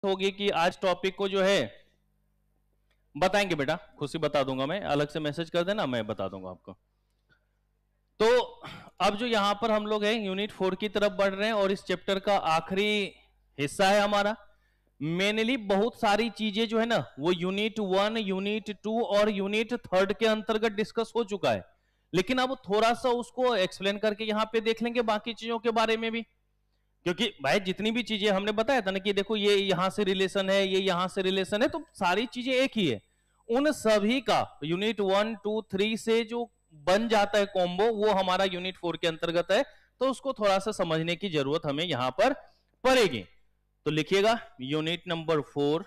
होगी कि आज टॉपिक को जो है बताएंगे बेटा, खुशी बता दूंगा, मैं अलग से मैसेज कर देना, मैं बता दूंगा आपको। तो अब जो यहां पर हम लोग हैं यूनिट 4 की तरफ बढ़ रहे हैं और इस चैप्टर का आखिरी हिस्सा है हमारा। मेनली बहुत सारी चीजें जो है ना वो यूनिट 1, यूनिट 2 और यूनिट 3 के अंतर्गत डिस्कस हो चुका है, लेकिन अब थोड़ा सा उसको एक्सप्लेन करके यहां पे देख लेंगे बाकी चीजों के बारे में भी, क्योंकि भाई जितनी भी चीजें हमने बताया था ना कि देखो ये यहां से रिलेशन है, ये यहां से रिलेशन है, तो सारी चीजें एक ही है। उन सभी का यूनिट 1, 2, 3 से जो बन जाता है कॉम्बो, वो हमारा यूनिट 4 के अंतर्गत है, तो उसको थोड़ा सा समझने की जरूरत हमें यहां पर पड़ेगी। तो लिखिएगा यूनिट नंबर 4,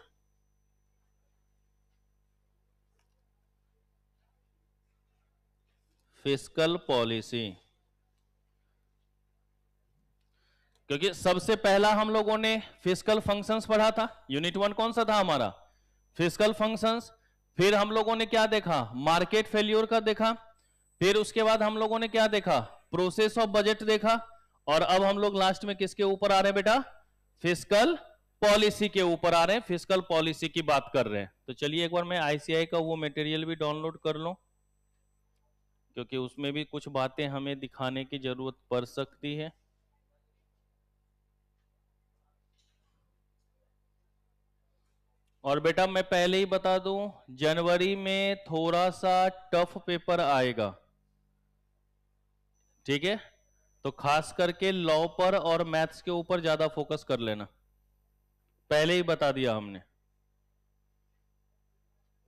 फिस्कल पॉलिसी। क्योंकि सबसे पहला हम लोगों ने फिस्कल फंक्शंस पढ़ा था। यूनिट 1 कौन सा था हमारा? Fiscal functions. फिर हम लोगों ने क्या देखा? मार्केट फेल्योर का देखा। फिर उसके बाद हम लोगों ने क्या देखा? प्रोसेस ऑफ बजट देखा। और अब हम लोग लास्ट में किसके ऊपर आ रहे हैं बेटा? फिस्कल पॉलिसी के ऊपर आ रहे हैं, फिस्कल पॉलिसी की बात कर रहे हैं। तो चलिए एक बार मैं आईसीआई का वो मटेरियल भी डाउनलोड कर लूं, क्योंकि उसमें भी कुछ बातें हमें दिखाने की जरूरत पड़ सकती है। और बेटा मैं पहले ही बता दूं, जनवरी में थोड़ा सा टफ पेपर आएगा, ठीक है? तो खास करके लॉ पर और मैथ्स के ऊपर ज्यादा फोकस कर लेना। पहले ही बता दिया हमने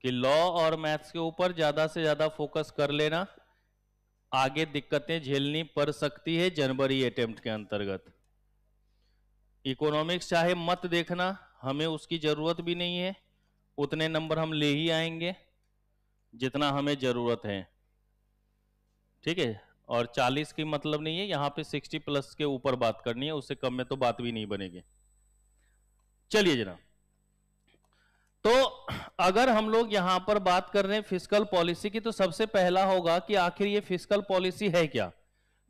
कि लॉ और मैथ्स के ऊपर ज्यादा से ज्यादा फोकस कर लेना, आगे दिक्कतें झेलनी पड़ सकती है जनवरी अटेम्प्ट के अंतर्गत। इकोनॉमिक्स चाहे मत देखना, हमें उसकी जरूरत भी नहीं है, उतने नंबर हम ले ही आएंगे जितना हमें जरूरत है, ठीक है? और 40 की मतलब नहीं है, यहां पे 60 प्लस के ऊपर बात करनी है, उससे कम में तो बात भी नहीं बनेगी। चलिए जनाब, तो अगर हम लोग यहां पर बात कर रहे हैं फिस्कल पॉलिसी की, तो सबसे पहला होगा कि आखिर ये फिस्कल पॉलिसी है क्या।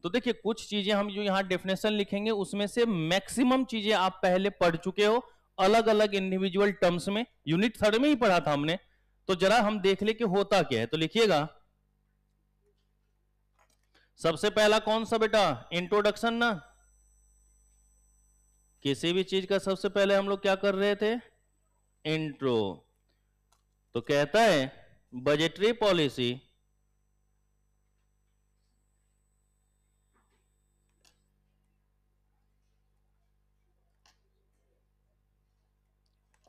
तो देखिए कुछ चीजें हम जो यहां डेफिनेशन लिखेंगे उसमें से मैक्सिमम चीजें आप पहले पढ़ चुके हो, अलग अलग इंडिविजुअल टर्म्स में, यूनिट 3 में ही पढ़ा था हमने। तो जरा हम देख ले कि होता क्या है। तो लिखिएगा सबसे पहला कौन सा बेटा? इंट्रोडक्शन ना। किसी भी चीज का सबसे पहले हम लोग क्या कर रहे थे? इंट्रो। तो कहता है budgetary policy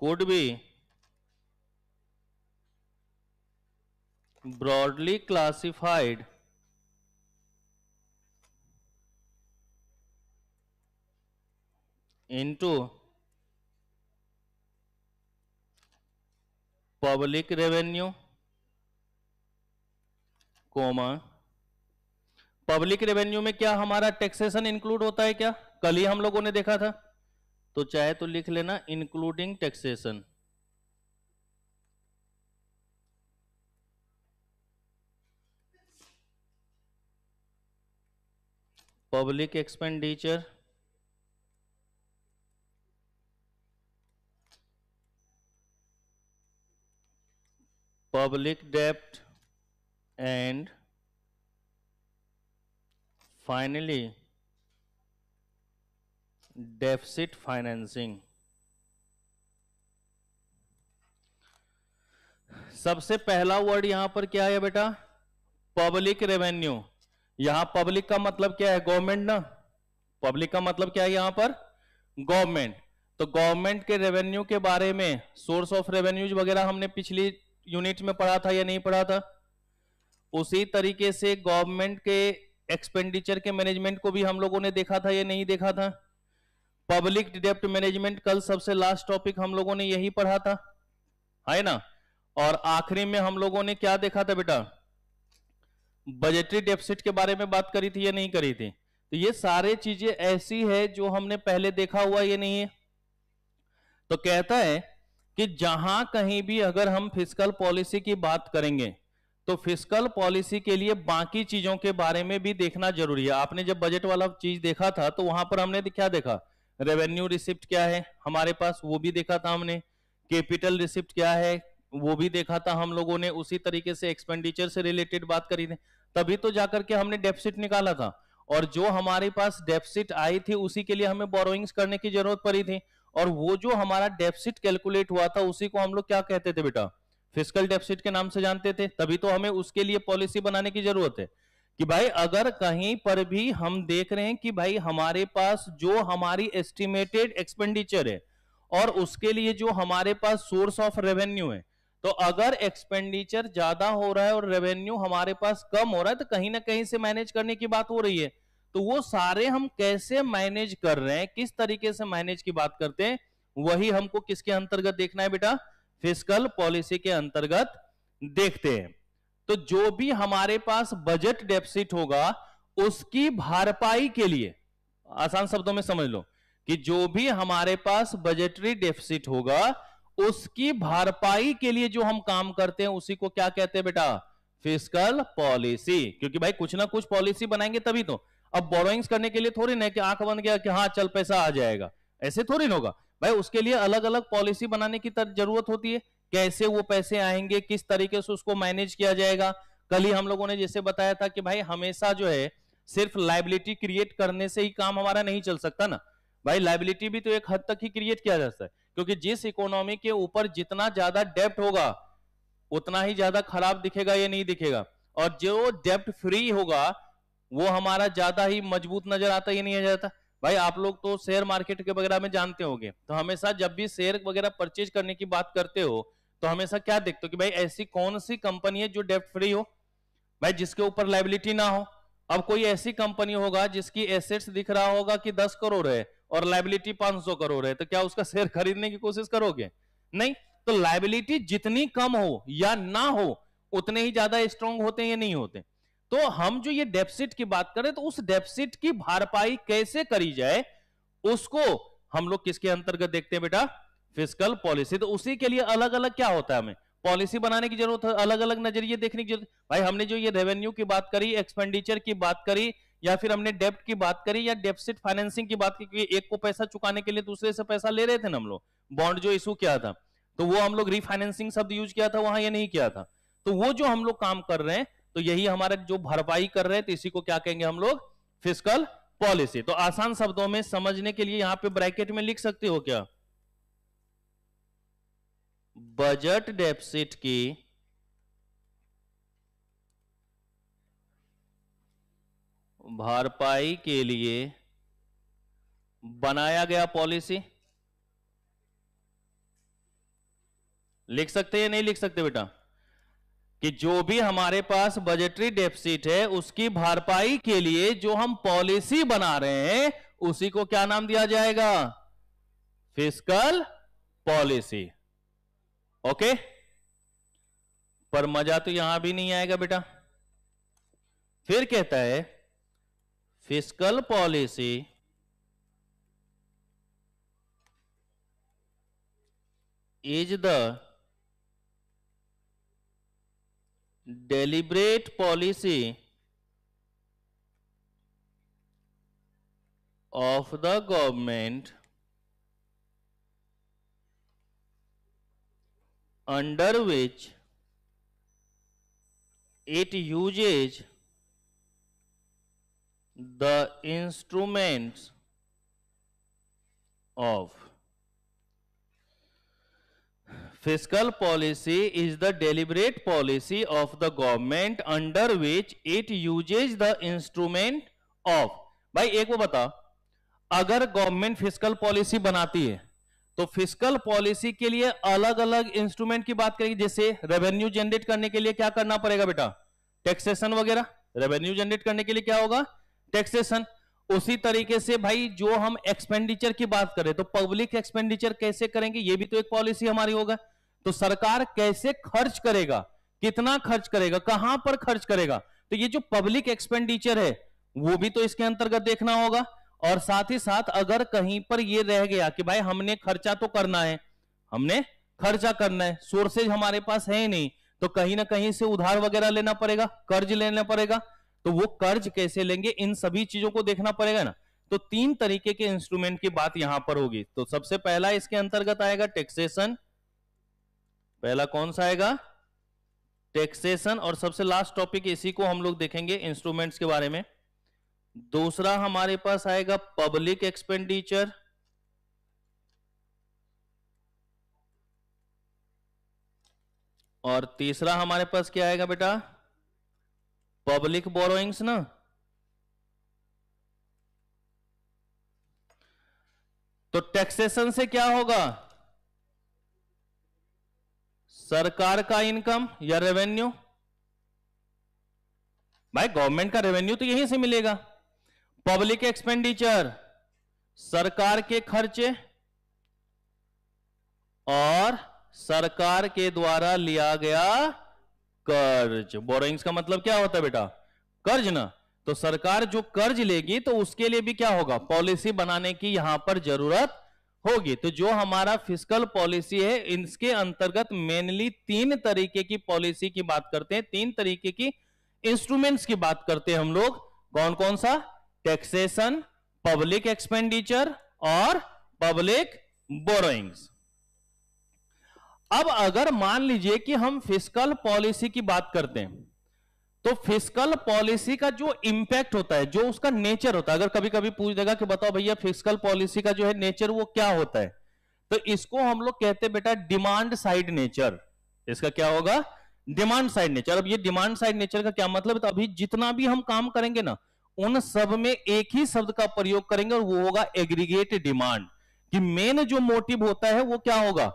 could be broadly classified into public revenue, comma public revenue में क्या हमारा टैक्सेशन इंक्लूड होता है क्या? कल ही हम लोगों ने देखा था, तो चाहे तो लिख लेना including taxation. Public expenditure, public डेप्ट एंड फाइनली डेफिसिट फाइनेंसिंग। सबसे पहला वर्ड यहां पर क्या है बेटा? Public revenue. यहां पब्लिक का मतलब क्या है? गवर्नमेंट ना। पब्लिक का मतलब क्या है यहां पर? गवर्नमेंट। तो गवर्नमेंट के रेवेन्यू के बारे में, सोर्स ऑफ रेवेन्यूज वगैरह हमने पिछली यूनिट में पढ़ा था या नहीं पढ़ा था? उसी तरीके से गवर्नमेंट के एक्सपेंडिचर के मैनेजमेंट को भी हम लोगों ने देखा था या नहीं देखा था? पब्लिक डेप्ट मैनेजमेंट कल सबसे लास्ट टॉपिक हम लोगों ने यही पढ़ा था, है ना? और आखिरी में हम लोगों ने क्या देखा था बेटा? बजटरी डेफिसिट के बारे में बात करी थी या नहीं करी थी? तो ये सारे चीजें ऐसी है जो हमने पहले देखा हुआ ये नहीं है। तो कहता है कि जहां कहीं भी अगर हम फिस्कल पॉलिसी की बात करेंगे तो फिस्कल पॉलिसी के लिए बाकी चीजों के बारे में भी देखना जरूरी है। आपने जब बजट वाला चीज देखा था तो वहां पर हमने क्या देखा? रेवेन्यू रिसिप्ट क्या है हमारे पास, वो भी देखा था हमने। कैपिटल रिसिप्ट क्या है वो भी देखा था हम लोगों ने। उसी तरीके से एक्सपेंडिचर से रिलेटेड बात करी थी, तभी तो जाकर के हमने डेफिसिट निकाला था। और जो हमारे पास डेफिसिट आई थी उसी के लिए हमें बोरोइंग्स करने की जरूरत पड़ी थी। और वो जो हमारा डेफिसिट कैलकुलेट हुआ था उसी को हम लोग क्या कहते थे बेटा, फिस्कल डेफिसिट के नाम से जानते थे। तभी तो हमें उसके लिए पॉलिसी बनाने की जरूरत है कि भाई अगर कहीं पर भी हम देख रहे हैं कि भाई हमारे पास जो हमारी एस्टिमेटेड एक्सपेंडिचर है और उसके लिए जो हमारे पास सोर्स ऑफ रेवेन्यू है, तो अगर एक्सपेंडिचर ज्यादा हो रहा है और रेवेन्यू हमारे पास कम हो रहा है तो कहीं ना कहीं से मैनेज करने की बात हो रही है। तो वो सारे हम कैसे मैनेज कर रहे हैं, किस तरीके से मैनेज की बात करते हैं, वही हमको किसके अंतर्गत देखना है बेटा, फिस्कल पॉलिसी के अंतर्गत देखते हैं। तो जो भी हमारे पास बजट डेफिसिट होगा उसकी भरपाई के लिए, आसान शब्दों में समझ लो कि जो भी हमारे पास बजटरी डेफिसिट होगा उसकी भरपाई के लिए जो हम काम करते हैं उसी को क्या कहते हैं बेटा, फिस्कल पॉलिसी। क्योंकि भाई कुछ ना कुछ पॉलिसी बनाएंगे तभी तो। अब बोरोइंग्स करने के लिए थोड़ी ना कि आंख बंद किया कि हाँ चल पैसा आ जाएगा, ऐसे थोड़ी ना होगा भाई। उसके लिए अलग अलग पॉलिसी बनाने की जरूरत होती है, कैसे वो पैसे आएंगे, किस तरीके से उसको मैनेज किया जाएगा। कल ही हम लोगों ने जैसे बताया था कि भाई हमेशा जो है सिर्फ लाइबिलिटी क्रिएट करने से ही काम हमारा नहीं चल सकता ना भाई, लाइबिलिटी भी तो एक हद तक ही क्रिएट किया जा सकता है। क्योंकि जिस इकोनॉमी के ऊपर जितना ज्यादा डेब्ट होगा उतना ही ज्यादा खराब दिखेगा या नहीं दिखेगा, और जो डेब्ट फ्री होगा वो हमारा ज्यादा ही मजबूत नजर आता है या नहीं जाता। भाई आप लोग तो शेयर मार्केट के वगैरह में जानते होंगे, तो हमेशा जब भी शेयर वगैरह परचेज करने की बात करते हो तो हमेशा क्या देखते हो कि भाई ऐसी कौन सी कंपनी है जो डेब्ट फ्री हो, भाई जिसके ऊपर लाइबिलिटी ना हो। अब कोई ऐसी कंपनी होगा जिसकी एसेट्स दिख रहा होगा कि 10 करोड़ है और लाइबिलिटी 500 करोड़ है, तो क्या उसका शेयर खरीदने की कोशिश करोगे? नहीं। तो लाइबिलिटी जितनी कम हो या ना हो उतने ही ज्यादा स्ट्रांग होते हैं या नहीं होते। तो हम जो ये डेफिसिट की बात करें तो उस डेफिसिट की भरपाई कैसे करी जाए उसको हम लोग किसके अंतर्गत देखते हैं बेटा, फिस्कल पॉलिसी। तो उसी के लिए अलग अलग क्या होता है, हमें पॉलिसी बनाने की जरूरत है, अलग अलग नजरिए देखने की जरूरत। भाई हमने जो ये रेवेन्यू की बात करी, एक्सपेंडिचर की बात करी, या फिर हमने डेब्ट की बात करी या डेफिसिट फाइनेंसिंग की बात की, क्योंकि एक को पैसा चुकाने के लिए दूसरे से पैसा ले रहे थे ना हम लोग, बॉन्ड जो इशू किया था, तो वो हम लोग रीफाइनेंसिंग शब्द यूज किया था वहां, या नहीं किया था। तो वो जो हम लोग काम कर रहे हैं तो यही हमारा जो भरपाई कर रहे हैं, तो इसी को क्या कहेंगे हम लोग, फिस्कल पॉलिसी। तो आसान शब्दों में समझने के लिए यहां पे ब्रैकेट में लिख सकते हो क्या, बजट डेफिसिट की भरपाई के लिए बनाया गया पॉलिसी। लिख सकते या नहीं लिख सकते बेटा, कि जो भी हमारे पास बजटरी डेफिसिट है उसकी भरपाई के लिए जो हम पॉलिसी बना रहे हैं उसी को क्या नाम दिया जाएगा, फिस्कल पॉलिसी। ओके, पर मजा तो यहां भी नहीं आएगा बेटा। फिर कहता है fiscal policy is the deliberate policy of the government under which it uses the instruments of fiscal policy is the deliberate policy of the government under which it uses the instrument of। भाई एक वो बता, अगर government fiscal policy बनाती है तो fiscal policy के लिए अलग अलग इंस्ट्रूमेंट की बात करेंगे। जैसे रेवेन्यू जनरेट करने के लिए क्या करना पड़ेगा बेटा, टैक्सेशन वगैरह। रेवेन्यू जनरेट करने के लिए क्या होगा, टैक्सेशन। उसी तरीके से भाई जो हम एक्सपेंडिचर की बात करें तो पब्लिक एक्सपेंडिचर कैसे करेंगे, ये भी तो एक पॉलिसी हमारी होगा। तो सरकार कैसे खर्च करेगा, कितना खर्च करेगा, कहां पर खर्च करेगा, तो ये जो पब्लिक एक्सपेंडिचर है वो भी तो इसके अंतर्गत देखना होगा। और साथ ही साथ अगर कहीं पर ये रह गया कि भाई हमने खर्चा तो करना है, हमने खर्चा करना है, सोर्सेज हमारे पास है ही नहीं, तो कहीं ना कहीं से उधार वगैरह लेना पड़ेगा, कर्ज लेना पड़ेगा। तो वो कर्ज कैसे लेंगे, इन सभी चीजों को देखना पड़ेगा ना। तो 3 तरीके के इंस्ट्रूमेंट की बात यहां पर होगी। तो सबसे पहला इसके अंतर्गत आएगा टैक्सेशन, पहला कौन सा आएगा, टैक्सेशन, और सबसे लास्ट टॉपिक इसी को हम लोग देखेंगे इंस्ट्रूमेंट्स के बारे में। दूसरा हमारे पास आएगा पब्लिक एक्सपेंडिचर, और तीसरा हमारे पास क्या आएगा बेटा, पब्लिक बोरोइंग्स ना। तो टैक्सेशन से क्या होगा, सरकार का इनकम या रेवेन्यू, भाई गवर्नमेंट का रेवेन्यू तो यहीं से मिलेगा। पब्लिक एक्सपेंडिचर, सरकार के खर्चे और सरकार के द्वारा लिया गया कर्ज। बोरोइंग्स का मतलब क्या होता है बेटा, कर्ज ना। तो सरकार जो कर्ज लेगी तो उसके लिए भी क्या होगा, पॉलिसी बनाने की यहां पर जरूरत होगी। तो जो हमारा फिस्कल पॉलिसी है, इसके अंतर्गत मेनली 3 तरीके की पॉलिसी की बात करते हैं, 3 तरीके की इंस्ट्रूमेंट्स की बात करते हैं हम लोग। कौन कौन सा, टैक्सेशन, पब्लिक एक्सपेंडिचर और पब्लिक बोरोइंग्स। अब अगर मान लीजिए कि हम फिस्कल पॉलिसी की बात करते हैं, तो फिस्कल पॉलिसी का जो इंपैक्ट होता है, जो उसका नेचर होता है, अगर कभी कभी पूछ देगा कि बताओ भैया फिस्कल पॉलिसी का जो है नेचर वो क्या होता है, तो इसको हम लोग कहते हैं बेटा डिमांड साइड नेचर। इसका क्या होगा, डिमांड साइड नेचर। अब ये डिमांड साइड नेचर का क्या मतलब है, तो अभी जितना भी हम काम करेंगे ना, उन सब में एक ही शब्द का प्रयोग करेंगे और वो होगा एग्रीगेट डिमांड। कि मेन जो मोटिव होता है वो क्या होगा,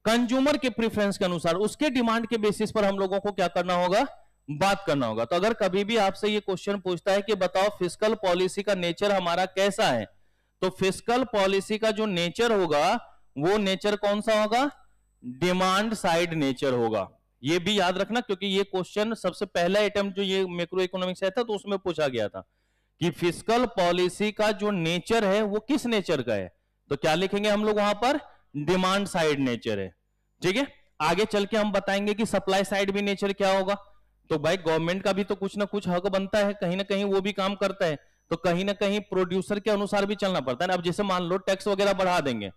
कंज्यूमर के प्रेफरेंस के अनुसार, उसके डिमांड के बेसिस पर हम लोगों को क्या करना होगा, बात करना होगा। तो अगर कभी भी आपसे ये क्वेश्चन पूछता है कि बताओ फिस्कल पॉलिसी का नेचर हमारा कैसा है, तो फिस्कल पॉलिसी का जो नेचर होगा वो नेचर कौन सा होगा, डिमांड साइड नेचर होगा। ये भी याद रखना, क्योंकि ये क्वेश्चन सबसे पहला अटेम्प्ट जो ये मैक्रो इकोनॉमिक्स था तो उसमें पूछा गया था कि फिस्कल पॉलिसी का जो नेचर है वो किस नेचर का है। तो क्या लिखेंगे हम लोग वहां पर, डिमांड साइड नेचर है। ठीक है, आगे चल के हम बताएंगे कि सप्लाई साइड भी नेचर क्या होगा। तो भाई गवर्नमेंट का भी तो कुछ ना कुछ हक बनता है, कहीं ना कहीं वो भी काम करता है, तो कहीं ना कहीं प्रोड्यूसर के अनुसार भी चलना पड़ता है ना। अब जैसे मान लो टैक्स वगैरह बढ़ा देंगे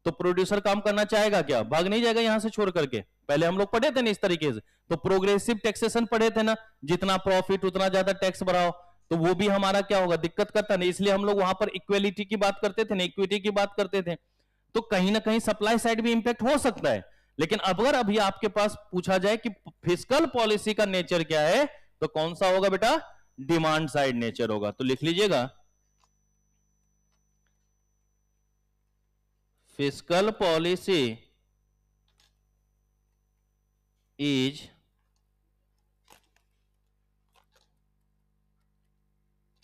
तो प्रोड्यूसर काम करना चाहेगा क्या, भाग नहीं जाएगा यहां से छोड़ करके। पहले हम लोग पढ़े थे ना इस तरीके से, तो प्रोग्रेसिव टैक्सेशन पढ़े थे ना, जितना प्रॉफिट उतना ज्यादा टैक्स बढ़ाओ, तो वो भी हमारा क्या होगा, दिक्कत करता नहीं। इसलिए हम लोग वहां पर इक्वेलिटी की बात करते थे ना, इक्विटी की बात करते थे। तो कहीं ना कहीं सप्लाई साइड भी इंपैक्ट हो सकता है। लेकिन अगर अभी आपके पास पूछा जाए कि फिस्कल पॉलिसी का नेचर क्या है, तो कौन सा होगा बेटा, डिमांड साइड नेचर होगा। तो लिख लीजिएगा, fiscal policy is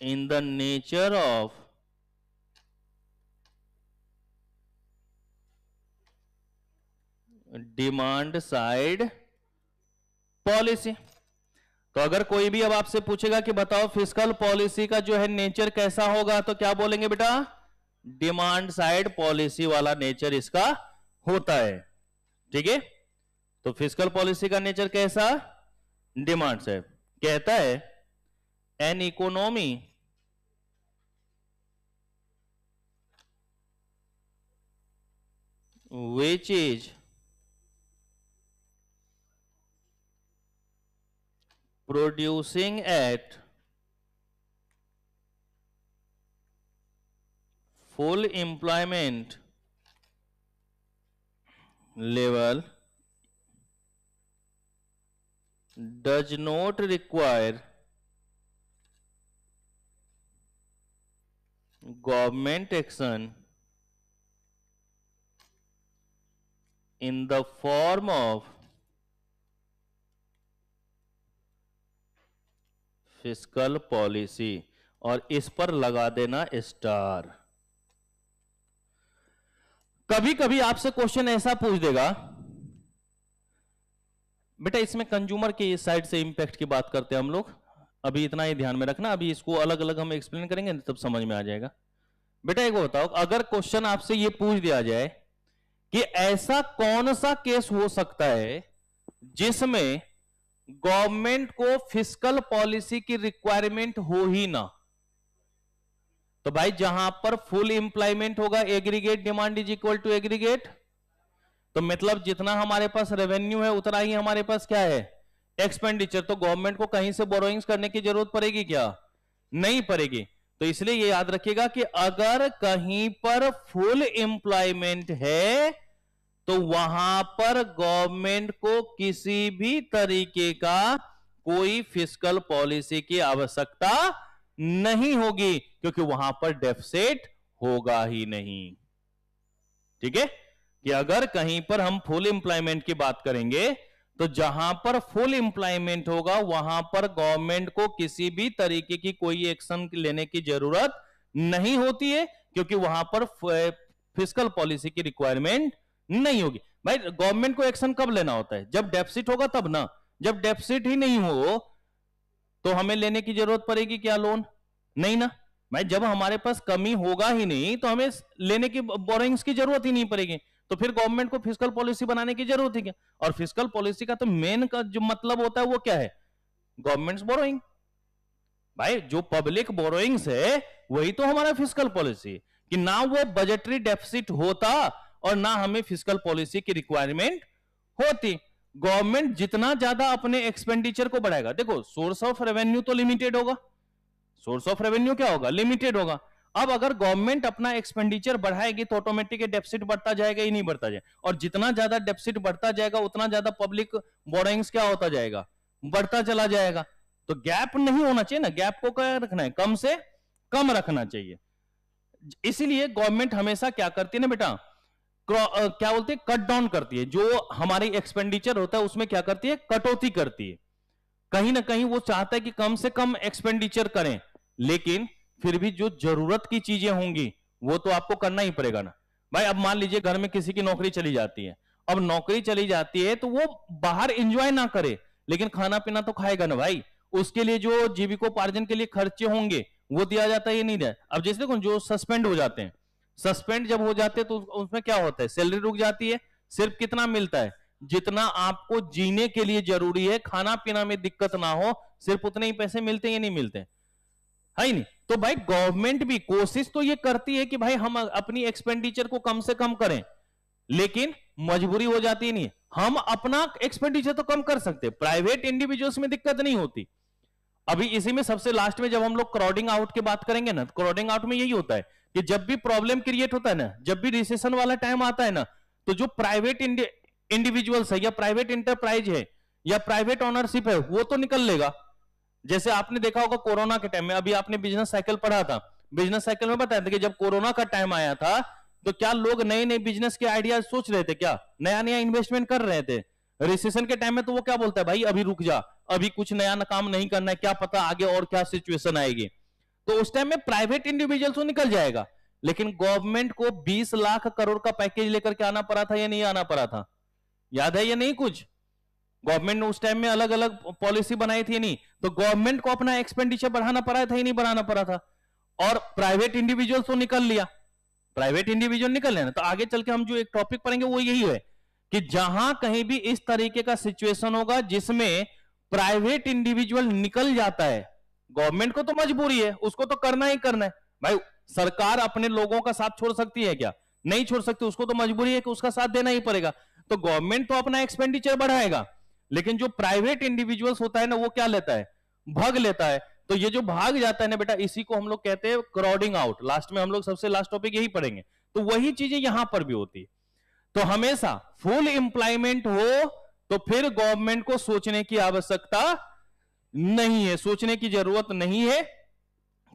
in the nature of demand side policy. तो अगर कोई भी अब आपसे पूछेगा कि बताओ फिस्कल पॉलिसी का जो है नेचर कैसा होगा, तो क्या बोलेंगे बेटा, डिमांड साइड पॉलिसी वाला नेचर इसका होता है। ठीक है, तो फिस्कल पॉलिसी का नेचर कैसा, डिमांड साइड। कहता है an economy which is producing at full employment level does not require government action in the form of fiscal policy, और इस पर लगा देना स्टार। कभी कभी आपसे क्वेश्चन ऐसा पूछ देगा, बेटा इसमें कंज्यूमर के साइड से इंपैक्ट की बात करते हैं हम लोग, अभी इतना ही ध्यान में रखना, अभी इसको अलग अलग हम एक्सप्लेन करेंगे तब समझ में आ जाएगा। बेटा एक बताओ, अगर क्वेश्चन आपसे ये पूछ दिया जाए कि ऐसा कौन सा केस हो सकता है जिसमें गवर्नमेंट को फिस्कल पॉलिसी की रिक्वायरमेंट हो ही ना, तो भाई जहां पर फुल एम्प्लॉयमेंट होगा aggregate demand is equal to aggregate, तो मतलब जितना हमारे पास रेवेन्यू है उतना ही हमारे पास क्या है एक्सपेंडिचर। तो गवर्नमेंट को कहीं से बोरोइंग्स करने की जरूरत पड़ेगी क्या? नहीं पड़ेगी। तो इसलिए ये याद रखिएगा कि अगर कहीं पर फुल एम्प्लॉयमेंट है तो वहां पर गवर्नमेंट को किसी भी तरीके का कोई फिस्कल पॉलिसी की आवश्यकता नहीं होगी, क्योंकि वहां पर डेफिसिट होगा ही नहीं। ठीक है, कि अगर कहीं पर हम फुल एम्प्लॉयमेंट की बात करेंगे तो जहां पर फुल एम्प्लॉयमेंट होगा वहां पर गवर्नमेंट को किसी भी तरीके की कोई एक्शन लेने की जरूरत नहीं होती है, क्योंकि वहां पर फिस्कल पॉलिसी की रिक्वायरमेंट नहीं होगी। भाई गवर्नमेंट को एक्शन कब लेना होता है? जब डेफिसिट होगा तब ना। जब डेफिसिट ही नहीं हो तो हमें लेने की जरूरत पड़ेगी क्या लोन? नहीं ना। भाई जब हमारे पास कमी होगा ही नहीं तो हमें लेने की बोरोइंग्स की जरूरत ही नहीं पड़ेगी। तो फिर गवर्नमेंट को फिस्कल पॉलिसी बनाने की जरूरत है क्या? और फिस्कल पॉलिसी का तो मेन का जो मतलब होता है वो क्या है? Governments borrowing. भाई जो पब्लिक बोरोइंग्स है वही तो हमारा फिस्कल पॉलिसी, कि ना वो बजटरी डेफिसिट होता और ना हमें फिस्कल पॉलिसी की रिक्वायरमेंट होती। गवर्नमेंट जितना ज्यादा अपने एक्सपेंडिचर को बढ़ाएगा, देखो सोर्स ऑफ रेवेन्यू तो लिमिटेड होगा, सोर्स ऑफ रेवेन्यू क्या होगा? लिमिटेड होगा। अब अगर गवर्नमेंट अपना एक्सपेंडिचर बढ़ाएगी तो ऑटोमेटिक डेफिसिट बढ़ता जाएगा ही नहीं बढ़ता जाएगा, और जितना ज्यादा डेफिसिट बढ़ता जाएगा उतना ज्यादा पब्लिक बोरोइंग्स क्या होता जाएगा? बढ़ता चला जाएगा। तो गैप नहीं होना चाहिए ना, गैप को क्या रखना है? कम से कम रखना चाहिए। इसीलिए गवर्नमेंट हमेशा क्या करती है ना बेटा, क्या बोलते हैं, कट डाउन करती है। जो हमारी एक्सपेंडिचर होता है उसमें क्या करती है? कटौती करती है। कहीं ना कहीं वो चाहता है कि कम से कम एक्सपेंडिचर करें, लेकिन फिर भी जो जरूरत की चीजें होंगी वो तो आपको करना ही पड़ेगा ना। भाई अब मान लीजिए घर में किसी की नौकरी चली जाती है, अब नौकरी चली जाती है तो वो बाहर एंजॉय ना करे लेकिन खाना पीना तो खाएगा ना भाई। उसके लिए जो जीविकोपार्जन के लिए खर्चे होंगे वो दिया जाता है या नहीं दिया? अब जैसे देखो जो सस्पेंड हो जाते हैं, सस्पेंड जब हो जाते हैं तो उसमें क्या होता है? सैलरी रुक जाती है। सिर्फ कितना मिलता है? जितना आपको जीने के लिए जरूरी है, खाना पीना में दिक्कत ना हो, सिर्फ उतने ही पैसे मिलते हैं या नहीं मिलते? है ही नहीं। तो भाई गवर्नमेंट भी कोशिश तो ये करती है कि भाई हम अपनी एक्सपेंडिचर को कम से कम करें, लेकिन मजबूरी हो जाती है नहीं। हम अपना एक्सपेंडिचर तो कम कर सकते, प्राइवेट इंडिविजुअल्स में दिक्कत नहीं होती। अभी इसी में सबसे लास्ट में जब हम लोग क्राउडिंग आउट की बात करेंगे ना, क्राउडिंग आउट में यही होता है कि जब भी प्रॉब्लम क्रिएट होता है ना, जब भी रिसेशन वाला टाइम आता है ना, तो जो प्राइवेट इंडिविजुअल्स है या प्राइवेट इंटरप्राइज है या प्राइवेट ओनरशिप है वो तो निकल लेगा। जैसे आपने देखा होगा कोरोना के टाइम में, अभी आपने बिजनेस साइकिल पढ़ा था, बिजनेस साइकिल में बताया था कि जब कोरोना का टाइम आया था तो क्या लोग नए नए बिजनेस के आइडिया सोच रहे थे, क्या नया नया इन्वेस्टमेंट कर रहे थे। रिसेशन के टाइम में तो वो क्या बोलता है, भाई अभी रुक जा, अभी कुछ नया काम नहीं करना है, क्या पता आगे और क्या सिचुएशन आएगी। तो उस टाइम में प्राइवेट इंडिविजुअल तो निकल जाएगा, लेकिन गवर्नमेंट को 20 लाख करोड़ का पैकेज लेकर के आना पड़ा था या नहीं आना पड़ा था? याद है या नहीं? कुछ गवर्नमेंट ने उस टाइम में अलग अलग पॉलिसी बनाई थी नहीं, तो गवर्नमेंट को अपना एक्सपेंडिचर बढ़ाना पड़ा था या नहीं बढ़ाना पड़ा था? और प्राइवेट इंडिविजुअल तो निकल लिया, प्राइवेट इंडिविजुअल निकल लेना। तो आगे चल के हम जो एक टॉपिक पढ़ेंगे वो यही है कि जहां कहीं भी इस तरीके का सिचुएशन होगा जिसमें प्राइवेट इंडिविजुअल निकल जाता है, गवर्नमेंट को तो मजबूरी है, उसको तो करना ही करना है। भाई सरकार अपने लोगों का साथ छोड़ सकती है क्या? नहीं छोड़ सकती, उसको तो मजबूरी है कि उसका साथ देना ही पड़ेगा। तो गवर्नमेंट तो अपना एक्सपेंडिचर बढ़ाएगा, लेकिन जो प्राइवेट इंडिविजुअल्स होता है ना वो क्या लेता है? भाग लेता है। तो ये जो भाग जाता है ना बेटा, इसी को हम लोग कहते हैं क्राउडिंग आउट। लास्ट में हम लोग सबसे लास्ट टॉपिक यही पढ़ेंगे। तो वही चीजें यहां पर भी होती है। तो हमेशा फुल एम्प्लॉयमेंट हो तो फिर गवर्नमेंट को सोचने की आवश्यकता नहीं है, सोचने की जरूरत नहीं है,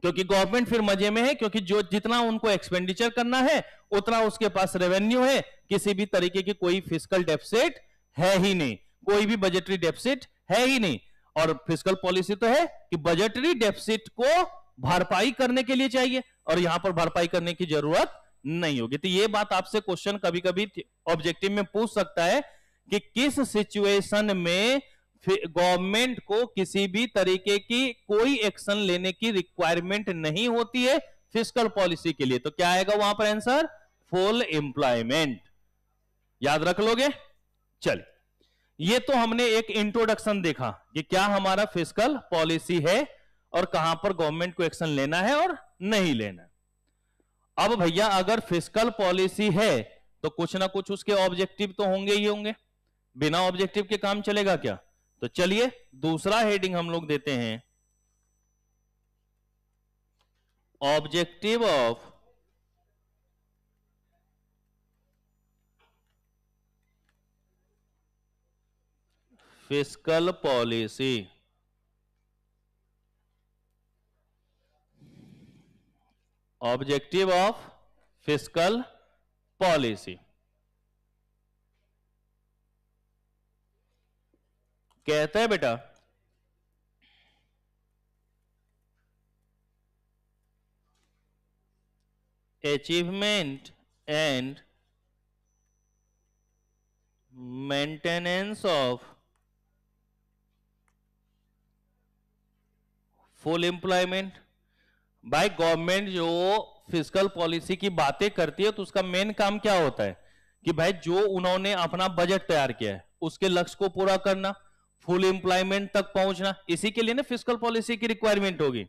क्योंकि गवर्नमेंट फिर मजे में है, क्योंकि जो जितना उनको एक्सपेंडिचर करना है उतना उसके पास रेवेन्यू है, किसी भी तरीके की कोई फिस्कल डेफिसिट है ही नहीं, कोई भी बजटरी डेफिसिट है ही नहीं। और फिस्कल पॉलिसी तो है कि बजटरी डेफिसिट को भरपाई करने के लिए चाहिए, और यहां पर भरपाई करने की जरूरत नहीं होगी। तो ये बात आपसे क्वेश्चन कभी कभी ऑब्जेक्टिव में पूछ सकता है कि किस सिचुएशन में गवर्नमेंट को किसी भी तरीके की कोई एक्शन लेने की रिक्वायरमेंट नहीं होती है फिस्कल पॉलिसी के लिए। तो क्या आएगा वहां पर आंसर? Full employment. याद रख लोगे? चलिए, ये तो हमने एक इंट्रोडक्शन देखा कि क्या हमारा फिस्कल पॉलिसी है और कहां पर गवर्नमेंट को एक्शन लेना है और नहीं लेना है। अब भैया अगर फिस्कल पॉलिसी है तो कुछ ना कुछ उसके ऑब्जेक्टिव तो होंगे ही होंगे, बिना ऑब्जेक्टिव के काम चलेगा क्या? तो चलिए दूसरा हेडिंग हम लोग देते हैं, objective of fiscal policy. Objective of fiscal policy कहते हैं बेटा achievement and maintenance of full employment. भाई गवर्नमेंट जो फिस्कल पॉलिसी की बातें करती है तो उसका मेन काम क्या होता है कि भाई जो उन्होंने अपना बजट तैयार किया है उसके लक्ष्य को पूरा करना, फुल एम्प्लॉयमेंट तक पहुंचना, इसी के लिए ना फिस्कल पॉलिसी की रिक्वायरमेंट होगी।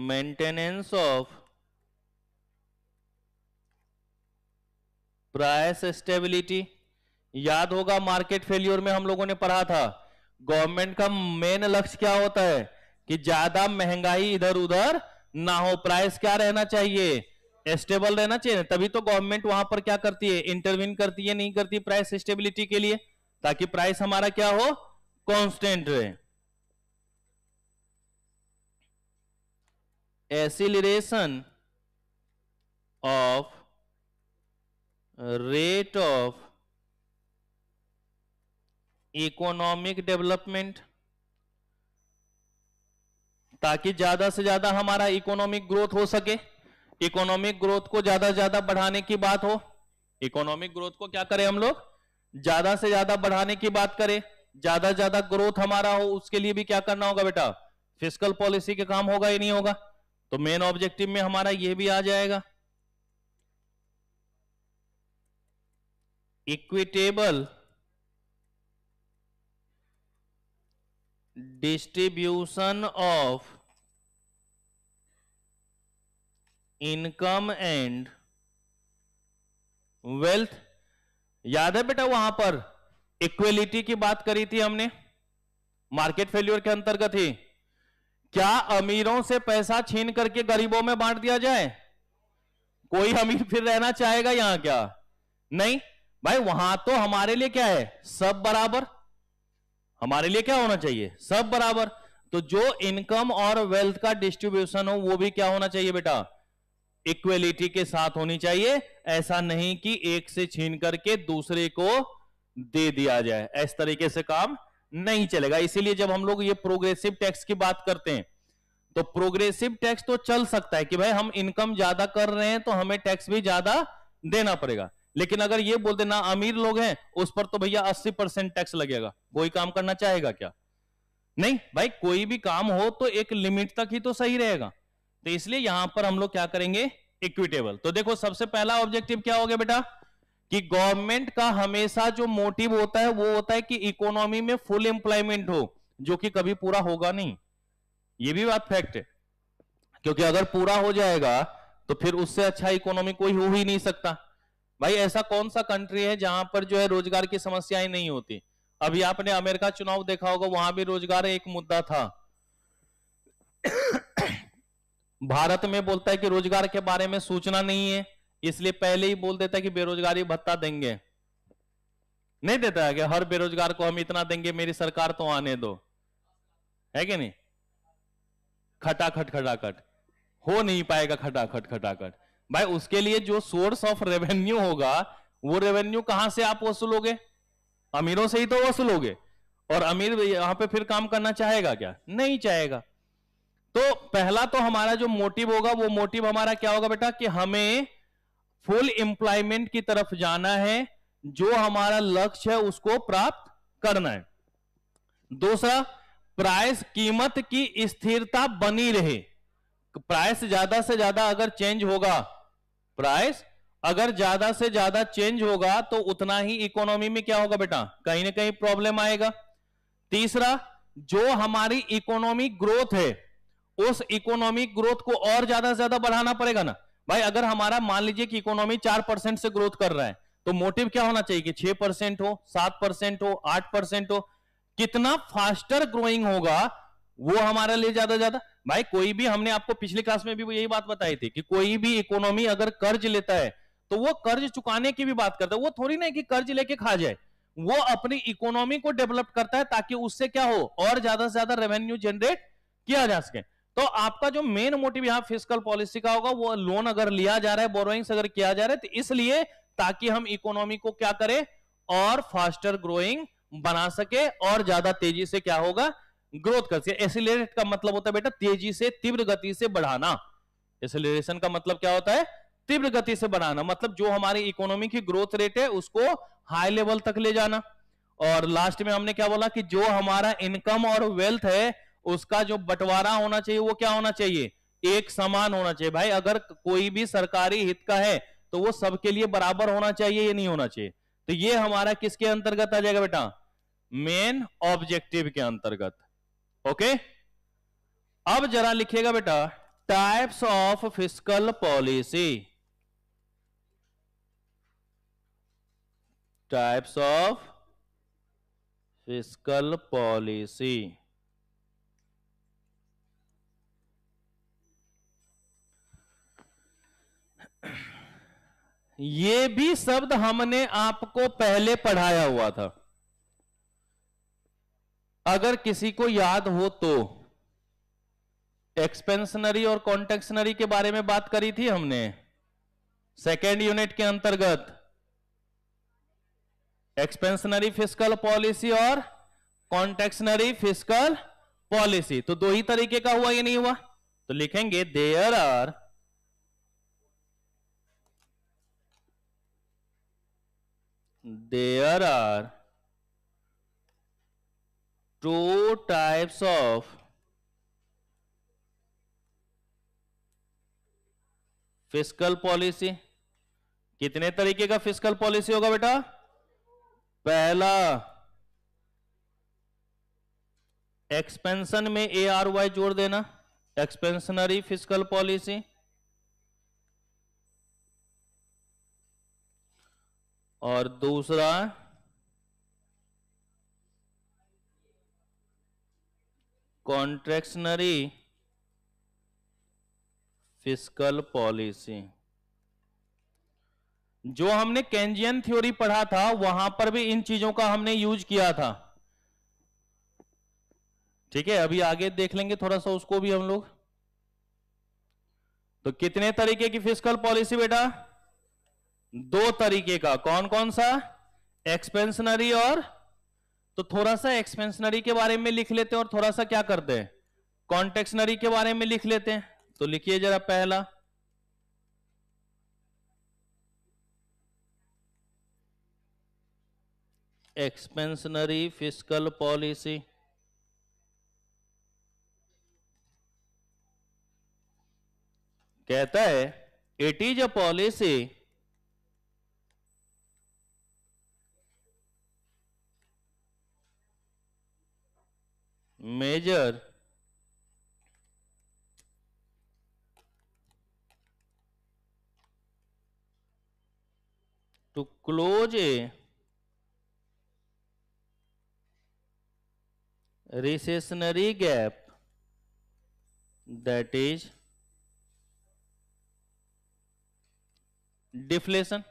मेंटेनेंस ऑफ प्राइस स्टेबिलिटी, याद होगा मार्केट फेल्योर में हम लोगों ने पढ़ा था गवर्नमेंट का मेन लक्ष्य क्या होता है कि ज्यादा महंगाई इधर उधर ना हो, प्राइस क्या रहना चाहिए, स्टेबल रहना चाहिए। तभी तो गवर्नमेंट वहां पर क्या करती है, इंटरवीन करती है, नहीं करती प्राइस स्टेबिलिटी के लिए, ताकि प्राइस हमारा क्या हो, कांस्टेंट रहे। Acceleration of rate of economic development, ताकि ज्यादा से ज्यादा हमारा इकोनॉमिक ग्रोथ हो सके। इकोनॉमिक ग्रोथ को ज्यादा से ज्यादा बढ़ाने की बात हो, इकोनॉमिक ग्रोथ को क्या करें हम लोग, ज्यादा से ज्यादा बढ़ाने की बात करें, ज्यादा से ज्यादा ग्रोथ हमारा हो, उसके लिए भी क्या करना होगा बेटा, फिस्कल पॉलिसी के काम होगा या नहीं होगा? तो मेन ऑब्जेक्टिव में हमारा यह भी आ जाएगा, equitable distribution of income and wealth. याद है बेटा वहां पर इक्वेलिटी की बात करी थी हमने, मार्केट फेल्योर के अंतर्गत ही। क्या अमीरों से पैसा छीन करके गरीबों में बांट दिया जाए? कोई अमीर फिर रहना चाहेगा यहां क्या? नहीं भाई, वहां तो हमारे लिए क्या है, सब बराबर। हमारे लिए क्या होना चाहिए, सब बराबर। तो जो इनकम और वेल्थ का डिस्ट्रीब्यूशन हो वो भी क्या होना चाहिए बेटा, इक्वेलिटी के साथ होनी चाहिए। ऐसा नहीं कि एक से छीन करके दूसरे को दे दिया जाए, इस तरीके से काम नहीं चलेगा। इसीलिए जब हम लोग ये प्रोग्रेसिव टैक्स की बात करते हैं तो प्रोग्रेसिव टैक्स तो चल सकता है कि भाई हम इनकम ज्यादा कर रहे हैं तो हमें टैक्स भी ज्यादा देना पड़ेगा, लेकिन अगर ये बोल देना अमीर लोग हैं उस पर तो भैया 80% टैक्स लगेगा, कोई काम करना चाहेगा क्या? नहीं भाई, कोई भी काम हो तो एक लिमिट तक ही तो सही रहेगा। तो इसलिए यहां पर हम लोग क्या करेंगे, इक्विटेबल। तो देखो सबसे पहला ऑब्जेक्टिव क्या हो गया बेटा कि गवर्नमेंट का हमेशा जो मोटिव होता है वो होता है कि इकोनॉमी में फुल एम्प्लॉयमेंट हो, जो कि कभी पूरा होगा नहीं, ये भी बात फैक्ट है। क्योंकि अगर पूरा हो जाएगा तो फिर उससे अच्छा इकोनॉमी कोई हो ही नहीं सकता। भाई ऐसा कौन सा कंट्री है जहां पर जो है रोजगार की समस्याएं नहीं होती? अभी आपने अमेरिका चुनाव देखा होगा, वहां भी रोजगार एक मुद्दा था। भारत में बोलता है कि रोजगार के बारे में सूचना नहीं है, इसलिए पहले ही बोल देता है कि बेरोजगारी भत्ता देंगे। नहीं देता है कि हर बेरोजगार को हम इतना देंगे, मेरी सरकार तो आने दो, है कि नहीं? खटाखट खटाखट हो नहीं पाएगा, खटाखट खटाखट। भाई उसके लिए जो सोर्स ऑफ रेवेन्यू होगा वो रेवेन्यू कहां से आप वसूलोगे? अमीरों से ही तो वसूलोगे। और अमीर यहां पे फिर काम करना चाहेगा क्या? नहीं चाहेगा। तो पहला तो हमारा जो मोटिव होगा वो मोटिव हमारा क्या होगा बेटा कि हमें फुल एम्प्लॉयमेंट की तरफ जाना है, जो हमारा लक्ष्य है उसको प्राप्त करना है। दूसरा, प्राइस कीमत की स्थिरता बनी रहे। प्राइस ज्यादा से ज्यादा अगर चेंज होगा, प्राइस अगर ज्यादा से ज्यादा चेंज होगा तो उतना ही इकोनॉमी में क्या होगा बेटा, कहीं ना कहीं प्रॉब्लम आएगा। तीसरा, जो हमारी इकोनॉमिक ग्रोथ है उस इकोनॉमिक ग्रोथ को और ज्यादा से ज्यादा बढ़ाना पड़ेगा ना भाई। अगर हमारा मान लीजिए कि इकोनॉमी 4% से ग्रोथ कर रहा है तो मोटिव क्या होना चाहिए कि 6% हो, 7% हो, 8% हो। कितना फास्टर ग्रोइंग होगा वो हमारे लिए ज्यादा ज्यादा। भाई कोई भी, हमने आपको पिछली क्लास में भी यही बात बताई थी कि कोई भी इकोनॉमी अगर कर्ज लेता है तो वो कर्ज चुकाने की भी बात करता है। वो थोड़ी ना कि कर्ज लेके खा जाए, वो अपनी इकोनॉमी को डेवलप करता है ताकि उससे क्या हो और ज्यादा से ज्यादा रेवेन्यू जनरेट किया जा सके। तो आपका जो मेन मोटिव यहां फिस्कल पॉलिसी का होगा वो लोन अगर लिया जा रहा है, बोरोइंग्स अगर किया जा रहा है, तो इसलिए ताकि हम इकोनॉमी को क्या करें और फास्टर ग्रोइंग बना सके और ज्यादा तेजी से क्या होगा ग्रोथ कर सके। एसिलेरेट का मतलब होता है बेटा तेजी से, तीव्र गति से बढ़ाना। एसिलेरेशन का मतलब क्या होता है? तीव्र गति से बढ़ाना, मतलब जो हमारी इकोनॉमी की ग्रोथ रेट है उसको हाई लेवल तक ले जाना। और लास्ट में हमने क्या बोला कि जो हमारा इनकम और वेल्थ है उसका जो बंटवारा होना चाहिए वो क्या होना चाहिए? एक समान होना चाहिए। भाई अगर कोई भी सरकारी हित का है तो वो सबके लिए बराबर होना चाहिए, ये नहीं होना चाहिए। तो ये हमारा किसके अंतर्गत आ जाएगा बेटा? मेन ऑब्जेक्टिव के अंतर्गत। ओके, अब जरा लिखिएगा बेटा types of fiscal policy. Types of fiscal policy. ये भी शब्द हमने आपको पहले पढ़ाया हुआ था, अगर किसी को याद हो तो। एक्सपेंशनरी और कॉन्टेक्शनरी के बारे में बात करी थी हमने सेकेंड यूनिट के अंतर्गत। एक्सपेंशनरी फिस्कल पॉलिसी और कॉन्टेक्शनरी फिस्कल पॉलिसी, तो दो ही तरीके का हुआ या नहीं हुआ? तो लिखेंगे there are two types of fiscal policy. कितने तरीके का फिस्कल पॉलिसी होगा बेटा? पहला, एक्सपेंशन में ARY जोड़ देना, एक्सपेंशनरी फिस्कल पॉलिसी। और दूसरा कॉन्ट्रैक्शनरी फिस्कल पॉलिसी। जो हमने केंजियन थ्योरी पढ़ा था वहां पर भी इन चीजों का हमने यूज किया था। ठीक है, अभी आगे देख लेंगे थोड़ा सा उसको भी हम लोग। तो कितने तरीके की फिस्कल पॉलिसी बेटा? दो तरीके का। कौन कौन सा? एक्सपेंशनरी और, तो थोड़ा सा एक्सपेंशनरी के बारे में लिख लेते हैं और थोड़ा सा क्या करते हैं कॉन्टेक्शनरी के बारे में लिख लेते हैं। तो लिखिए जरा पहला, एक्सपेंशनरी फिस्कल पॉलिसी। कहता है it is a policy measure to close a recessionary gap, that is deflation.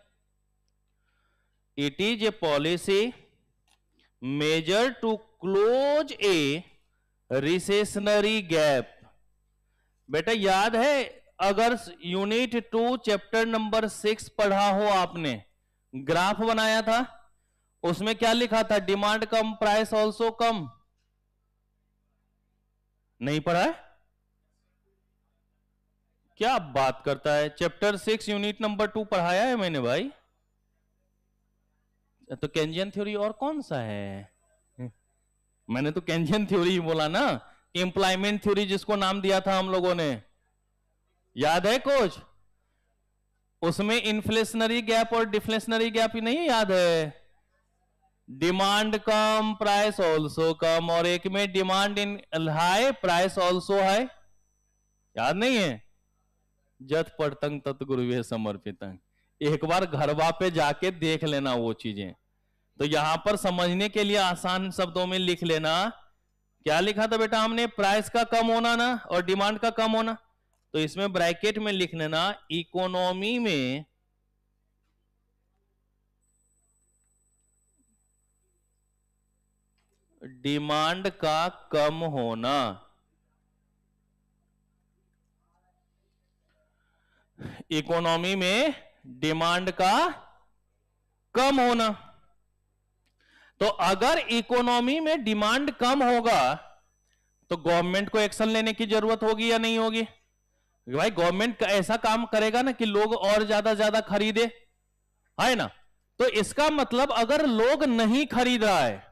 It is a policy measured to close a recessionary gap. बेटा याद है अगर यूनिट 2 चैप्टर नंबर 6 पढ़ा हो आपने, ग्राफ बनाया था, उसमें क्या लिखा था? डिमांड कम प्राइस ऑल्सो कम। नहीं पढ़ा है? क्या बात करता है, चैप्टर 6 यूनिट नंबर 2 पढ़ाया है मैंने भाई। तो केंजियन थ्योरी और कौन सा है? मैंने तो केंजियन थ्योरी ही बोला ना, एम्प्लॉयमेंट थ्योरी जिसको नाम दिया था हम लोगों ने, याद है कुछ? उसमें इन्फ्लेशनरी गैप और डिफ्लेशनरी गैप ही नहीं याद है? डिमांड कम प्राइस ऑल्सो कम, और एक में demand in high price also high. याद नहीं है? जत पड़तंग तत् गुरुवे समर्पितंग। एक बार घरवा पे जाके देख लेना वो चीजें। तो यहां पर समझने के लिए आसान शब्दों में लिख लेना। क्या लिखा था बेटा हमने? प्राइस का कम होना ना और डिमांड का कम होना। तो इसमें ब्रैकेट में लिख लेना इकोनॉमी में डिमांड का कम होना, इकोनॉमी में डिमांड का कम होना। तो अगर इकोनॉमी में डिमांड कम होगा तो गवर्नमेंट को एक्शन लेने की जरूरत होगी या नहीं होगी? भाई गवर्नमेंट ऐसा काम करेगा ना कि लोग और ज्यादा खरीदे, है ना? तो इसका मतलब अगर लोग नहीं खरीद रहा है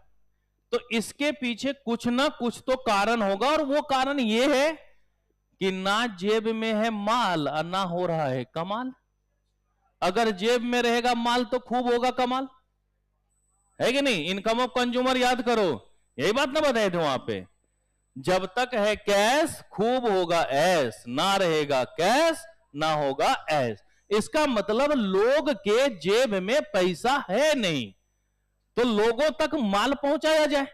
तो इसके पीछे कुछ ना कुछ तो कारण होगा, और वो कारण ये है कि ना जेब में है माल और ना हो रहा है कमाल। अगर जेब में रहेगा माल तो खूब होगा कमाल, है कि नहीं? इनकम ऑफ कंज्यूमर याद करो, यही बात ना बताए थे वहां पे। जब तक है कैश खूब होगा ऐश, ना रहेगा कैश ना होगा ऐश। इसका मतलब लोग के जेब में पैसा है नहीं, तो लोगों तक माल पहुंचाया जाए,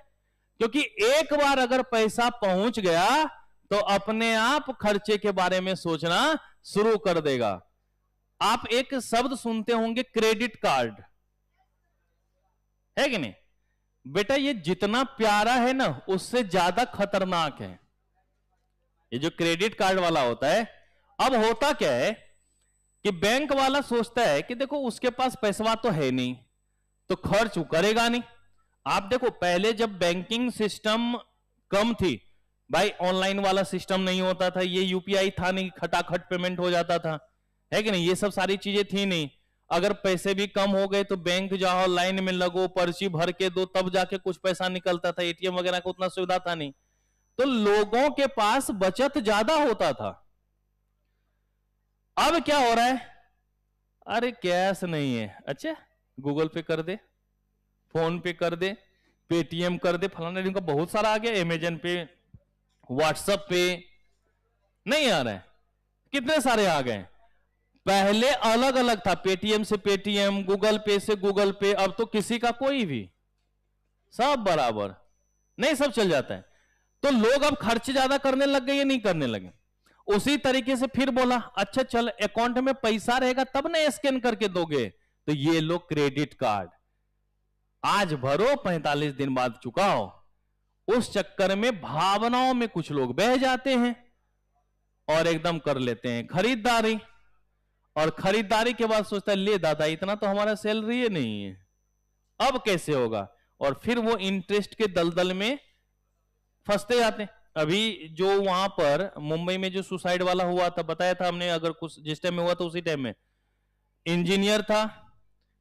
क्योंकि एक बार अगर पैसा पहुंच गया तो अपने आप खर्चे के बारे में सोचना शुरू कर देगा। आप एक शब्द सुनते होंगे क्रेडिट कार्ड, है कि नहीं? बेटा ये जितना प्यारा है ना उससे ज्यादा खतरनाक है ये जो क्रेडिट कार्ड वाला होता है। अब होता क्या है कि बैंक वाला सोचता है कि देखो उसके पास पैसा तो है नहीं तो खर्च करेगा नहीं। आप देखो पहले जब बैंकिंग सिस्टम कम थी भाई, ऑनलाइन वाला सिस्टम नहीं होता था, ये यूपीआई था नहीं, खटाखट पेमेंट हो जाता था, है कि नहीं? ये सब सारी चीजें थी नहीं। अगर पैसे भी कम हो गए तो बैंक जाओ, लाइन में लगो, पर्ची भर के दो, तब जाके कुछ पैसा निकलता था। एटीएम वगैरह का उतना सुविधा था नहीं, तो लोगों के पास बचत ज्यादा होता था। अब क्या हो रहा है? अरे कैश नहीं है, अच्छा गूगल पे कर दे, फोन पे कर दे, पेटीएम कर दे, फलाना का बहुत सारा आ गया, अमेजन पे, व्हाट्सएप पे। नहीं आ रहा है? कितने सारे आ गए। पहले अलग अलग था, पेटीएम से पेटीएम, गूगल पे से गूगल पे, अब तो किसी का कोई भी, सब बराबर नहीं, सब चल जाता है। तो लोग अब खर्च ज्यादा करने लग गए या नहीं करने लगे? उसी तरीके से फिर बोला अच्छा चल अकाउंट में पैसा रहेगा तब ना स्कैन करके दोगे, तो ये लो क्रेडिट कार्ड, आज भरो 45 दिन बाद चुकाओ। उस चक्कर में भावनाओं में कुछ लोग बह जाते हैं और एकदम कर लेते हैं खरीदारी, और खरीदारी के बाद सोचता है ले दादा इतना तो हमारा सैलरी ही नहीं है, अब कैसे होगा, और फिर वो इंटरेस्ट के दलदल में फंसते जाते हैं। अभी जो वहां पर मुंबई में जो सुसाइड वाला हुआ था, बताया था हमने, अगर कुछ जिस टाइम में हुआ था उसी टाइम में इंजीनियर था,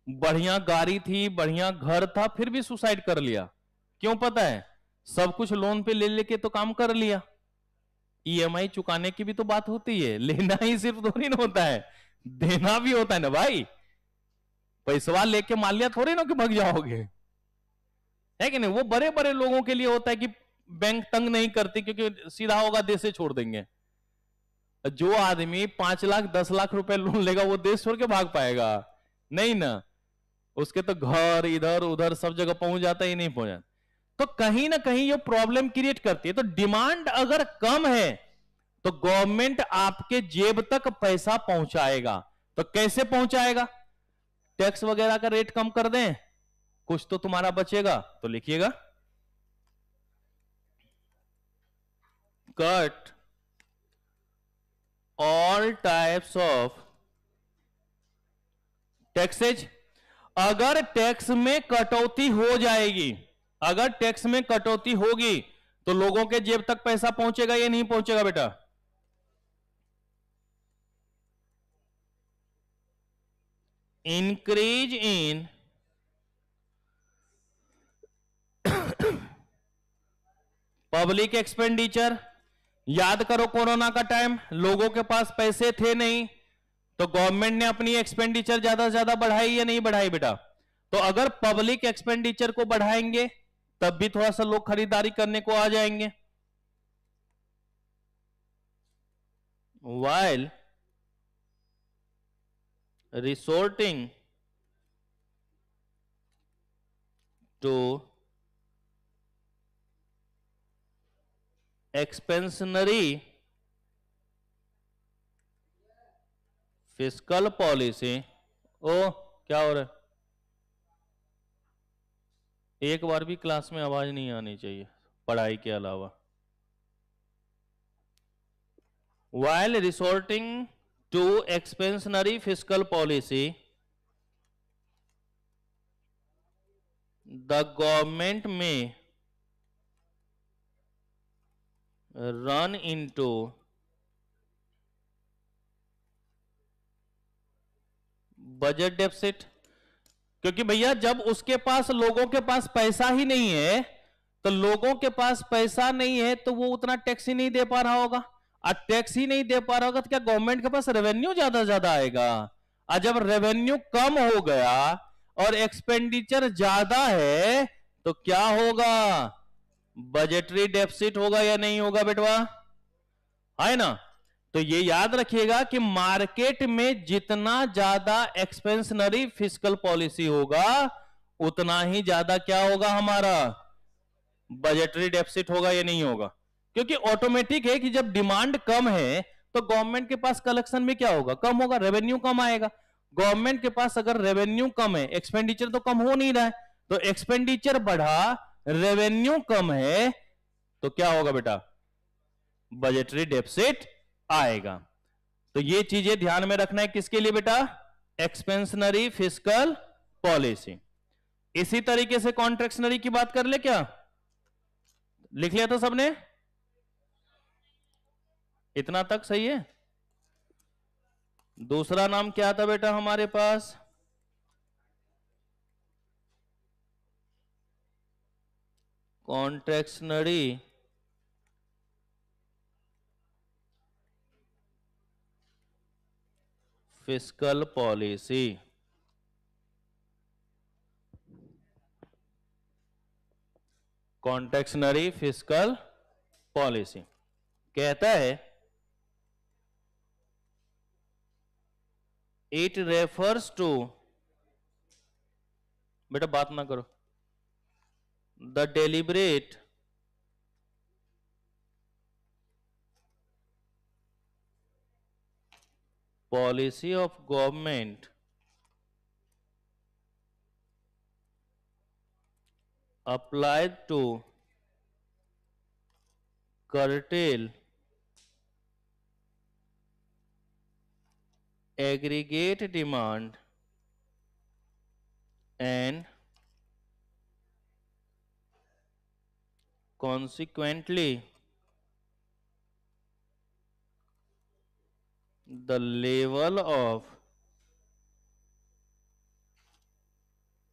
बढ़िया गाड़ी थी, बढ़िया घर था, फिर भी सुसाइड कर लिया। क्यों पता है? सब कुछ लोन पे ले लेके तो काम कर लिया। ईएमआई चुकाने की भी तो बात होती है, लेना ही सिर्फ थोड़ी ना होता है, देना भी होता है ना भाई। पैसवा लेके मालिया थोड़ी ना कि भाग जाओगे, है कि नहीं? वो बड़े बड़े लोगों के लिए होता है कि बैंक तंग नहीं करती, क्योंकि सीधा होगा देश से छोड़ देंगे। जो आदमी 5 लाख 10 लाख रुपए लोन लेगा वो देश छोड़ के भाग पाएगा? नहीं ना, उसके तो घर इधर उधर सब जगह पहुंच जाता ही नहीं पहुंच जाता। तो कहीं ना कहीं ये प्रॉब्लम क्रिएट करती है। तो डिमांड अगर कम है तो गवर्नमेंट आपके जेब तक पैसा पहुंचाएगा। तो कैसे पहुंचाएगा? टैक्स वगैरह का रेट कम कर दें, कुछ तो तुम्हारा बचेगा। तो लिखिएगा cut all types of taxes. अगर टैक्स में कटौती हो जाएगी, अगर टैक्स में कटौती होगी तो लोगों के जेब तक पैसा पहुंचेगा या नहीं पहुंचेगा बेटा? Increase in public expenditure. याद करो कोरोना का टाइम, लोगों के पास पैसे थे नहीं तो गवर्नमेंट ने अपनी एक्सपेंडिचर ज्यादा से ज्यादा बढ़ाई या नहीं बढ़ाई बेटा? तो अगर पब्लिक एक्सपेंडिचर को बढ़ाएंगे तब भी थोड़ा सा लोग खरीदारी करने को आ जाएंगे. While resorting to expansionary fiscal policy. ओ क्या हो रहा है? एक बार भी क्लास में आवाज नहीं आनी चाहिए पढ़ाई के अलावा. While resorting to expansionary fiscal policy, the government may run into budget deficit. क्योंकि भैया जब उसके पास लोगों के पास पैसा ही नहीं है, तो लोगों के पास पैसा नहीं है तो वो उतना टैक्स ही नहीं दे पा रहा होगा. और टैक्स ही नहीं दे पा रहा होगा तो क्या गवर्नमेंट के पास रेवेन्यू ज्यादा आएगा? और जब रेवेन्यू कम हो गया और एक्सपेंडिचर ज्यादा है तो क्या होगा? बजटरी डेफिसिट होगा या नहीं होगा बेटवा? है ना? तो ये याद रखिएगा कि मार्केट में जितना ज्यादा एक्सपेंशनरी फिस्कल पॉलिसी होगा उतना ही ज्यादा क्या होगा हमारा? बजटरी डेफिसिट होगा या नहीं होगा? क्योंकि ऑटोमेटिक है कि जब डिमांड कम है तो गवर्नमेंट के पास कलेक्शन में क्या होगा? कम होगा, रेवेन्यू कम आएगा. गवर्नमेंट के पास अगर रेवेन्यू कम है, एक्सपेंडिचर तो कम हो नहीं रहा है, तो एक्सपेंडिचर बढ़ा, रेवेन्यू कम है, तो क्या होगा बेटा? बजटरी डेफिसिट आएगा. तो ये चीजें ध्यान में रखना है किसके लिए बेटा? Expansionary fiscal policy. इसी तरीके से कॉन्ट्रैक्शनरी की बात कर ले क्या? लिख लिया तो सबने? इतना तक सही है? दूसरा नाम क्या था बेटा हमारे पास? Contractionary fiscal policy. Contractionary fiscal policy कहता है इट रेफर्स टू, बेटा बात ना करो, the deliberate policy of government applied to curtail aggregate demand and consequently the level of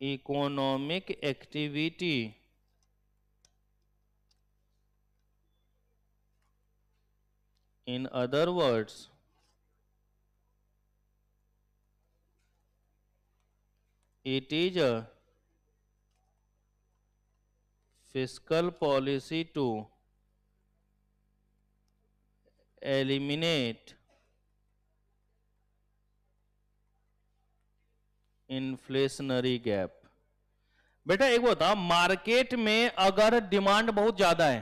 economic activity in other words it is a fiscal policy to eliminate inflationary gap. बेटा एक बता, market में अगर demand बहुत ज्यादा है,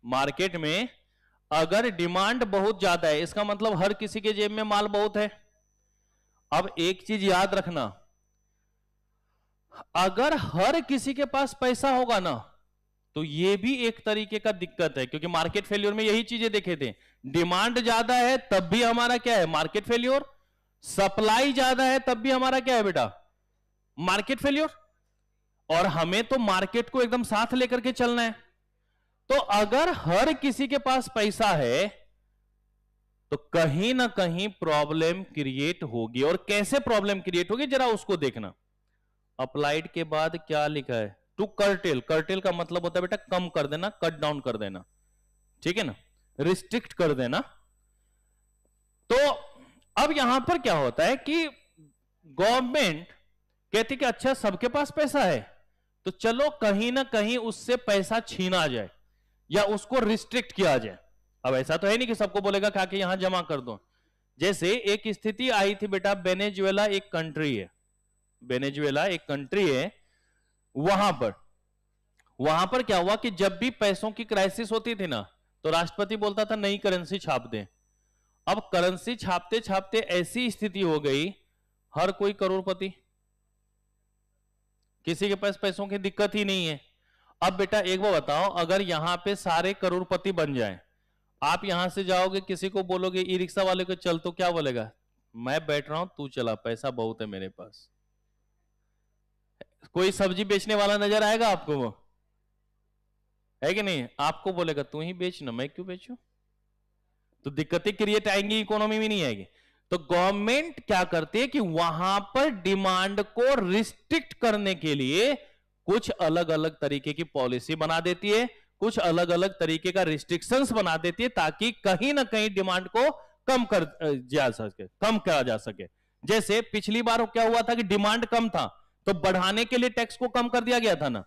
market में अगर डिमांड बहुत ज्यादा है, इसका मतलब हर किसी के जेब में माल बहुत है. अब एक चीज याद रखना, अगर हर किसी के पास पैसा होगा ना तो ये भी एक तरीके का दिक्कत है, क्योंकि मार्केट फेल्योर में यही चीजें देखे थे. डिमांड ज्यादा है तब भी हमारा क्या है? Market failure. सप्लाई ज्यादा है तब भी हमारा क्या है बेटा? Market failure. और हमें तो मार्केट को एकदम साथ लेकर के चलना है. तो अगर हर किसी के पास पैसा है तो कहीं ना कहीं प्रॉब्लम क्रिएट होगी. और कैसे प्रॉब्लम क्रिएट होगी जरा उसको देखना. अप्लाइड के बाद क्या लिखा है? To cartel. कर्टेल का मतलब होता है बेटा कम कर देना, कट डाउन कर देना, ठीक है ना, रिस्ट्रिक्ट कर देना. तो अब यहां पर क्या होता है कि गवर्नमेंट कहती कि अच्छा सबके पास पैसा है तो चलो कहीं ना कहीं उससे पैसा छीना जाए या उसको रिस्ट्रिक्ट किया जाए। अब ऐसा तो है नहीं कि सबको बोलेगा कि आके यहां जमा कर दो। जैसे एक स्थिति आई थी बेटा, वेनेजुएला एक कंट्री है, वेनेजुएला एक कंट्री है, वहां पर क्या हुआ कि जब भी पैसों की क्राइसिस होती थी ना तो राष्ट्रपति बोलता था नई करेंसी छाप दें। अब करेंसी छापते छापते ऐसी स्थिति हो गई, हर कोई करोड़पति, किसी के पास पैसों की दिक्कत ही नहीं है। अब बेटा एक बार बताओ, अगर यहां पे सारे करोड़पति बन जाएं, आप यहां से जाओगे किसी को बोलोगे ई रिक्शा वाले को चल, तो क्या बोलेगा? मैं बैठ रहा हूं तू चला, पैसा बहुत है मेरे पास। कोई सब्जी बेचने वाला नजर आएगा आपको? वो है कि नहीं? आपको बोलेगा तू ही बेच ना, मैं क्यों बेचूं? तो दिक्कतें क्रिएट आएंगी, इकोनॉमी में नहीं आएगी। तो गवर्नमेंट क्या करती है कि वहां पर डिमांड को रिस्ट्रिक्ट करने के लिए कुछ अलग अलग तरीके की पॉलिसी बना देती है, कुछ अलग अलग तरीके का रिस्ट्रिक्शंस बना देती है, ताकि कहीं ना कहीं डिमांड को कम किया जा सके। जैसे पिछली बार क्या हुआ था कि डिमांड कम था तो बढ़ाने के लिए टैक्स को कम कर दिया गया था ना।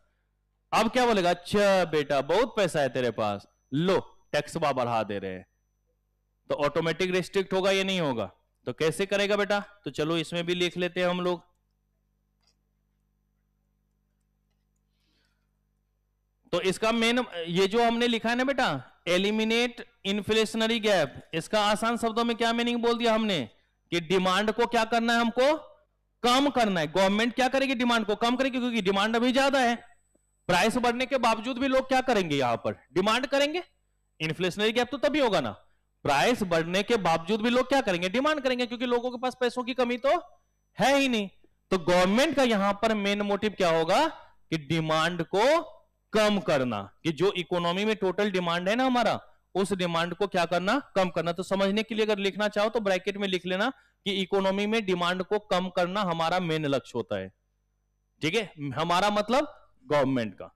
अब क्या बोलेगा? अच्छा बेटा बहुत पैसा है तेरे पास, लो टैक्स बढ़ा दे रहे हैं, तो ऑटोमेटिक रिस्ट्रिक्ट होगा या नहीं होगा? तो कैसे करेगा बेटा? तो चलो इसमें भी लिख लेते हैं हम लोग। तो इसका मेन ये जो हमने लिखा है ना बेटा, एलिमिनेट इन्फ्लेशनरी गैप, इसका आसान शब्दों में क्या मीनिंग बोल दिया हमने कि डिमांड को क्या करना है, हमको कम करना है। गवर्नमेंट क्या करेगी? डिमांड को कम करेगी, क्योंकि डिमांड अभी ज्यादा है। प्राइस बढ़ने के बावजूद भी लोग क्या करेंगे? यहां पर डिमांड करेंगे। इन्फ्लेशनरी गैप तो तभी होगा ना, प्राइस बढ़ने के बावजूद भी लोग क्या करेंगे? डिमांड करेंगे, क्योंकि लोगों के पास पैसों की कमी तो है ही नहीं। तो गवर्नमेंट का यहां पर मेन मोटिव क्या होगा कि डिमांड को कम करना, कि जो इकोनॉमी में टोटल डिमांड है ना हमारा, उस डिमांड को क्या करना? कम करना। तो समझने के लिए अगर लिखना चाहो तो ब्रैकेट में लिख लेना कि इकोनॉमी में डिमांड को कम करना हमारा मेन लक्ष्य होता है। ठीक है, हमारा मतलब गवर्नमेंट का।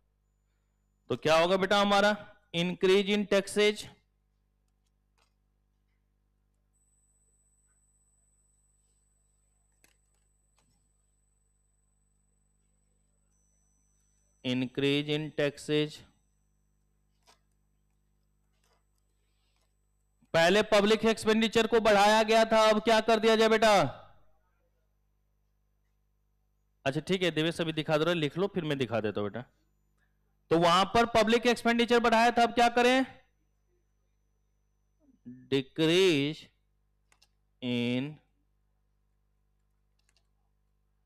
तो क्या होगा बेटा हमारा? Increase in taxes, increase in taxes. पहले पब्लिक एक्सपेंडिचर को बढ़ाया गया था, अब क्या कर दिया जाए बेटा? अच्छा ठीक है, देवेश अभी दिखा दो, लिख लो फिर मैं दिखा देता हूं बेटा। तो वहां पर पब्लिक एक्सपेंडिचर बढ़ाया था, अब क्या करें? डिक्रीज इन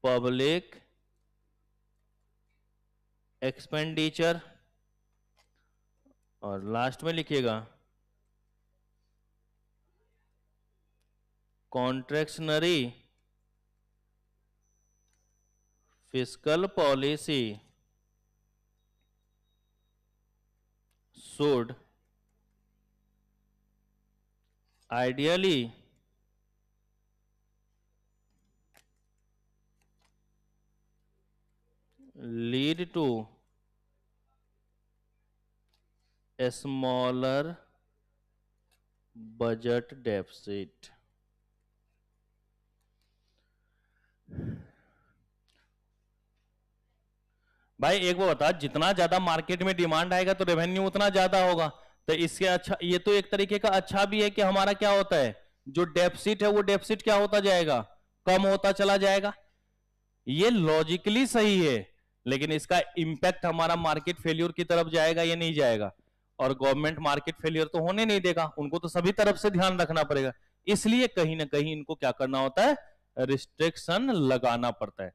पब्लिक एक्सपेंडिचर, और लास्ट में लिखिएगा contractionary fiscal policy should ideally lead to a smaller budget deficit. भाई एक बार बता, जितना ज्यादा मार्केट में डिमांड आएगा तो रेवेन्यू उतना ज्यादा होगा। तो इसके अच्छा, ये तो एक तरीके का अच्छा भी है कि हमारा क्या होता है, जो डेफिसिट है वो डेफिसिट क्या होता जाएगा? कम होता चला जाएगा। ये लॉजिकली सही है, लेकिन इसका इंपैक्ट हमारा मार्केट फेल्यूर की तरफ जाएगा या नहीं जाएगा? और गवर्नमेंट मार्केट फेल्यूर तो होने नहीं देगा, उनको तो सभी तरफ से ध्यान रखना पड़ेगा। इसलिए कहीं ना कहीं इनको क्या करना होता है? रिस्ट्रिक्शन लगाना पड़ता है।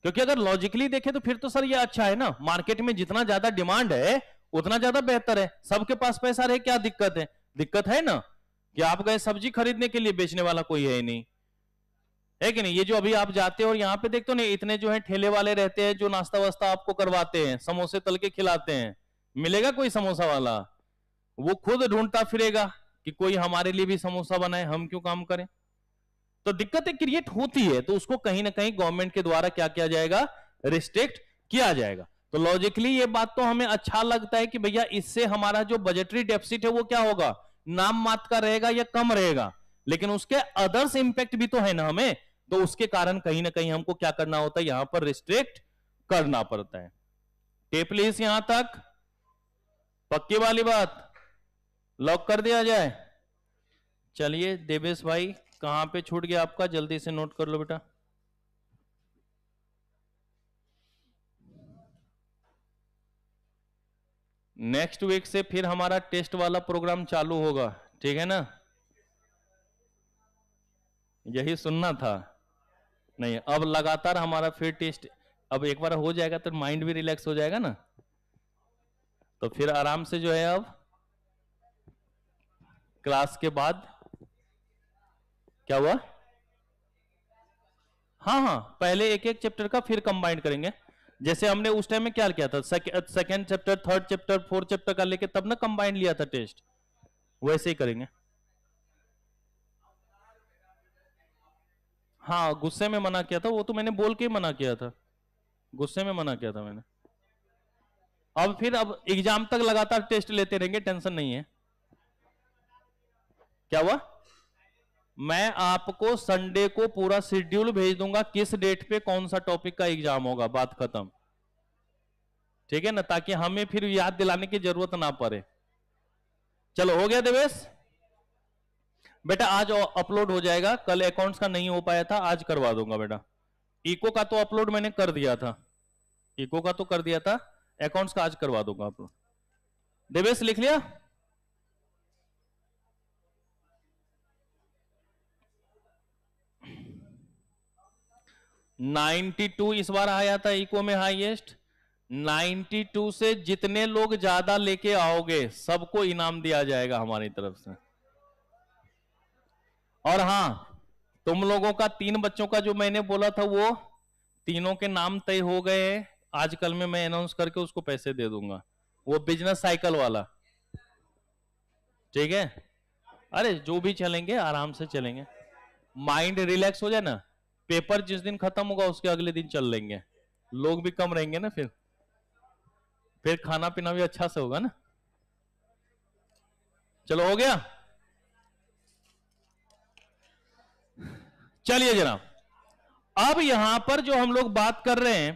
क्योंकि अगर लॉजिकली देखें तो फिर तो सर ये अच्छा है ना, मार्केट में जितना ज्यादा डिमांड है उतना ज्यादा बेहतर है, सबके पास पैसा रहे, क्या दिक्कत है? दिक्कत है ना कि आप गए सब्जी खरीदने के लिए, बेचने वाला कोई है ही नहीं, है कि नहीं? ये जो अभी आप जाते हो और यहाँ पे देखते हो ना, इतने जो है ठेले वाले रहते हैं जो नाश्ता वास्ता आपको करवाते हैं, समोसे तल के खिलाते हैं, मिलेगा कोई समोसा वाला? वो खुद ढूंढता फिरेगा कि कोई हमारे लिए भी समोसा बनाए, हम क्यों काम करें? तो दिक्कतें क्रिएट होती है, तो उसको कहीं ना कहीं गवर्नमेंट के द्वारा क्या किया जाएगा? रिस्ट्रिक्ट किया जाएगा। तो लॉजिकली ये बात तो हमें अच्छा लगता है कि भैया इससे हमारा जो बजटरी डेफिसिट है वो क्या होगा? नाम मात्र का रहेगा या कम रहेगा, लेकिन उसके अदर्स इंपैक्ट भी तो है ना हमें। तो उसके कारण कहीं ना कहीं हमको क्या करना होता है, यहां पर रिस्ट्रिक्ट करना पड़ता है। टेप प्लीज यहां तक पक्की वाली बात, लॉक कर दिया जाए। चलिए देवेश भाई, कहां पे छूट गया आपका, जल्दी से नोट कर लो बेटा। नेक्स्ट वीक से फिर हमारा टेस्ट वाला प्रोग्राम चालू होगा, ठीक है ना? यही सुनना था। नहीं, अब लगातार हमारा फिर टेस्ट, अब एक बार हो जाएगा तो माइंड भी रिलैक्स हो जाएगा ना, तो फिर आराम से जो है अब क्लास के बाद क्या हुआ, हाँ हाँ, पहले एक एक चैप्टर का फिर कंबाइन करेंगे। जैसे हमने उस टाइम में क्या किया था, second chapter, third chapter, fourth chapter का लेके तब ना कंबाइन लिया था टेस्ट, वैसे ही करेंगे। हाँ, गुस्से में मना किया था, वो तो मैंने बोल के ही मना किया था, गुस्से में मना किया था मैंने। अब फिर अब एग्जाम तक लगातार टेस्ट लेते रहेंगे, टेंशन नहीं है। क्या हुआ, मैं आपको संडे को पूरा शेड्यूल भेज दूंगा, किस डेट पे कौन सा टॉपिक का एग्जाम होगा, बात खत्म, ठीक है ना, ताकि हमें फिर याद दिलाने की जरूरत ना पड़े। चलो हो गया देवेश बेटा, आज अपलोड हो जाएगा, कल अकाउंट्स का नहीं हो पाया था, आज करवा दूंगा बेटा। इको का तो अपलोड मैंने कर दिया था, इको का तो कर दिया था, अकाउंट्स का आज करवा दूंगा अपलोड। देवेश लिख लिया, $92 इस बार आया था इको में हाईएस्ट। 92 से जितने लोग ज्यादा लेके आओगे सबको इनाम दिया जाएगा हमारी तरफ से। और हां, तुम लोगों का 3 बच्चों का जो मैंने बोला था वो तीनों के नाम तय हो गए हैं, आज कल में मैं अनाउंस करके उसको पैसे दे दूंगा, वो बिजनेस साइकिल वाला, ठीक है? अरे जो भी चलेंगे आराम से चलेंगे, माइंड रिलैक्स हो जाए ना, पेपर जिस दिन खत्म होगा उसके अगले दिन चल लेंगे, लोग भी कम रहेंगे ना, फिर खाना पीना भी अच्छा से होगा ना। चलो हो गया, चलिए जनाब, अब यहां पर जो हम लोग बात कर रहे हैं,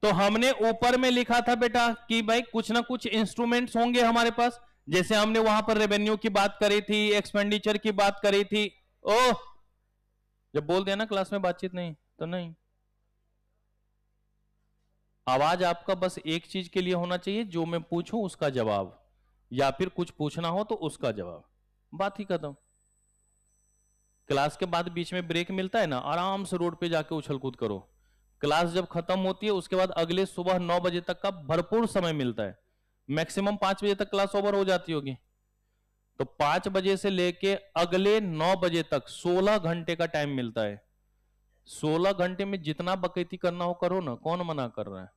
तो हमने ऊपर में लिखा था बेटा कि भाई कुछ ना कुछ इंस्ट्रूमेंट्स होंगे हमारे पास, जैसे हमने वहां पर रेवेन्यू की बात करी थी, एक्सपेंडिचर की बात करी थी। ओह, जब बोल दिया ना क्लास में बातचीत नहीं तो नहीं, आवाज आपका बस एक चीज के लिए होना चाहिए, जो मैं पूछूं उसका जवाब, या फिर कुछ पूछना हो तो उसका जवाब, बात ही खत्म। क्लास के बाद बीच में ब्रेक मिलता है ना, आराम से रोड पे जाके उछल कूद करो, क्लास जब खत्म होती है उसके बाद अगले सुबह 9 बजे तक का भरपूर समय मिलता है, मैक्सिमम 5 बजे तक क्लास ओवर हो जाती होगी, तो 5 बजे से लेके अगले 9 बजे तक 16 घंटे का टाइम मिलता है। 16 घंटे में जितना बकैती करना हो करो ना, कौन मना कर रहा है,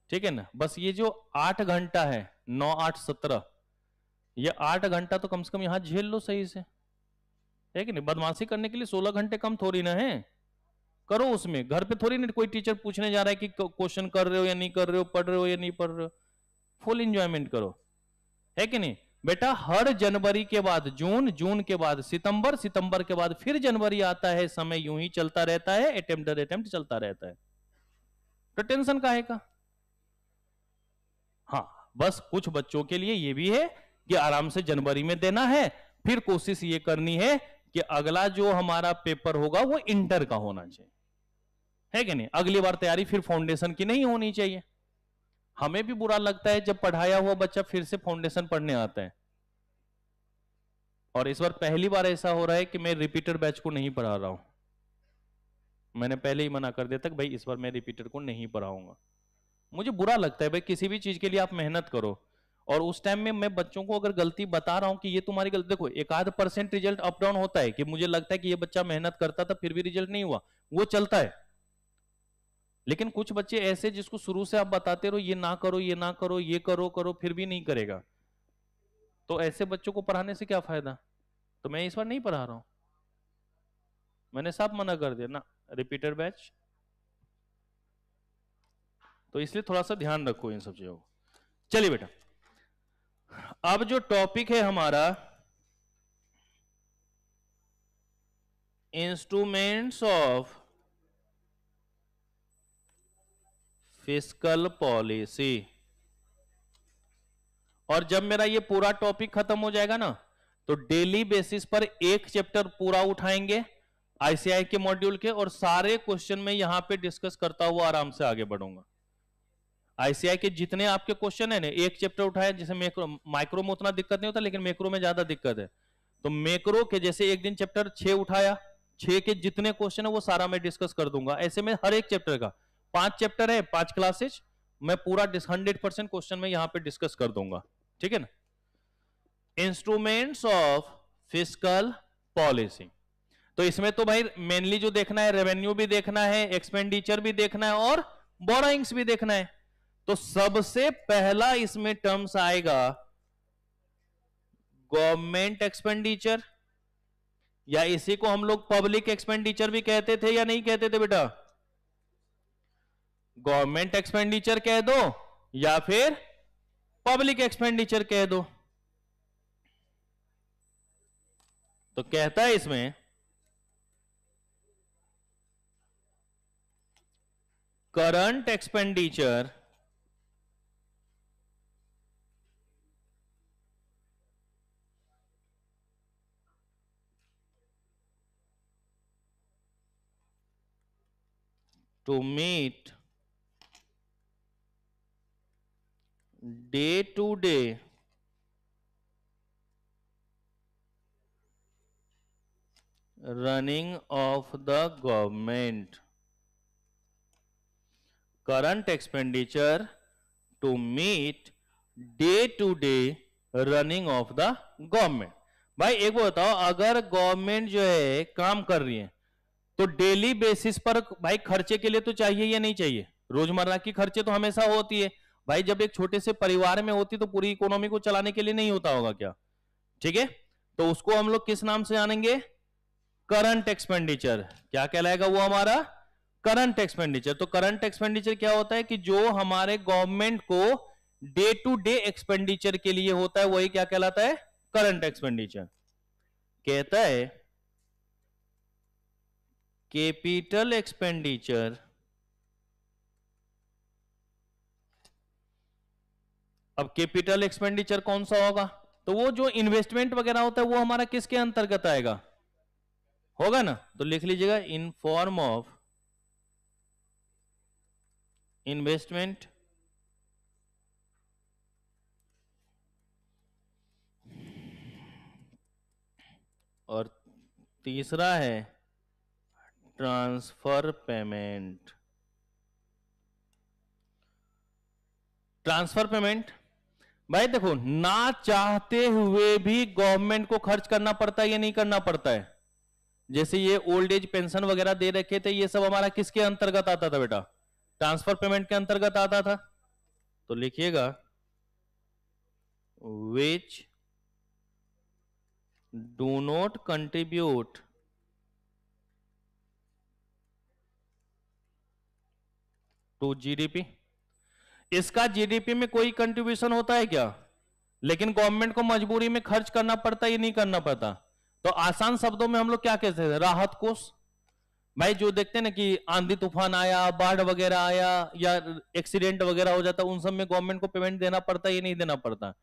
ठीक है ना? बस ये जो 8 घंटा है, 9 8 17, ये 8 घंटा तो कम से कम यहां झेल लो सही से, है कि नहीं? बदमाशी करने के लिए 16 घंटे कम थोड़ी ना है, करो उसमें, घर पे थोड़ी नहीं कोई टीचर पूछने जा रहा है कि क्वेश्चन कर रहे हो या नहीं कर रहे हो, पढ़ रहे हो या नहीं पढ़ रहे हो, फुल एंजॉयमेंट करो, है कि नहीं बेटा? हर जनवरी के बाद जून, जून के बाद सितंबर, सितंबर के बाद फिर जनवरी आता है, समय यूं ही चलता रहता है, अटेम्प्ट दर अटेम्प्ट चलता रहता है, तो टेंशन काहे का? हाँ, बस कुछ बच्चों के लिए ये भी है कि आराम से जनवरी में देना है, फिर कोशिश ये करनी है कि अगला जो हमारा पेपर होगा वो इंटर का होना चाहिए, है कि नहीं? अगली बार तैयारी फिर फाउंडेशन की नहीं होनी चाहिए। हमें भी बुरा लगता है जब पढ़ाया हुआ बच्चा फिर से फाउंडेशन पढ़ने आता है, और इस बार पहली बार ऐसा हो रहा है कि मैं रिपीटर बैच को नहीं पढ़ा रहा हूं, मैंने पहले ही मना कर दिया था कि भाई इस बार मैं रिपीटर को नहीं पढ़ाऊंगा, मुझे बुरा लगता है भाई, किसी भी चीज के लिए आप मेहनत करो, और उस टाइम में मैं बच्चों को अगर गलती बता रहा हूं कि ये तुम्हारी गलती, देखो 1-8% रिजल्ट अप डाउन होता है, कि मुझे लगता है कि ये बच्चा मेहनत करता था फिर भी रिजल्ट नहीं हुआ, वो चलता है, लेकिन कुछ बच्चे ऐसे जिसको शुरू से आप बताते रहो ये ना करो, ये ना करो, ये करो करो, फिर भी नहीं करेगा, तो ऐसे बच्चों को पढ़ाने से क्या फायदा? तो मैं इस बार नहीं पढ़ा रहा हूं, मैंने साफ मना कर दिया ना, रिपीटर बैच, तो इसलिए थोड़ा सा ध्यान रखो इन सब चीजों को। चलिए बेटा, अब जो टॉपिक है हमारा इंस्ट्रूमेंट्स ऑफ फिस्कल पॉलिसी। और जब मेरा ये पूरा टॉपिक खत्म हो जाएगा ना, तो डेली बेसिस पर एक चैप्टर पूरा उठाएंगे आईसीआई के मॉड्यूल के, और सारे क्वेश्चन में यहां पे डिस्कस करता हुआ आराम से आगे बढ़ूंगा। आईसीआई के जितने आपके क्वेश्चन है ना, एक चैप्टर उठाया, जैसे माइक्रो में उतना दिक्कत नहीं होता, लेकिन मैक्रो में ज्यादा दिक्कत है। तो मैक्रो के जैसे एक दिन चैप्टर 6 उठाया, 6 के जितने क्वेश्चन है वो सारा मैं डिस्कस कर दूंगा। ऐसे में हर एक चैप्टर का 5 चैप्टर है, 5 क्लासेज, मैं पूरा 100% क्वेश्चन में यहां पे डिस्कस कर दूंगा। ठीक है ना। इंस्ट्रूमेंट्स ऑफ फिस्कल पॉलिसी, तो इसमें तो भाई मेनली जो देखना है, रेवेन्यू भी देखना है, एक्सपेंडिचर भी देखना है, और बोरोइंग्स भी देखना है। तो सबसे पहला इसमें टर्म्स आएगा गवर्नमेंट एक्सपेंडिचर, या इसी को हम लोग पब्लिक एक्सपेंडिचर भी कहते थे या नहीं कहते थे बेटा? गवर्नमेंट एक्सपेंडिचर कह दो या फिर पब्लिक एक्सपेंडिचर कह दो। तो कहता है इसमें current expenditure to meet day-to-day running of the government. Current expenditure to meet day-to-day running of the government. भाई एक वो बताओ, अगर गवर्नमेंट जो है काम कर रही है, तो डेली बेसिस पर भाई खर्चे के लिए तो चाहिए या नहीं चाहिए? रोजमर्रा की खर्चे तो हमेशा होती है भाई। जब एक छोटे से परिवार में होती तो पूरी इकोनॉमी को चलाने के लिए नहीं होता होगा क्या? ठीक है, तो उसको हम लोग किस नाम से जानेंगे? Current expenditure. क्या कहलाएगा वो हमारा? Current expenditure. तो करंट एक्सपेंडिचर क्या होता है कि जो हमारे गवर्नमेंट को डे टू डे एक्सपेंडिचर के लिए होता है, वही क्या कहलाता है? Current expenditure. कहता है कैपिटल एक्सपेंडिचर, अब कैपिटल एक्सपेंडिचर कौन सा होगा? तो वो जो इन्वेस्टमेंट वगैरह होता है वो हमारा किसके अंतर्गत आएगा? होगा ना। तो लिख लीजिएगा इन फॉर्म ऑफ इन्वेस्टमेंट, और तीसरा है ट्रांसफर पेमेंट। ट्रांसफर पेमेंट भाई देखो, ना चाहते हुए भी गवर्नमेंट को खर्च करना पड़ता है या नहीं करना पड़ता है? जैसे ये ओल्ड एज पेंशन वगैरह दे रखे थे, ये सब हमारा किसके अंतर्गत आता था बेटा? ट्रांसफर पेमेंट के अंतर्गत आता था। तो लिखिएगा which do not contribute to GDP। इसका जीडीपी में कोई कंट्रीब्यूशन होता है क्या? लेकिन गवर्नमेंट को मजबूरी में खर्च करना पड़ता है या नहीं करना पड़ता? तो आसान शब्दों में हम लोग क्या कहते हैं? राहत कोष। भाई जो देखते हैं ना कि आंधी तूफान आया, बाढ़ वगैरह आया, या एक्सीडेंट वगैरह हो जाता, उन सब में गवर्नमेंट को पेमेंट देना पड़ता है या नहीं देना पड़ता?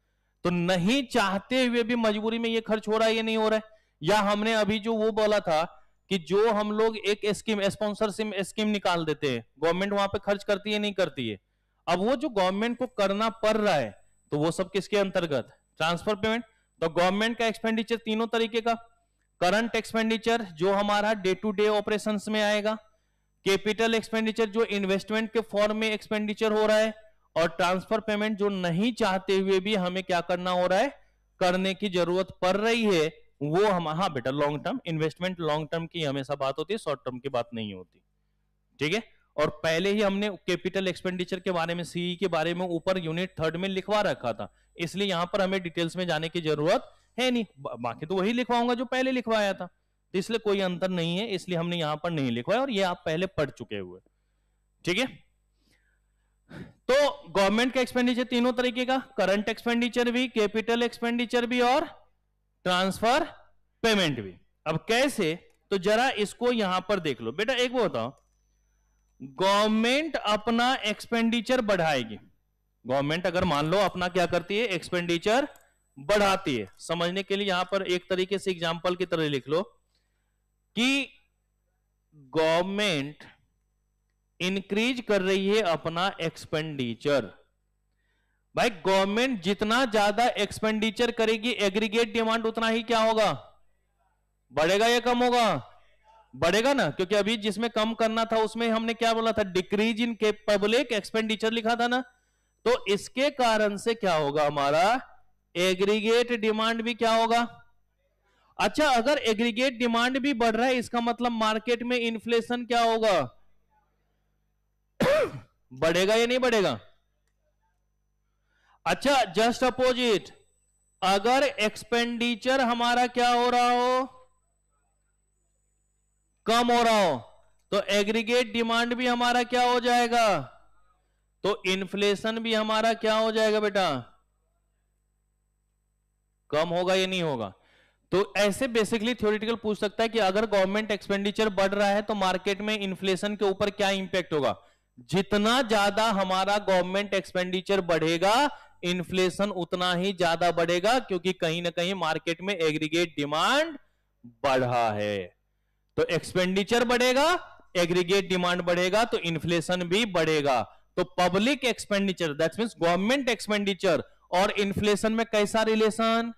तो नहीं चाहते हुए भी मजबूरी में ये खर्च हो रहा है या नहीं हो रहा है? या हमने अभी जो वो बोला था कि जो हम लोग एक स्कीम, स्पॉन्सरशिप स्कीम निकाल देते हैं, गवर्नमेंट वहां पे खर्च करती है नहीं करती है? अब वो जो गवर्नमेंट को करना पड़ रहा है, तो वो सब किसके अंतर्गत? Transfer payment. तो गवर्नमेंट का एक्सपेंडिचर तीनों तरीके का, करंट एक्सपेंडिचर जो हमारा डे टू डे ऑपरेशंस में आएगा, कैपिटल एक्सपेंडिचर जो इन्वेस्टमेंट के फॉर्म में एक्सपेंडिचर हो रहा है, और ट्रांसफर पेमेंट जो नहीं चाहते हुए भी हमें क्या करना हो रहा है, करने की जरूरत पड़ रही है, वो हम, हाँ बेटा long term investment, long term की हमेशा बात होती है, शॉर्ट टर्म की बात नहीं होती। ठीक है, और पहले ही हमने कैपिटल एक्सपेंडिचर के बारे में, सीई के बारे में ऊपर यूनिट 3 में लिखवा रखा था, इसलिए यहां पर हमें डिटेल्स में जाने की जरूरत है नहीं। बाकी तो वही लिखवाऊंगा जो पहले लिखवाया था, तो इसलिए कोई अंतर नहीं है, इसलिए हमने यहां पर नहीं लिखवाया, और ये आप पहले पढ़ चुके हुए। ठीक है, तो गवर्नमेंट का एक्सपेंडिचर तीनों तरीके का, करंट एक्सपेंडिचर भी, कैपिटल एक्सपेंडिचर भी, और ट्रांसफर पेमेंट भी। अब कैसे? तो जरा इसको यहां पर देख लो बेटा। एक वो बताओ, गवर्नमेंट अपना एक्सपेंडिचर बढ़ाएगी। गवर्नमेंट अगर मान लो अपना क्या करती है, एक्सपेंडिचर बढ़ाती है। समझने के लिए यहां पर एक तरीके से एग्जांपल की तरह लिख लो कि गवर्नमेंट इंक्रीज कर रही है अपना एक्सपेंडिचर। भाई गवर्नमेंट जितना ज्यादा एक्सपेंडिचर करेगी, एग्रीगेट डिमांड उतना ही क्या होगा, बढ़ेगा या कम होगा? बढ़ेगा ना, क्योंकि अभी जिसमें कम करना था उसमें हमने क्या बोला था, डिक्रीज इन पब्लिक एक्सपेंडिचर लिखा था ना। तो इसके कारण से क्या होगा, हमारा एग्रीगेट डिमांड भी क्या होगा। अच्छा, अगर एग्रीगेट डिमांड भी बढ़ रहा है, इसका मतलब मार्केट में इन्फ्लेशन क्या होगा, बढ़ेगा या नहीं बढ़ेगा? अच्छा, जस्ट अपोजिट, अगर एक्सपेंडिचर हमारा क्या हो रहा हो, कम हो रहा हो, तो एग्रीगेट डिमांड भी हमारा क्या हो जाएगा, तो इन्फ्लेशन भी हमारा क्या हो जाएगा बेटा, कम होगा या नहीं होगा? तो ऐसे बेसिकली थ्योरेटिकल पूछ सकता है कि अगर गवर्नमेंट एक्सपेंडिचर बढ़ रहा है तो मार्केट में इन्फ्लेशन के ऊपर क्या इंपैक्ट होगा। जितना ज्यादा हमारा गवर्नमेंट एक्सपेंडिचर बढ़ेगा, इन्फ्लेशन उतना ही ज्यादा बढ़ेगा, क्योंकि कहीं ना कहीं मार्केट में एग्रीगेट डिमांड बढ़ा है। तो एक्सपेंडिचर बढ़ेगा, एग्रीगेट डिमांड बढ़ेगा, तो इन्फ्लेशन भी बढ़ेगा। तो public expenditure that means government expenditure और इन्फ्लेशन में कैसा रिलेशन,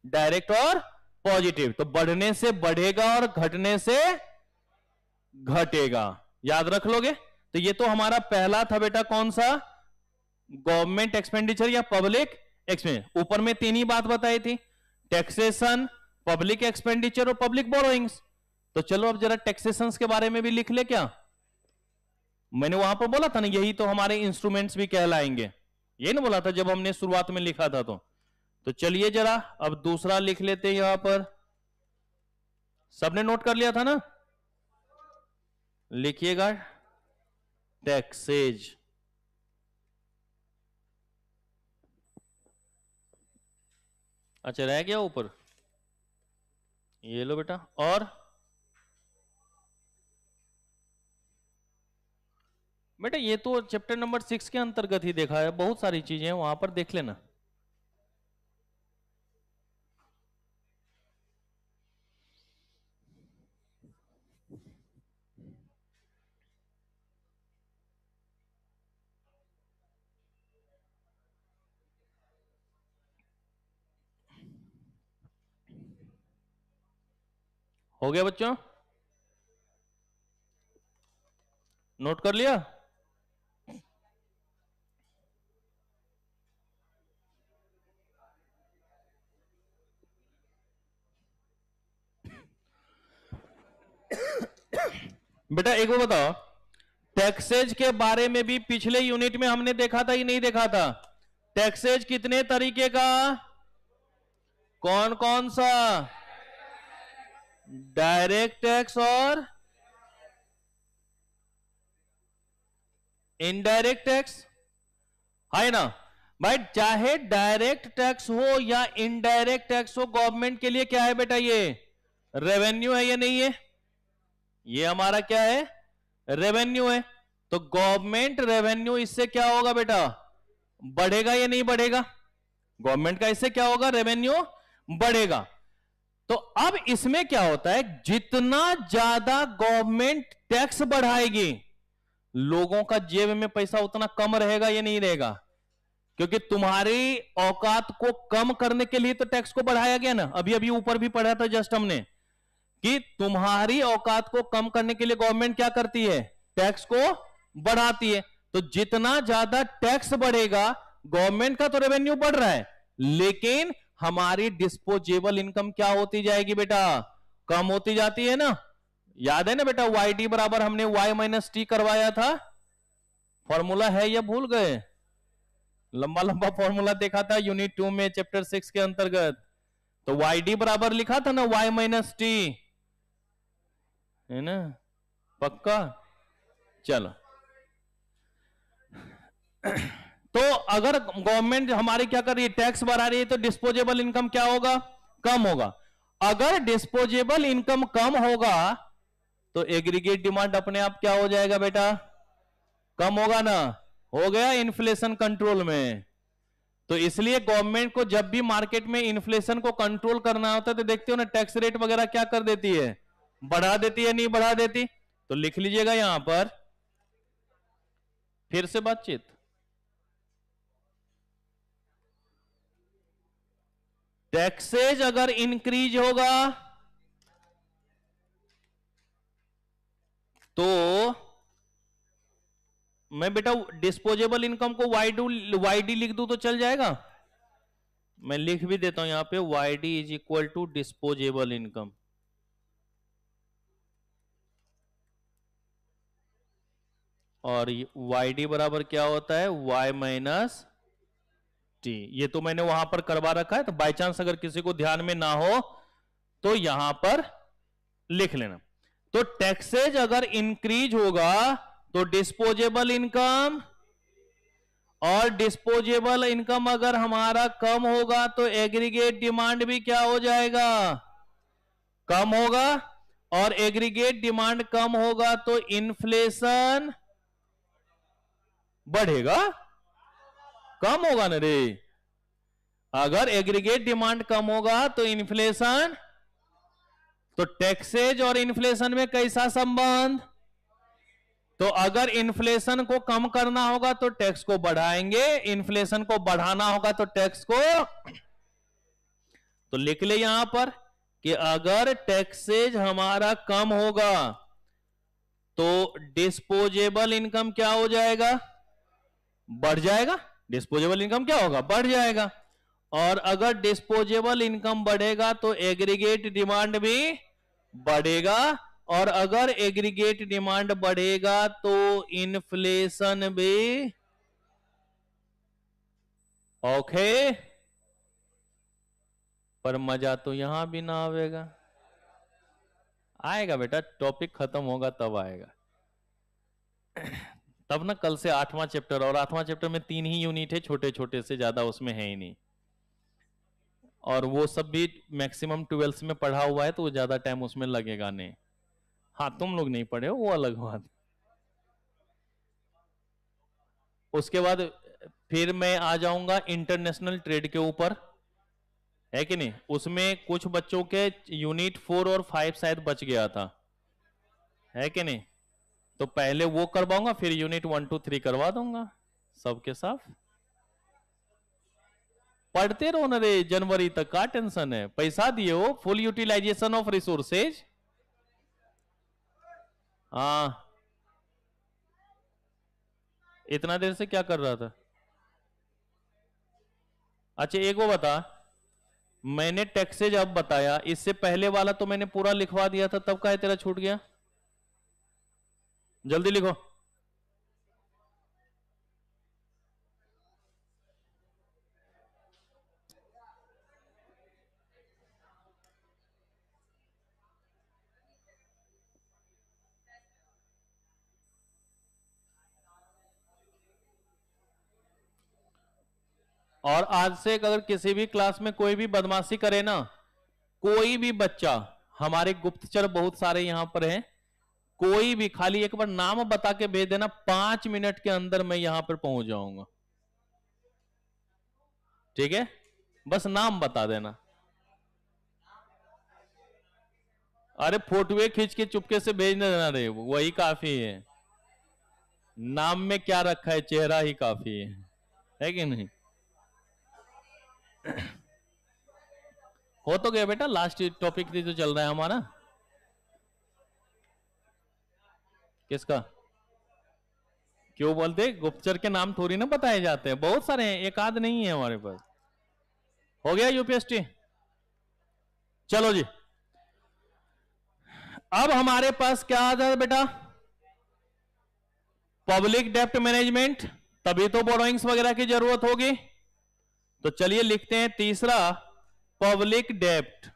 डायरेक्ट और पॉजिटिव। तो बढ़ने से बढ़ेगा और घटने से घटेगा, याद रख लोगे। तो ये तो हमारा पहला था बेटा, कौन सा, गवर्नमेंट एक्सपेंडिचर या पब्लिक एक्सपेंडिचर। ऊपर में तीन ही बात बताई थी, टैक्सेशन, पब्लिक एक्सपेंडिचर और पब्लिक बोरोइंग्स। तो चलो अब जरा टैक्सेशन के बारे में भी लिख ले क्या। मैंने वहां पर बोला था ना, यही तो हमारे इंस्ट्रूमेंट्स भी कहलाएंगे, यही ना बोला था जब हमने शुरुआत में लिखा था। तो चलिए जरा अब दूसरा लिख लेते हैं यहां पर। सबने नोट कर लिया था ना, लिखिएगा टैक्सेज। अच्छा रह गया ऊपर, ये लो बेटा। और बेटा ये तो चैप्टर नंबर 6 के अंतर्गत ही देखा है, बहुत सारी चीजें हैं वहां पर, देख लेना। हो गया बच्चों, नोट कर लिया? बेटा एक वो बताओ, टैक्सेज के बारे में भी पिछले यूनिट में हमने देखा था, ही नहीं देखा था? टैक्सेज कितने तरीके का, कौन कौन सा, डायरेक्ट टैक्स और इनडायरेक्ट टैक्स, है ना भाई। चाहे डायरेक्ट टैक्स हो या इनडायरेक्ट टैक्स हो, गवर्नमेंट के लिए क्या है बेटा, ये रेवेन्यू है या नहीं है? ये हमारा क्या है, रेवेन्यू है। तो गवर्नमेंट रेवेन्यू इससे क्या होगा बेटा, बढ़ेगा या नहीं बढ़ेगा? गवर्नमेंट का इससे क्या होगा, रेवेन्यू बढ़ेगा। तो अब इसमें क्या होता है, जितना ज्यादा गवर्नमेंट टैक्स बढ़ाएगी, लोगों का जेब में पैसा उतना कम रहेगा या नहीं रहेगा? क्योंकि तुम्हारी औकात को कम करने के लिए तो टैक्स को बढ़ाया गया ना। अभी अभी ऊपर भी पढ़ा था जस्ट हमने कि तुम्हारी औकात को कम करने के लिए गवर्नमेंट क्या करती है, टैक्स को बढ़ाती है। तो जितना ज्यादा टैक्स बढ़ेगा, गवर्नमेंट का तो रेवेन्यू बढ़ रहा है, लेकिन हमारी डिस्पोजेबल इनकम क्या होती जाएगी बेटा, कम होती जाती है ना। याद है ना बेटा, वाई डी बराबर हमने वाई माइनस टी करवाया था, फॉर्मूला है या भूल गए? लंबा लंबा फॉर्मूला देखा था यूनिट 2 में चैप्टर 6 के अंतर्गत। तो वाई डी बराबर लिखा था ना वाई माइनस टी, है ना, पक्का। चलो तो अगर गवर्नमेंट हमारी क्या कर रही है, टैक्स बढ़ा रही है, तो डिस्पोजेबल इनकम क्या होगा, कम होगा। अगर डिस्पोजेबल इनकम कम होगा तो एग्रीगेट डिमांड अपने आप क्या हो जाएगा बेटा, कम होगा ना, हो गया इन्फ्लेशन कंट्रोल में। तो इसलिए गवर्नमेंट को जब भी मार्केट में इन्फ्लेशन को कंट्रोल करना होता है तो देखते हो ना, टैक्स रेट वगैरह क्या कर देती है, बढ़ा देती है, नहीं बढ़ा देती। तो लिख लीजिएगा यहां पर, फिर से बातचीत। टैक्सेज अगर इंक्रीज होगा तो मैं बेटा डिस्पोजेबल इनकम को वाईडी लिख दूं तो चल जाएगा। मैं लिख भी देता हूं यहां पे, Y D is equal to disposable income. और वाईडी बराबर क्या होता है, वाई माइनस टी। ये तो मैंने वहां पर करवा रखा है, तो बाई चांस अगर किसी को ध्यान में ना हो तो यहां पर लिख लेना। तो टैक्सेज अगर इंक्रीज होगा तो डिस्पोजेबल इनकम, और डिस्पोजेबल इनकम अगर हमारा कम होगा तो एग्रीगेट डिमांड भी क्या हो जाएगा, कम होगा। और एग्रीगेट डिमांड कम होगा तो इन्फ्लेशन बढ़ेगा, कम होगा ना रे। अगर एग्रीगेट डिमांड कम होगा तो इन्फ्लेशन, तो टैक्सेज और इन्फ्लेशन में कैसा संबंध, तो अगर इन्फ्लेशन को कम करना होगा तो टैक्स को बढ़ाएंगे, इन्फ्लेशन को बढ़ाना होगा तो टैक्स को, तो लिख ले यहां पर कि अगर टैक्सेज हमारा कम होगा तो डिस्पोजेबल इनकम क्या हो जाएगा, बढ़ जाएगा। डिस्पोजेबल इनकम क्या होगा, बढ़ जाएगा। और अगर डिस्पोजेबल इनकम बढ़ेगा तो एग्रीगेट डिमांड भी बढ़ेगा, और अगर एग्रीगेट डिमांड बढ़ेगा तो इन्फ्लेशन भी, ओके। पर मजा तो यहां भी ना आएगा, आएगा बेटा, टॉपिक खत्म होगा तब आएगा। तब ना कल से 8वां चैप्टर, और 8वां चैप्टर में 3 ही यूनिट है छोटे छोटे से, ज्यादा उसमें है ही नहीं, और वो सब भी मैक्सिमम 12th में पढ़ा हुआ है तो वो ज्यादा टाइम उसमें लगेगा नहीं। हाँ तुम लोग नहीं पढ़े हो वो अलग बात। उसके बाद फिर मैं आ जाऊंगा इंटरनेशनल ट्रेड के ऊपर, है कि नहीं। उसमें कुछ बच्चों के यूनिट 4 और 5 शायद बच गया था, है कि नहीं। तो पहले वो करवाऊंगा, फिर यूनिट 1 2 3 करवा दूंगा सबके साथ। पढ़ते रहो ना रे, जनवरी तक का टेंशन है, पैसा दिए हो, फुल यूटिलाइजेशन ऑफ रिसोर्सेज। हाँ इतना देर से क्या कर रहा था। अच्छा एक वो बता, मैंने टैक्सेज अब बताया, इससे पहले वाला तो मैंने पूरा लिखवा दिया था, तब का है तेरा छूट गया, जल्दी लिखो। और आज से अगर किसी भी क्लास में कोई भी बदमाशी करे ना, कोई भी बच्चा, हमारे गुप्तचर बहुत सारे यहां पर हैं, कोई भी खाली एक बार नाम बता के भेज देना, 5 मिनट के अंदर मैं यहां पर पहुंच जाऊंगा, ठीक है। बस नाम बता देना। अरे फोटोए खींच के चुपके से भेज देना रे, वही काफी है। नाम में क्या रखा है, चेहरा ही काफी है कि नहीं। हो तो गया बेटा, लास्ट टॉपिक जो चल रहा है हमारा, किसका, क्यों बोलते, गुप्तचर के नाम थोड़ी ना बताए जाते हैं, बहुत सारे हैं, एक आध नहीं है हमारे पास। हो गया यूपीएसटी, चलो जी। अब हमारे पास क्या आता है बेटा, पब्लिक डेप्ट मैनेजमेंट, तभी तो बोरोइंग्स वगैरह की जरूरत होगी। तो चलिए लिखते हैं तीसरा, पब्लिक डेप्ट।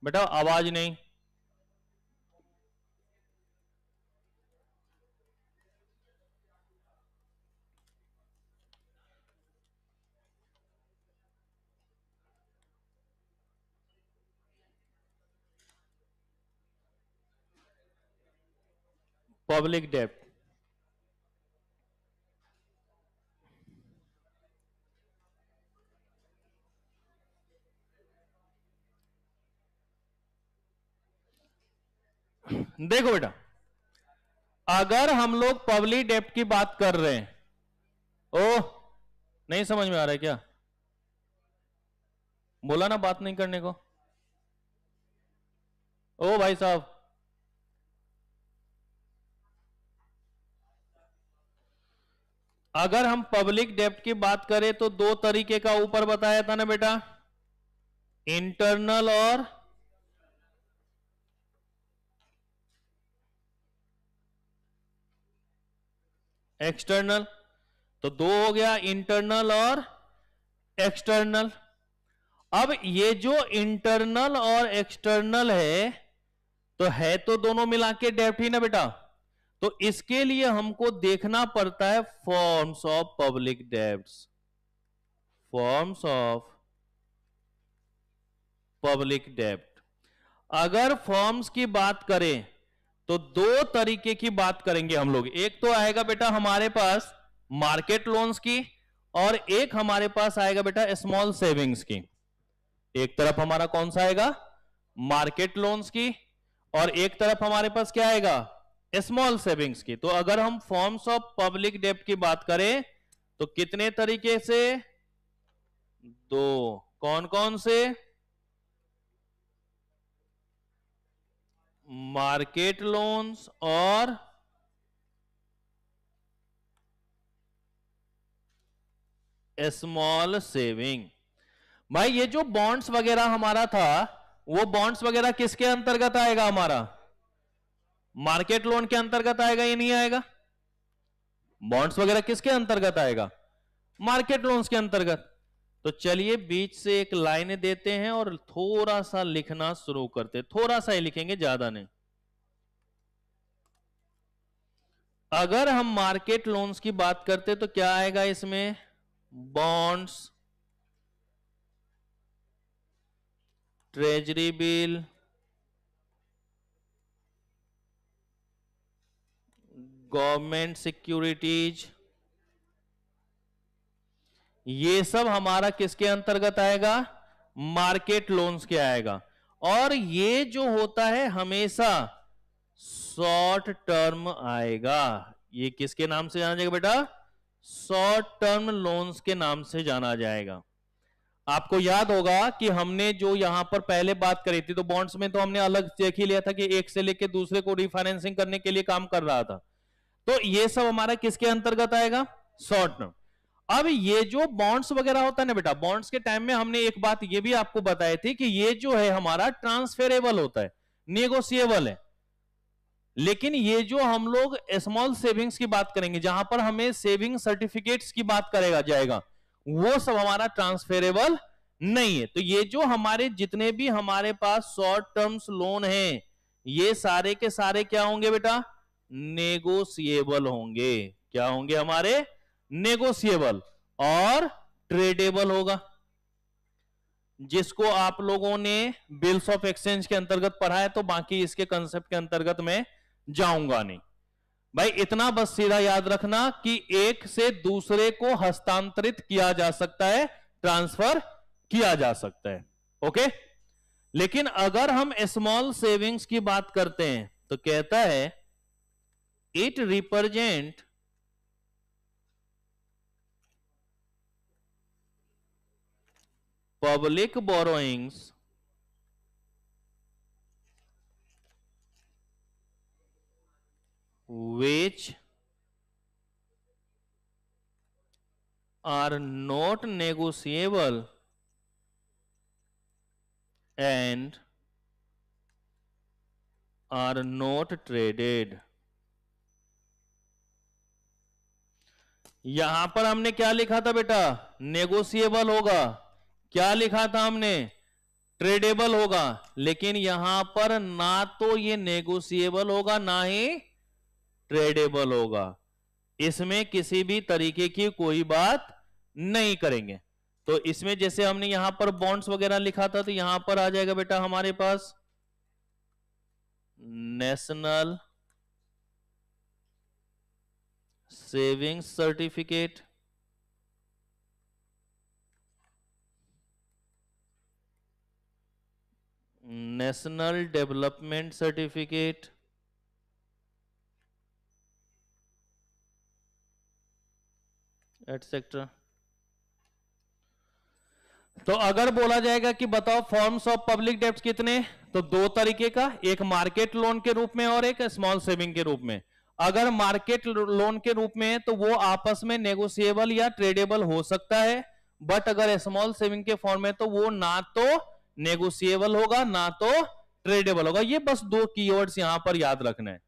बेटा आवाज नहीं, पब्लिक डेब्ट। देखो बेटा, अगर हम लोग पब्लिक डेब्ट की बात कर रहे हैं, ओह नहीं समझ में आ रहा है क्या? बोला ना बात नहीं करने को। ओ भाई साहब, अगर हम पब्लिक डेब्ट की बात करें तो दो तरीके का ऊपर बताया था ना बेटा, इंटरनल और एक्सटर्नल। तो दो हो गया, इंटरनल और एक्सटर्नल। अब ये जो इंटरनल और एक्सटर्नल है, तो दोनों मिला के डेब्ट ही ना बेटा। तो इसके लिए हमको देखना पड़ता है forms of public debts, forms of public डेब्ट। अगर फॉर्म्स की बात करें तो दो तरीके की बात करेंगे हम लोग। एक तो आएगा बेटा हमारे पास मार्केट लोन्स की, और एक हमारे पास आएगा बेटा स्मॉल सेविंग्स की। एक तरफ हमारा कौन सा आएगा, मार्केट लोन्स की, और एक तरफ हमारे पास क्या आएगा, स्मॉल सेविंग्स की। तो अगर हम फॉर्म्स ऑफ पब्लिक डेब्ट की बात करें तो कितने तरीके से, दो। कौन कौन से, मार्केट लोन्स और स्मॉल सेविंग। भाई ये जो बॉन्ड्स वगैरह हमारा था, वो बॉन्ड्स वगैरह किसके अंतर्गत आएगा, हमारा मार्केट लोन के अंतर्गत आएगा या नहीं आएगा? बॉन्ड्स वगैरह किसके अंतर्गत आएगा, मार्केट लोन्स के अंतर्गत। तो चलिए बीच से एक लाइन देते हैं और थोड़ा सा लिखना शुरू करते, थोड़ा सा ही लिखेंगे, ज्यादा नहीं। अगर हम मार्केट लोन्स की बात करते तो क्या आएगा इसमें, bonds, treasury bill, government securities, ये सब हमारा किसके अंतर्गत आएगा, मार्केट लोन्स के आएगा। और ये जो होता है हमेशा शॉर्ट टर्म आएगा। ये किसके नाम से जाना जाएगा बेटा, शॉर्ट टर्म लोन्स के नाम से जाना जाएगा। आपको याद होगा कि हमने जो यहां पर पहले बात करी थी, तो बॉन्ड्स में तो हमने अलग देख ही लिया था कि एक से लेके दूसरे को रिफाइनेंसिंग करने के लिए काम कर रहा था। तो ये सब हमारा किसके अंतर्गत आएगा, शॉर्ट टर्म। अब ये जो बॉन्ड्स वगैरह होता है ना बेटा, बॉन्ड्स के टाइम में हमने एक बात ये भी आपको बताई थी कि ये जो है हमारा ट्रांसफेरेबल होता है, नेगोशिएबल है। लेकिन ये जो हम लोग स्मॉल सेविंग्स की बात करेंगे, जहां पर हमें सेविंग सर्टिफिकेट्स की बात करेगा जाएगा, वो सब हमारा ट्रांसफेरेबल नहीं है। तो ये जो हमारे जितने भी हमारे पास शॉर्ट टर्म्स लोन हैं, ये सारे के सारे क्या होंगे बेटा, नेगोशिएबल होंगे। क्या होंगे हमारे, नेगोशिएबल और ट्रेडेबल होगा, जिसको आप लोगों ने बिल्स ऑफ एक्सचेंज के अंतर्गत पढ़ा है। तो बाकी इसके कंसेप्ट के अंतर्गत में जाऊंगा नहीं। भाई इतना बस सीधा याद रखना कि एक से दूसरे को हस्तांतरित किया जा सकता है, ट्रांसफर किया जा सकता है, ओके। लेकिन अगर हम स्मॉल सेविंग्स की बात करते हैं तो कहता है it represent public borrowings which are not negotiable and are not traded। यहां पर हमने क्या लिखा था बेटा, नेगोशिएबल होगा। क्या लिखा था हमने, ट्रेडेबल होगा। लेकिन यहां पर ना तो ये नेगोशिएबल होगा ना ही ट्रेडेबल होगा। इसमें किसी भी तरीके की कोई बात नहीं करेंगे। तो इसमें जैसे हमने यहां पर बॉन्ड्स वगैरह लिखा था, तो यहां पर आ जाएगा बेटा हमारे पास national savings certificate, national development certificate, etcetera. तो अगर बोला जाएगा कि बताओ फॉर्म्स ऑफ पब्लिक डेब्ट कितने, तो दो तरीके का, एक मार्केट लोन के रूप में और एक स्मॉल सेविंग के रूप में। अगर मार्केट लोन के रूप में है तो वो आपस में नेगोशिएबल या ट्रेडेबल हो सकता है, बट अगर स्मॉल सेविंग के फॉर्म में तो वो ना तो नेगोशिएबल होगा ना तो ट्रेडेबल होगा। ये बस दो कीवर्ड्स यहां पर याद रखना है।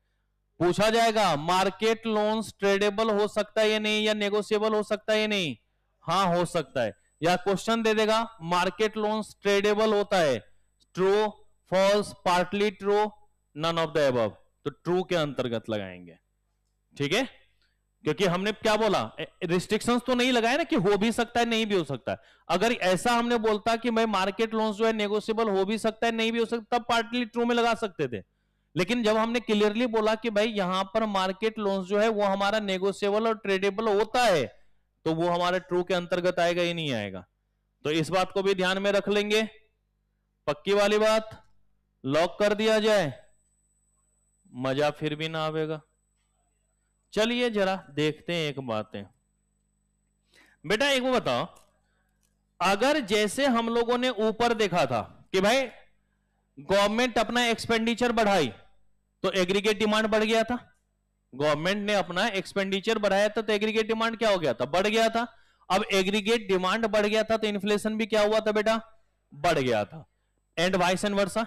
पूछा जाएगा मार्केट लोन्स ट्रेडेबल हो सकता है या नहीं, या नेगोशिएबल हो सकता है या नहीं, हाँ हो सकता है। या क्वेश्चन दे देगा मार्केट लोन्स ट्रेडेबल होता है, true, false, partly true, none of the above, तो ट्रू के अंतर्गत लगाएंगे। ठीक है, क्योंकि हमने क्या बोला, रिस्ट्रिक्शंस तो नहीं लगाया ना कि हो भी सकता है नहीं भी हो सकता है। अगर ऐसा हमने बोलता कि भाई मार्केट लोन्स जो है नेगोशिएबल हो भी सकता है नहीं भी हो सकता, तब पार्टली ट्रू में लगा सकते थे। लेकिन जब हमने क्लियरली बोला कि भाई यहां पर मार्केट लोन्स जो है वो हमारा नेगोशिएबल और ट्रेडेबल होता है, तो वो हमारे ट्रू के अंतर्गत आएगा ही नहीं आएगा। तो इस बात को भी ध्यान में रख लेंगे। पक्की वाली बात, लॉक कर दिया जाए, मजा फिर भी ना आवेगा। चलिए जरा देखते हैं एक बात है बेटा, एक वो बताओ, अगर जैसे हम लोगों ने ऊपर देखा था कि भाई गवर्नमेंट अपना एक्सपेंडिचर बढ़ाई तो एग्रीगेट डिमांड बढ़ गया था, गवर्नमेंट ने अपना एक्सपेंडिचर बढ़ाया था तो एग्रीगेट डिमांड क्या हो गया था, बढ़ गया था। अब एग्रीगेट डिमांड बढ़ गया था तो इन्फ्लेशन भी क्या हुआ था बेटा, बढ़ गया था, एंड वाइस एंड वर्सा।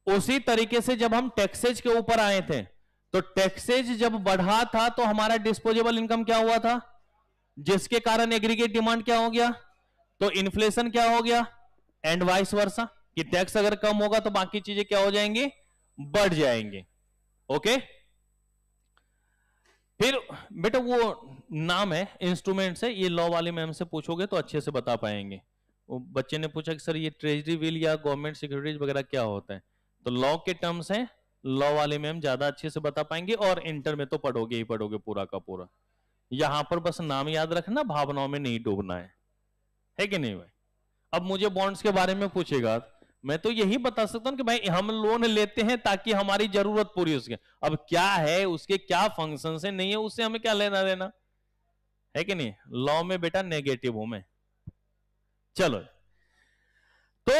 उसी तरीके से जब हम टैक्सेज के ऊपर आए थे तो टैक्सेज जब बढ़ा था तो हमारा डिस्पोजेबल इनकम क्या हुआ था, जिसके कारण एग्रीगेट डिमांड क्या हो गया, तो इन्फ्लेशन क्या हो गया, एंड वाइस वर्सा, कि टैक्स अगर कम होगा तो बाकी चीजें क्या हो जाएंगी, बढ़ जाएंगे। ओके, फिर बेटा वो नाम है इंस्ट्रूमेंट से, ये लॉ वाली मैम से पूछोगे तो अच्छे से बता पाएंगे। वो बच्चे ने पूछा कि सर ये ट्रेजरी बिल या गवर्नमेंट सिक्योरिटीज वगैरह क्या होता है, तो लॉ के टर्म्स हैं, लॉ वाले मैम ज्यादा अच्छे से बता पाएंगे, और इंटर में तो पढ़ोगे ही पढ़ोगे पूरा का पूरा। यहां पर बस नाम याद रखना, भावनाओं में नहीं डूबना है कि नहीं भाई। अब मुझे बॉन्ड्स के बारे में पूछेगा, मैं तो यही बता सकता हूं कि भाई हम लोन लेते हैं ताकि हमारी जरूरत पूरी हो सके। अब क्या है उसके क्या फंक्शन है नहीं है उससे हमें क्या लेना देना, है कि नहीं। लॉ में बेटा नेगेटिव हूं मैं। चलो, तो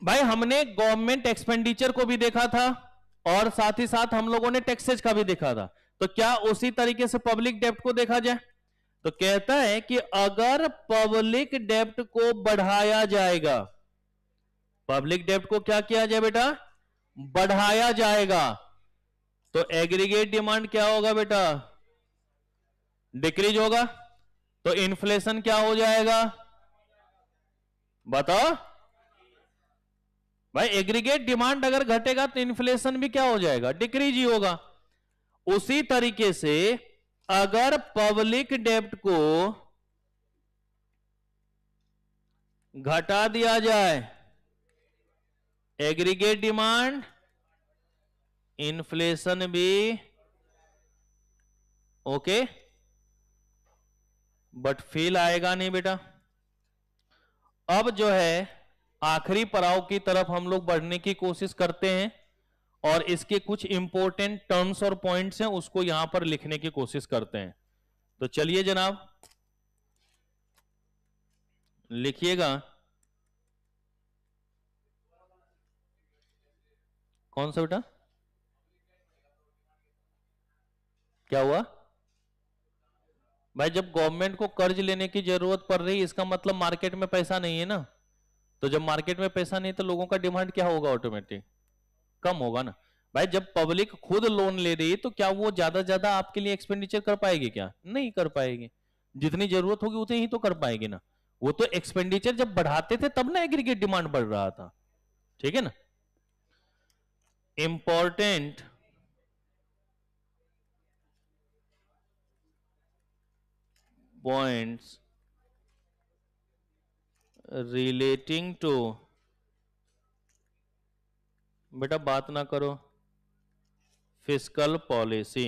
भाई हमने गवर्नमेंट एक्सपेंडिचर को भी देखा था और साथ ही साथ हम लोगों ने टैक्सेज का भी देखा था, तो क्या उसी तरीके से पब्लिक डेब्ट को देखा जाए, तो कहता है कि अगर पब्लिक डेब्ट को बढ़ाया जाएगा, पब्लिक डेब्ट को क्या किया जाए बेटा, बढ़ाया जाएगा, तो एग्रीगेट डिमांड क्या होगा बेटा, डिक्रीज होगा, तो इन्फ्लेशन क्या हो जाएगा, बताओ भाई। एग्रीगेट डिमांड अगर घटेगा तो इन्फ्लेशन भी क्या हो जाएगा, डिक्रीज ही होगा। उसी तरीके से अगर पब्लिक डेब्ट को घटा दिया जाए, एग्रीगेट डिमांड, इन्फ्लेशन भी ओके, बट फेल आएगा नहीं बेटा। अब जो है आखिरी पड़ाव की तरफ हम लोग बढ़ने की कोशिश करते हैं और इसके कुछ इंपॉर्टेंट टर्म्स और पॉइंट्स हैं उसको यहां पर लिखने की कोशिश करते हैं। तो चलिए जनाब लिखिएगा, कौन सा बेटा, क्या हुआ भाई, जब गवर्नमेंट को कर्ज लेने की जरूरत पड़ रही इसका मतलब मार्केट में पैसा नहीं है ना, तो जब मार्केट में पैसा नहीं तो लोगों का डिमांड क्या होगा, ऑटोमेटिक कम होगा ना। भाई जब पब्लिक खुद लोन ले रही है तो क्या वो ज्यादा ज्यादा आपके लिए एक्सपेंडिचर कर पाएगी, क्या नहीं कर पाएगी, जितनी जरूरत होगी उतनी ही तो कर पाएगी ना। वो तो एक्सपेंडिचर जब बढ़ाते थे तब ना एग्रीगेट डिमांड बढ़ रहा था, ठीक है ना। इंपॉर्टेंट पॉइंट्स रिलेटिंग टू, बेटा बात ना करो, fiscal policy,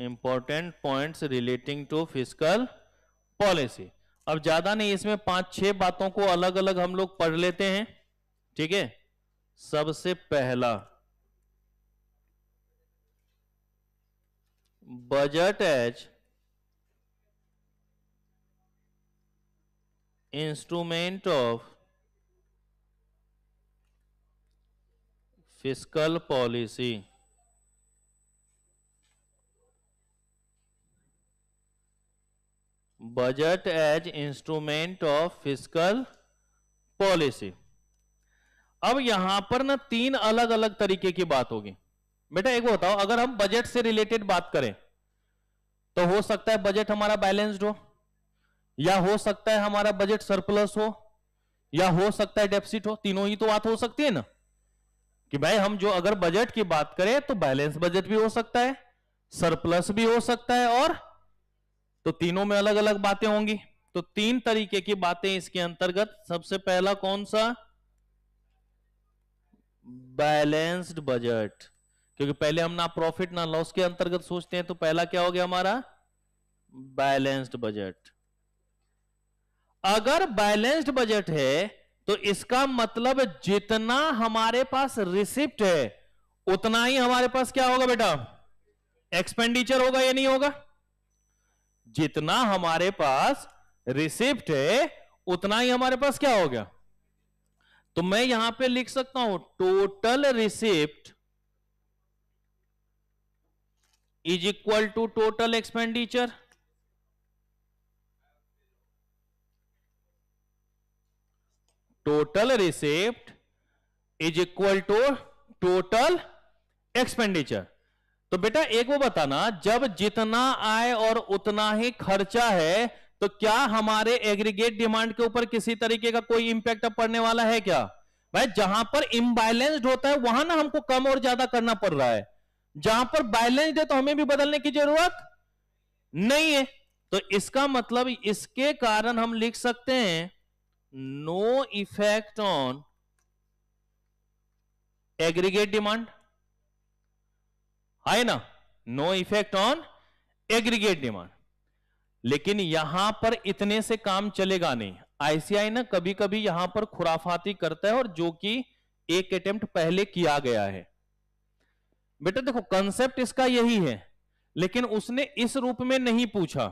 important points relating to fiscal policy. अब ज्यादा नहीं, इसमें 5-6 बातों को अलग अलग हम लोग पढ़ लेते हैं, ठीक है। सबसे पहला, budget as instrument of fiscal policy. Budget as instrument of fiscal policy. अब यहां पर ना 3 अलग अलग तरीके की बात होगी। बेटा एक बताओ, अगर हम बजट से रिलेटेड बात करें तो हो सकता है बजट हमारा बैलेंस्ड हो, या हो सकता है हमारा बजट सरप्लस हो, या हो सकता है डेफिसिट हो। तीनों ही तो बात हो सकती है ना, कि भाई हम जो अगर बजट की बात करें तो बैलेंस बजट भी हो सकता है, सरप्लस भी हो सकता है, और तो तीनों में अलग अलग बातें होंगी। तो 3 तरीके की बातें इसके अंतर्गत। सबसे पहला कौन सा? बैलेंस्ड बजट, क्योंकि पहले हम ना प्रॉफिट ना लॉस के अंतर्गत सोचते हैं, तो पहला क्या हो गया हमारा? Balanced budget. अगर बैलेंस्ड बजट है तो इसका मतलब जितना हमारे पास रिसिप्ट है उतना ही हमारे पास क्या होगा बेटा? एक्सपेंडिचर होगा या नहीं होगा? जितना हमारे पास रिसिप्ट है उतना ही हमारे पास क्या हो गया? तो मैं यहां पे लिख सकता हूं total receipt is equal to total expenditure. Total receipt is equal to total expenditure. तो बेटा एक वो बताना, जब जितना आय और उतना ही खर्चा है तो क्या हमारे एग्रीगेट डिमांड के ऊपर किसी तरीके का कोई इंपैक्ट पड़ने वाला है क्या? भाई जहां पर इम्बैलेंस्ड होता है वहां ना हमको कम और ज्यादा करना पड़ रहा है, जहां पर बैलेंस्ड है तो हमें भी बदलने की जरूरत नहीं है। तो इसका मतलब इसके कारण हम लिख सकते हैं no effect on aggregate demand, है ना? No effect on aggregate demand. लेकिन यहां पर इतने से काम चलेगा नहीं। आईसीआई ना कभी कभी यहां पर खुराफाती करता है, और जो कि एक अटेम्प्ट पहले किया गया है। बेटा देखो कंसेप्ट इसका यही है, लेकिन उसने इस रूप में नहीं पूछा,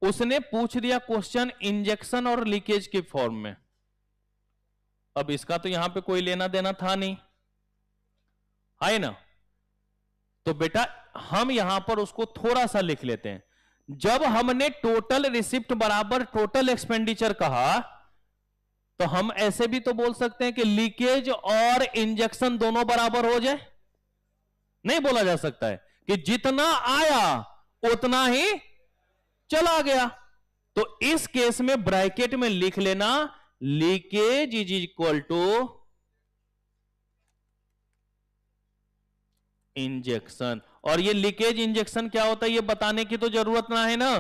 उसने पूछ दिया क्वेश्चन इंजेक्शन और लीकेज के फॉर्म में। अब इसका तो यहां पे कोई लेना देना था नहीं, है ना? तो बेटा हम यहां पर उसको थोड़ा सा लिख लेते हैं। जब हमने टोटल रिसिप्ट बराबर टोटल एक्सपेंडिचर कहा तो हम ऐसे भी तो बोल सकते हैं कि लीकेज और इंजेक्शन दोनों बराबर हो जाए। नहीं बोला जा सकता है कि जितना आया उतना ही चला गया। तो इस केस में ब्रैकेट में लिख लेना leakage is equal to injection. और ये लीकेज इंजेक्शन क्या होता है ये बताने की तो जरूरत ना है ना।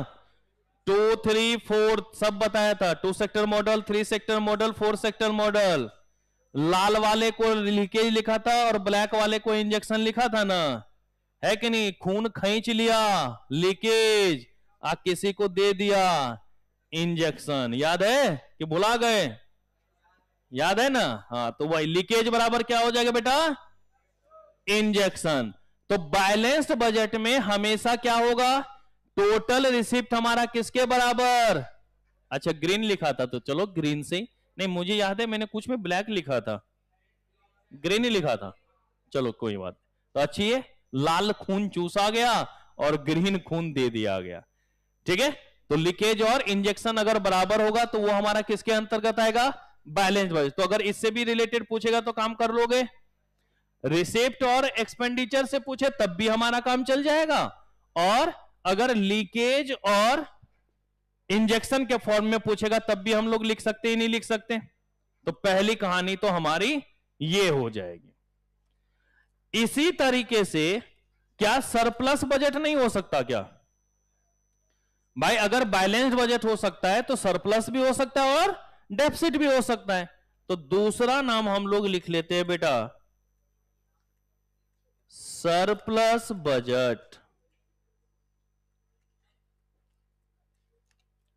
2, 3, 4 सब बताया था। 2 sector model, 3 sector model, 4 sector model. लाल वाले को लीकेज लिखा था और ब्लैक वाले को इंजेक्शन लिखा था ना, है कि नहीं? खून खींच लिया लीकेज, किसी को दे दिया इंजेक्शन। याद है कि भुला गए? याद है ना? हाँ, तो वही लीकेज बराबर क्या हो जाएगा बेटा? इंजेक्शन। तो बैलेंस्ड बजट में हमेशा क्या होगा? टोटल रिसिप्ट हमारा किसके बराबर? अच्छा ग्रीन लिखा था तो चलो ग्रीन से, नहीं मुझे याद है मैंने कुछ में ब्लैक लिखा था, ग्रीन ही लिखा था। चलो कोई बात। तो अच्छी है, लाल खून चूसा गया और ग्रीन खून दे दिया गया, ठीक है। तो लीकेज और इंजेक्शन अगर बराबर होगा तो वो हमारा किसके अंतर्गत आएगा? Balance budget. तो अगर इससे भी रिलेटेड पूछेगा तो काम कर लोगे। रिसिप्ट और एक्सपेंडिचर से पूछे तब भी हमारा काम चल जाएगा, और अगर लीकेज और इंजेक्शन के फॉर्म में पूछेगा तब भी हम लोग लिख सकते ही नहीं लिख सकते। तो पहली कहानी तो हमारी ये हो जाएगी। इसी तरीके से क्या सरप्लस बजट नहीं हो सकता क्या? भाई अगर बैलेंस्ड बजट हो सकता है तो सरप्लस भी हो सकता है और डेफिसिट भी हो सकता है। तो दूसरा नाम हम लोग लिख लेते हैं बेटा सरप्लस बजट।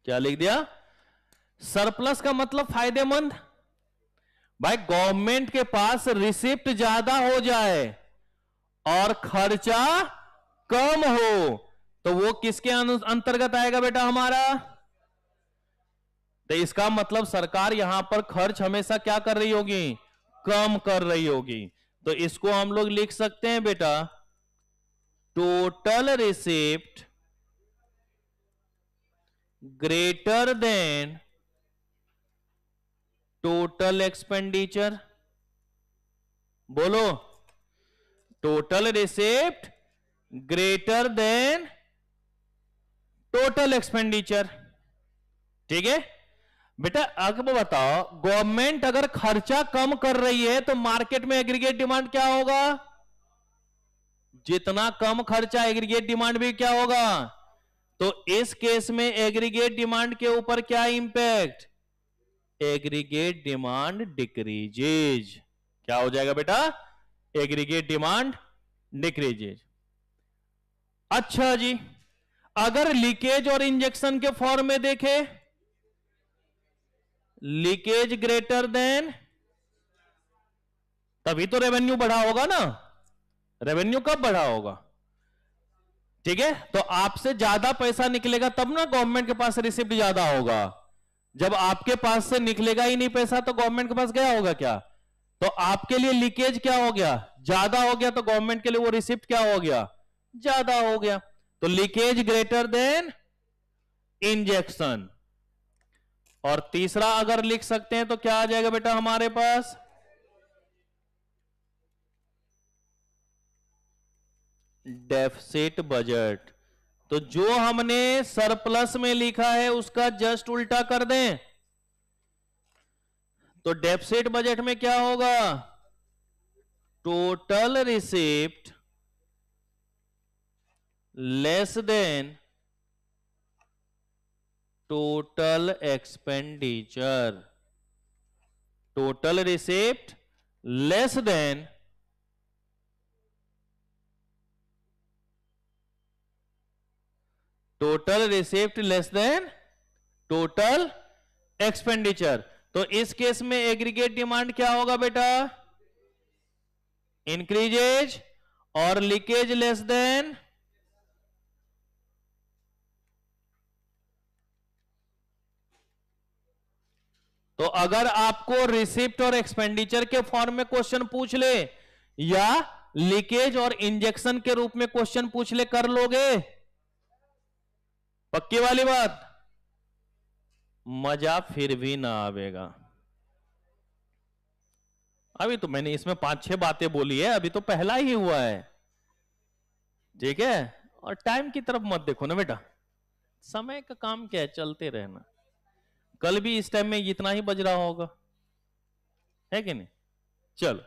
क्या लिख दिया? सरप्लस का मतलब फायदेमंद। भाई गवर्नमेंट के पास रिसिप्ट ज्यादा हो जाए और खर्चा कम हो तो वो किसके अंतर्गत आएगा बेटा हमारा? तो इसका मतलब सरकार यहां पर खर्च हमेशा क्या कर रही होगी? कम कर रही होगी। तो इसको हम लोग लिख सकते हैं बेटा, total receipt greater than total expenditure. बोलो, total receipt greater than total expenditure. ठीक है बेटा, अब बताओ, गवर्नमेंट अगर खर्चा कम कर रही है तो मार्केट में एग्रीगेट डिमांड क्या होगा? जितना कम खर्चा एग्रीगेट डिमांड भी क्या होगा? तो इस केस में एग्रीगेट डिमांड के ऊपर क्या इंपैक्ट? Aggregate demand decreases. क्या हो जाएगा बेटा? Aggregate demand decreases. अच्छा जी, अगर लीकेज और इंजेक्शन के फॉर्म में देखे, लीकेज ग्रेटर देन, तभी तो रेवेन्यू बढ़ा होगा ना। रेवेन्यू कब बढ़ा होगा? ठीक है, तो आपसे ज्यादा पैसा निकलेगा तब ना गवर्नमेंट के पास रिसिप्ट ज्यादा होगा। जब आपके पास से निकलेगा ही नहीं पैसा तो गवर्नमेंट के पास गया होगा क्या? तो आपके लिए लीकेज क्या हो गया? ज्यादा हो गया, तो गवर्नमेंट के लिए वो रिसिप्ट क्या हो गया? ज्यादा हो गया। तो लीकेज ग्रेटर देन इंजेक्शन। और तीसरा अगर लिख सकते हैं तो क्या आ जाएगा बेटा हमारे पास? Deficit budget. तो जो हमने सरप्लस में लिखा है उसका जस्ट उल्टा कर दें, तो डेफिसिट बजट में क्या होगा? Total receipt less than total expenditure. Total receipt less than total receipt less than total expenditure. तो इस केस में एग्रीगेट डिमांड क्या होगा बेटा? इंक्रीजेज। और लीकेज लेस देन, तो अगर आपको रिसिप्ट और एक्सपेंडिचर के फॉर्म में क्वेश्चन पूछ ले या लीकेज और इंजेक्शन के रूप में क्वेश्चन पूछ ले, कर लोगे? पक्की वाली बात? मजा फिर भी ना आवेगा। अभी तो मैंने इसमें 5-6 बातें बोली है, अभी तो पहला ही हुआ है। ठीक है, और टाइम की तरफ मत देखो ना बेटा, समय का काम क्या है, चलते रहना। कल भी इस टाइम में इतना ही बज रहा होगा, है कि नहीं? चलो,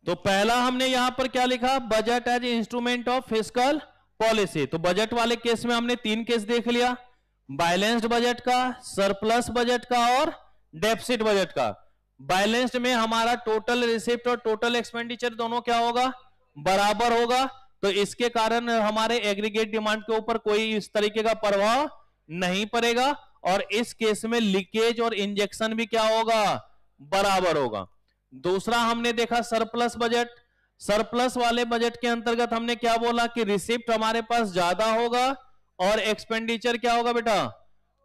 तो पहला हमने यहां पर क्या लिखा? Budget as instrument of fiscal policy. तो बजट वाले केस में हमने 3 केस देख लिया, बैलेंस्ड बजट का, सरप्लस बजट का और डेफिसिट बजट का। बैलेंस्ड में हमारा टोटल रिसिप्ट और टोटल एक्सपेंडिचर दोनों क्या होगा? बराबर होगा। तो इसके कारण हमारे एग्रीगेट डिमांड के ऊपर कोई इस तरीके का प्रभाव नहीं पड़ेगा। और इस केस में लीकेज और इंजेक्शन भी क्या होगा? बराबर होगा। दूसरा हमने देखा सरप्लस बजट। सरप्लस वाले बजट के अंतर्गत हमने क्या बोला कि रिसिप्ट हमारे पास ज्यादा होगा और एक्सपेंडिचर क्या होगा बेटा?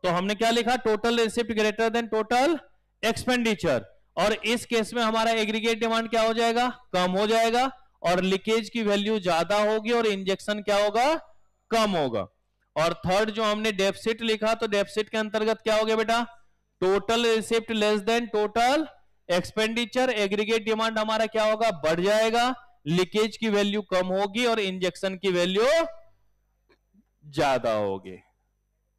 तो हमने क्या लिखा? Total receipt greater than total expenditure. और इस केस में हमारा एग्रीगेट डिमांड क्या हो जाएगा? कम हो जाएगा। और लीकेज की वैल्यू ज्यादा होगी और इंजेक्शन क्या होगा? कम होगा। और थर्ड जो हमने डेफिसिट लिखा, तो डेफिसिट के अंतर्गत क्या हो गया बेटा? Total receipt less than total expenditure. Aggregate demand हमारा क्या होगा? बढ़ जाएगा, लीकेज की वैल्यू कम होगी और इंजेक्शन की वैल्यू ज्यादा होगी।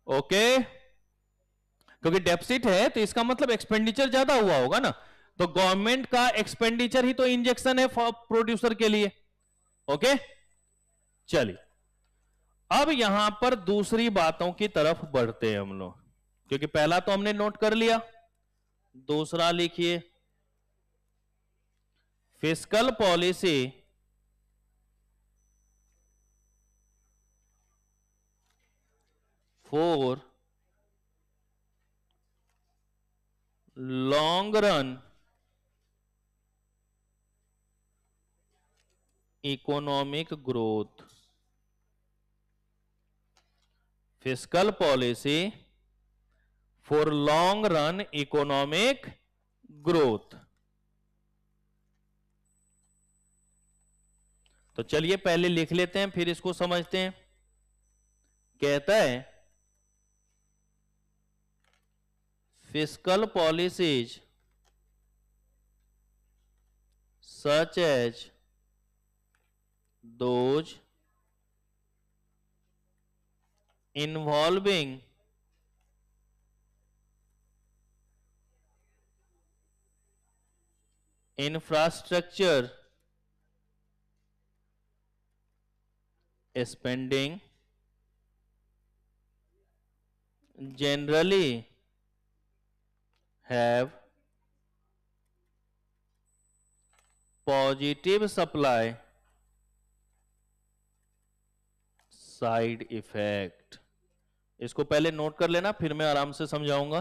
ओके, क्योंकि डेफिसिट है तो इसका मतलब एक्सपेंडिचर ज्यादा हुआ होगा ना, तो गवर्नमेंट का एक्सपेंडिचर ही तो इंजेक्शन है प्रोड्यूसर के लिए। ओके, चलिए अब यहां पर दूसरी बातों की तरफ बढ़ते हैं हम लोग, क्योंकि पहला तो हमने नोट कर लिया। दूसरा लिखिए, fiscal policy long run economic growth, fiscal policy for long run economic growth. तो चलिए पहले लिख लेते हैं फिर इसको समझते हैं। कहता है fiscal policies such as those involving infrastructure spending generally have positive supply side effect। इसको पहले नोट कर लेना फिर मैं आराम से समझाऊंगा।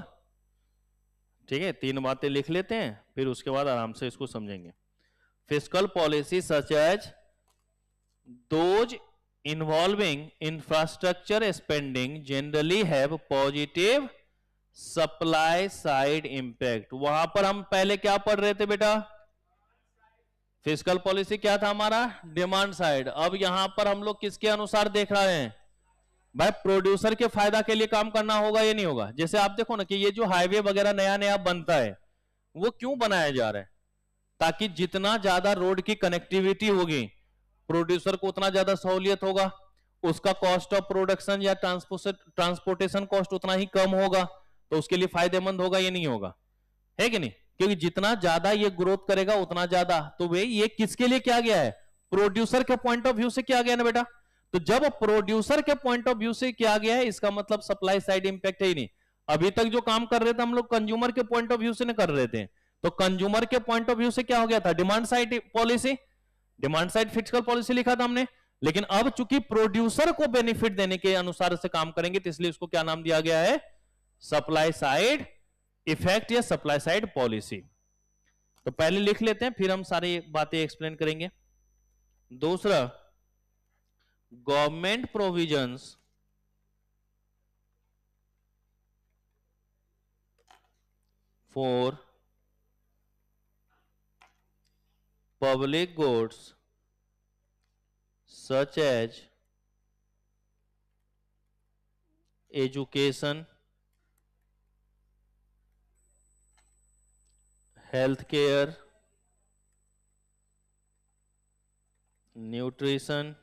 ठीक है, 3 बातें लिख लेते हैं फिर उसके बाद आराम से इसको समझेंगे। Fiscal policy such as those involving infrastructure spending generally have positive supply side impact. वहां पर हम पहले क्या पढ़ रहे थे बेटा? फिस्कल पॉलिसी क्या था हमारा? Demand side. अब यहां पर हम लोग किसके अनुसार देख रहे हैं भाई? प्रोड्यूसर के फायदा के लिए काम करना होगा या नहीं होगा? जैसे आप देखो ना कि ये जो हाईवे वगैरह नया नया बनता है वो क्यों बनाया जा रहा है? ताकि जितना ज्यादा रोड की कनेक्टिविटी होगी प्रोड्यूसर को उतना ज्यादा सहूलियत होगा, उसका कॉस्ट ऑफ प्रोडक्शन या ट्रांसपोर्टेशन कॉस्ट उतना ही कम होगा, तो उसके लिए फायदेमंद होगा या नहीं होगा? है कि नहीं? क्योंकि जितना ज्यादा ये ग्रोथ करेगा उतना ज्यादा। तो भाई ये किसके लिए किया गया है? प्रोड्यूसर के पॉइंट ऑफ व्यू से किया गया ना बेटा। तो जब प्रोड्यूसर के पॉइंट ऑफ व्यू से किया गया है इसका मतलब सप्लाई साइड इंपैक्ट है ही नहीं। अभी तक जो काम कर रहे थे हम लोग कंज्यूमर के पॉइंट ऑफ व्यू से नहीं कर रहे थे, तो कंज्यूमर के पॉइंट ऑफ व्यू से क्या हो गया था? Demand side policy, demand side fiscal policy लिखा था हमने। लेकिन अब चूंकि प्रोड्यूसर को बेनिफिट देने के अनुसार से काम करेंगे तो इसलिए इसको क्या नाम दिया गया है? सप्लाई साइड इफेक्ट या सप्लाई साइड पॉलिसी। तो पहले लिख लेते हैं फिर हम सारी बातें एक्सप्लेन करेंगे। दूसरा, government provisions for public goods such as education, health care, nutrition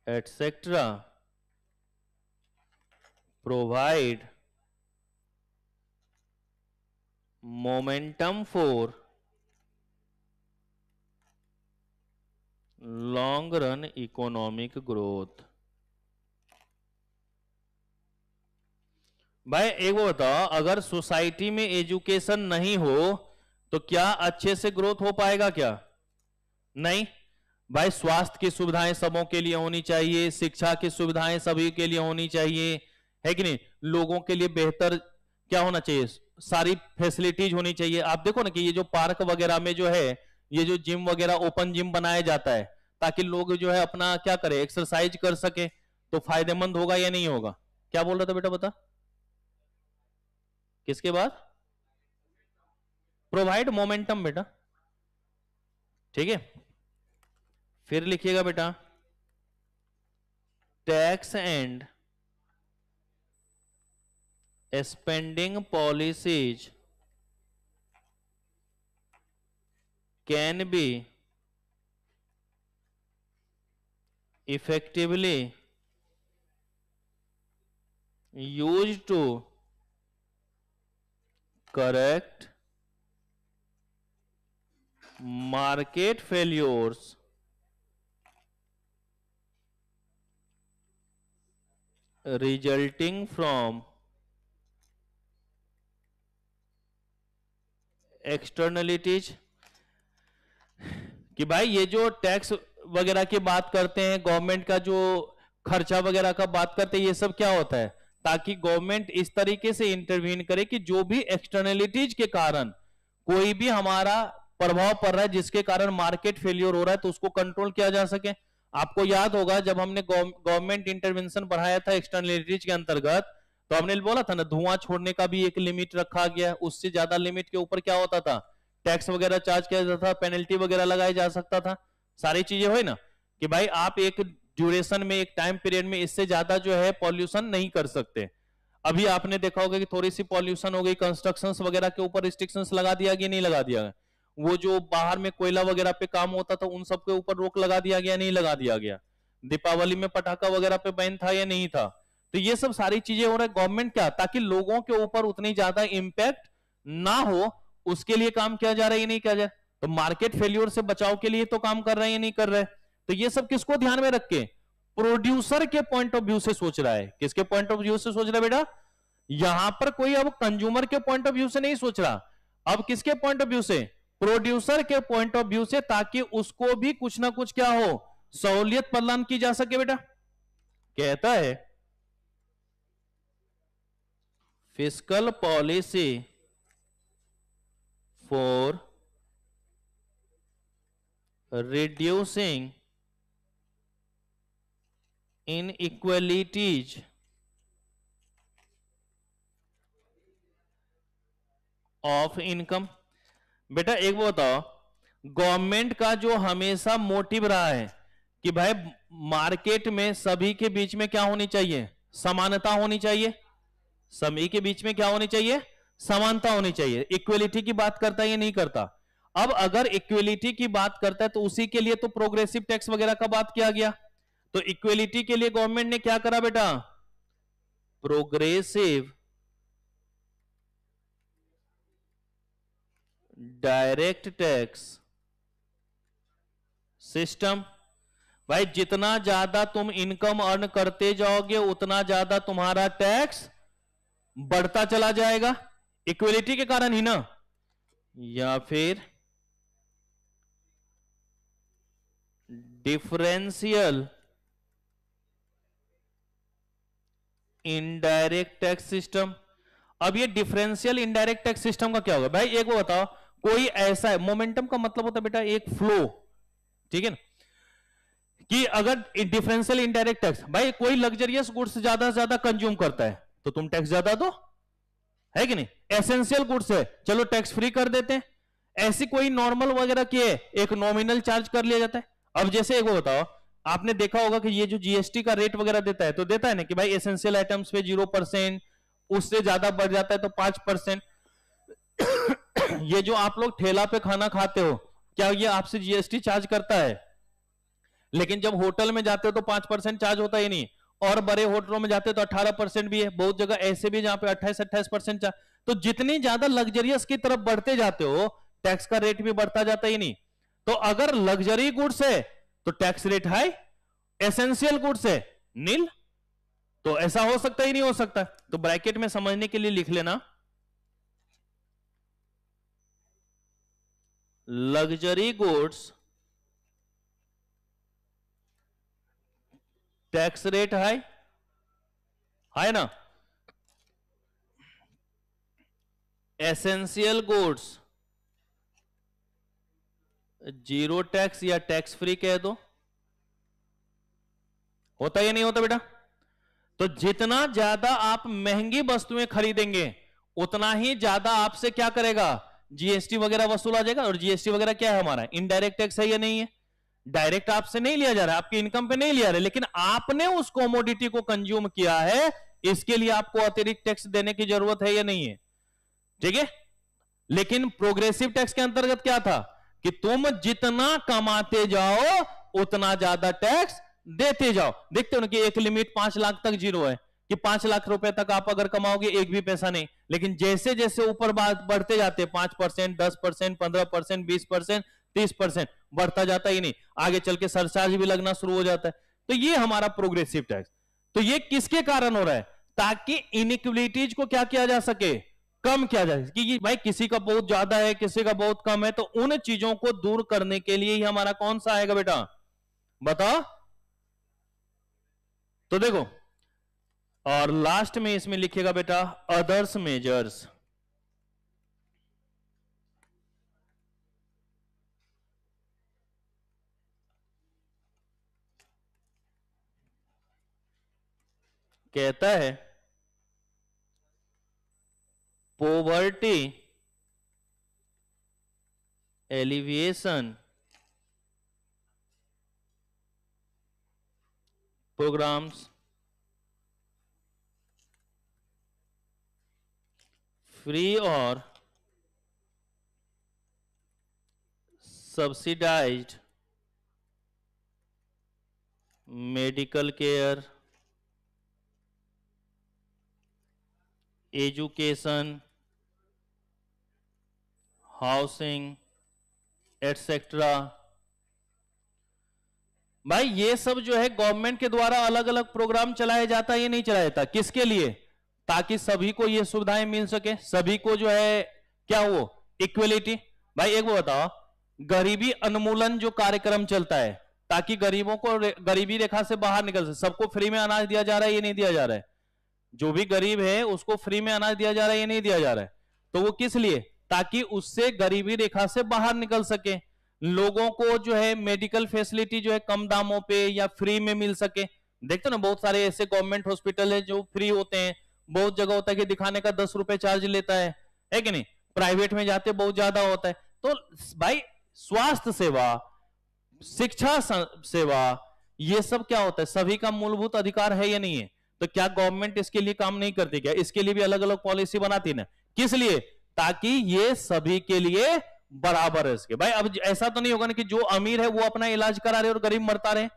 etc. provide momentum for long run economic growth। भाई एक वो बताओ, अगर सोसाइटी में एजुकेशन नहीं हो तो क्या अच्छे से ग्रोथ हो पाएगा? क्या नहीं भाई। स्वास्थ्य की सुविधाएं सबों के लिए होनी चाहिए, शिक्षा की सुविधाएं सभी के लिए होनी चाहिए, है कि नहीं? लोगों के लिए बेहतर क्या होना चाहिए? सारी फैसिलिटीज होनी चाहिए। आप देखो ना कि ये जो पार्क वगैरह में जो है ये जो जिम वगैरह ओपन जिम बनाया जाता है ताकि लोग जो है अपना क्या करे, एक्सरसाइज कर सके, तो फायदेमंद होगा या नहीं होगा? क्या बोल रहा था बेटा बता? किसके बाद? प्रोवाइड मोमेंटम बेटा। ठीक है, फिर लिखिएगा बेटा, tax and spending policies can be effectively used to correct market failures resulting from externalities। कि भाई ये जो टैक्स वगैरह की बात करते हैं, गवर्नमेंट का जो खर्चा वगैरह का बात करते हैं, ये सब क्या होता है? ताकि गवर्नमेंट इस तरीके से इंटरवीन करे कि जो भी एक्सटर्नलिटीज के कारण कोई भी हमारा प्रभाव पड़ रहा है जिसके कारण मार्केट फेलियर हो रहा है तो उसको कंट्रोल किया जा सके। आपको याद होगा जब हमने गवर्नमेंट इंटरवेंशन बढ़ाया था एक्सटर्नलिटीज के अंतर्गत, तो हमने बोला था ना धुआं छोड़ने का भी एक लिमिट रखा गया, उससे ज्यादा लिमिट के ऊपर क्या होता था, टैक्स वगैरह चार्ज किया जाता था, पेनल्टी वगैरह लगाया जा सकता था। सारी चीजें हुई ना कि भाई आप एक ड्यूरेशन में, एक टाइम पीरियड में इससे ज्यादा जो है पॉल्यूशन नहीं कर सकते। अभी आपने देखा होगा कि थोड़ी सी पॉल्यूशन हो गई, कंस्ट्रक्शंस वगैरह के ऊपर रिस्ट्रिक्शंस लगा दिया गया, नहीं लगा दिया गया? वो जो बाहर में कोयला वगैरह पे काम होता था उन सब के ऊपर रोक लगा दिया गया, नहीं लगा दिया गया? दीपावली में पटाखा वगैरह पे बैन था या नहीं था? तो ये सब सारी चीजें हो रहा है गवर्नमेंट क्या, ताकि लोगों के ऊपर उतनी ज्यादा इंपैक्ट ना हो उसके लिए काम किया जा रहा है, ये नहीं किया जा रहा। तो मार्केट फेल्योर से बचाव के लिए तो काम कर रहे हैं या नहीं कर रहे? तो ये सब किसको ध्यान में रख के, प्रोड्यूसर के पॉइंट ऑफ व्यू से सोच रहा है। किसके पॉइंट ऑफ व्यू से सोच रहा है बेटा? यहां पर कोई अब कंज्यूमर के पॉइंट ऑफ व्यू से नहीं सोच रहा, अब किसके पॉइंट ऑफ व्यू से, प्रोड्यूसर के पॉइंट ऑफ व्यू से, ताकि उसको भी कुछ ना कुछ क्या हो, सहूलियत प्रदान की जा सके। बेटा कहता है fiscal policy for reducing inequalities of income. बेटा एक वो बताओ, गवर्नमेंट का जो हमेशा मोटिव रहा है कि भाई मार्केट में सभी के बीच में क्या होनी चाहिए, समानता होनी चाहिए। सभी के बीच में क्या होनी चाहिए, समानता होनी चाहिए। इक्वलिटी की बात करता है या नहीं करता? अब अगर इक्वलिटी की बात करता है तो उसी के लिए तो प्रोग्रेसिव टैक्स वगैरह का बात किया गया। तो इक्वलिटी के लिए गवर्नमेंट ने क्या करा बेटा, प्रोग्रेसिव डायरेक्ट टैक्स सिस्टम। भाई जितना ज्यादा तुम इनकम अर्न करते जाओगे उतना ज्यादा तुम्हारा टैक्स बढ़ता चला जाएगा, इक्वलिटी के कारण ही ना। या फिर डिफरेंशियल इनडायरेक्ट टैक्स सिस्टम। अब ये डिफरेंशियल इनडायरेक्ट टैक्स सिस्टम का क्या होगा? भाई एक वो बताओ, कोई ऐसा है, मोमेंटम का मतलब होता है बेटा एक फ्लो, ठीक है ना, कि अगर डिफरेंशियल इनडायरेक्ट टैक्स, भाई कोई लग्जरियस गुड्स ज्यादा से ज्यादा कंज्यूम करता है तो तुम टैक्स ज्यादा दो, है कि नहीं? एसेंशियल गुड्स है, चलो टैक्स फ्री कर देते हैं। ऐसी कोई नॉर्मल वगैरह की है, एक नॉमिनल चार्ज कर लिया जाता है। अब जैसे एक वो बताओ, आपने देखा होगा कि ये जो जीएसटी का रेट वगैरह देता है तो देता है ना कि भाई एसेंशियल आइटम्स पे 0%, उससे ज्यादा बढ़ जाता है तो 5%। ये जो आप लोग ठेला पे खाना खाते हो, क्या ये आपसे जीएसटी चार्ज करता है? लेकिन जब होटल में जाते हो तो 5% चार्ज होता ही नहीं, और बड़े होटलों में जाते हो तो 18% भी है, बहुत जगह ऐसे भी जहां पे 28-28% चार्ज। तो जितनी ज्यादा लग्जरियस की तरफ बढ़ते जाते हो टैक्स का रेट भी बढ़ता जाता ही नहीं। तो अगर लग्जरी गुड्स है तो tax rate high, essential goods है नील। तो ऐसा हो सकता ही नहीं हो सकता। तो ब्रैकेट में समझने के लिए लिख लेना, luxury goods tax rate high, high ना, एसेंशियल गुड्स जीरो टैक्स या टैक्स फ्री कह दो। होता या नहीं होता बेटा? तो जितना ज्यादा आप महंगी वस्तुएं खरीदेंगे उतना ही ज्यादा आपसे क्या करेगा, जीएसटी वगैरह वसूला जाएगा। और जीएसटी वगैरह क्या है हमारा, इनडायरेक्ट टैक्स है या नहीं है? डायरेक्ट आपसे नहीं लिया जा रहा है, आपकी इनकम पे नहीं लिया रहा है, लेकिन आपने उस कॉमोडिटी को कंज्यूम किया है, इसके लिए आपको अतिरिक्त टैक्स देने की जरूरत है या नहीं है? ठीक है। लेकिन प्रोग्रेसिव टैक्स के अंतर्गत क्या था कि तुम जितना कमाते जाओ उतना ज्यादा टैक्स देते जाओ। देखते हो ना कि एक लिमिट 5 लाख तक जीरो है, कि 5 लाख रुपए तक आप अगर कमाओगे एक भी पैसा नहीं, लेकिन जैसे जैसे ऊपर बात बढ़ते जाते 5%, 10%, 15%, 20%, 30% बढ़ता जाता ही नहीं, आगे चल के सरचार्ज भी लगना शुरू हो जाता है। तो ये हमारा प्रोग्रेसिव टैक्स। तो ये किसके कारण हो रहा है? ताकि इनइक्वलिटीज को क्या किया जा सके, कम किया जा सके। कि भाई किसी का बहुत ज्यादा है, किसी का बहुत कम है, तो उन चीजों को दूर करने के लिए ही हमारा कौन सा आएगा बेटा, बताओ? तो देखो और लास्ट में इसमें लिखिएगा बेटा अदर्स मेजर्स। कहता है पोवर्टी एलिविएशन प्रोग्राम्स फ्री और subsidised medical care, education, housing etcetera. भाई ये सब जो है गवर्नमेंट के द्वारा अलग अलग प्रोग्राम चलाया जाता है, ये नहीं चलाया जाता। किसके लिए? ताकि सभी को ये सुविधाएं मिल सके, सभी को जो है क्या हो इक्वलिटी। भाई एक वो बताओ, गरीबी उन्मूलन जो कार्यक्रम चलता है ताकि गरीबों को गरीबी रेखा से बाहर निकल सके, सबको फ्री में अनाज दिया जा रहा है, ये नहीं दिया जा रहा है। जो भी गरीब है उसको फ्री में अनाज दिया जा रहा है, ये नहीं दिया जा रहा है। तो वो किस लिए? ताकि उससे गरीबी रेखा से बाहर निकल सके, लोगों को जो है मेडिकल फैसिलिटी जो है कम दामों पे या फ्री में मिल सके। देखते ना बहुत सारे ऐसे गवर्नमेंट हॉस्पिटल है जो फ्री होते हैं, बहुत जगह होता है कि दिखाने का 10 रुपए चार्ज लेता है कि नहीं? प्राइवेट में जाते बहुत ज्यादा होता है। तो भाई स्वास्थ्य सेवा, शिक्षा सेवा, ये सब क्या होता है? सभी का मूलभूत अधिकार है या नहीं है? तो क्या गवर्नमेंट इसके लिए काम नहीं करती क्या? इसके लिए भी अलग अलग पॉलिसी बनाती ना। किस लिए? ताकि ये सभी के लिए बराबर है इसके। भाई अब ऐसा तो नहीं होगा ना कि जो अमीर है वो अपना इलाज करा रहे और गरीब मरता रहे।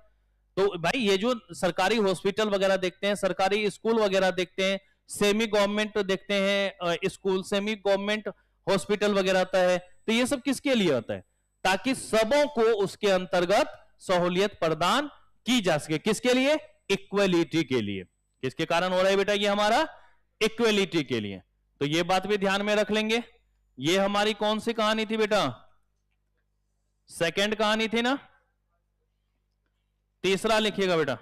तो भाई ये जो सरकारी हॉस्पिटल वगैरह देखते हैं, सरकारी स्कूल वगैरह देखते हैं, सेमी गवर्नमेंट देखते हैं स्कूल, सेमी गवर्नमेंट हॉस्पिटल वगैरह आता है, तो ये सब किसके लिए होता है? ताकि सबों को उसके अंतर्गत सहूलियत प्रदान की जा सके। किसके लिए? इक्वलिटी के लिए। किसके कारण हो रहा है बेटा? ये हमारा इक्वलिटी के लिए। तो ये बात भी ध्यान में रख लेंगे। ये हमारी कौन सी कहानी थी बेटा? सेकंड कहानी थी ना। तीसरा लिखिएगा बेटा।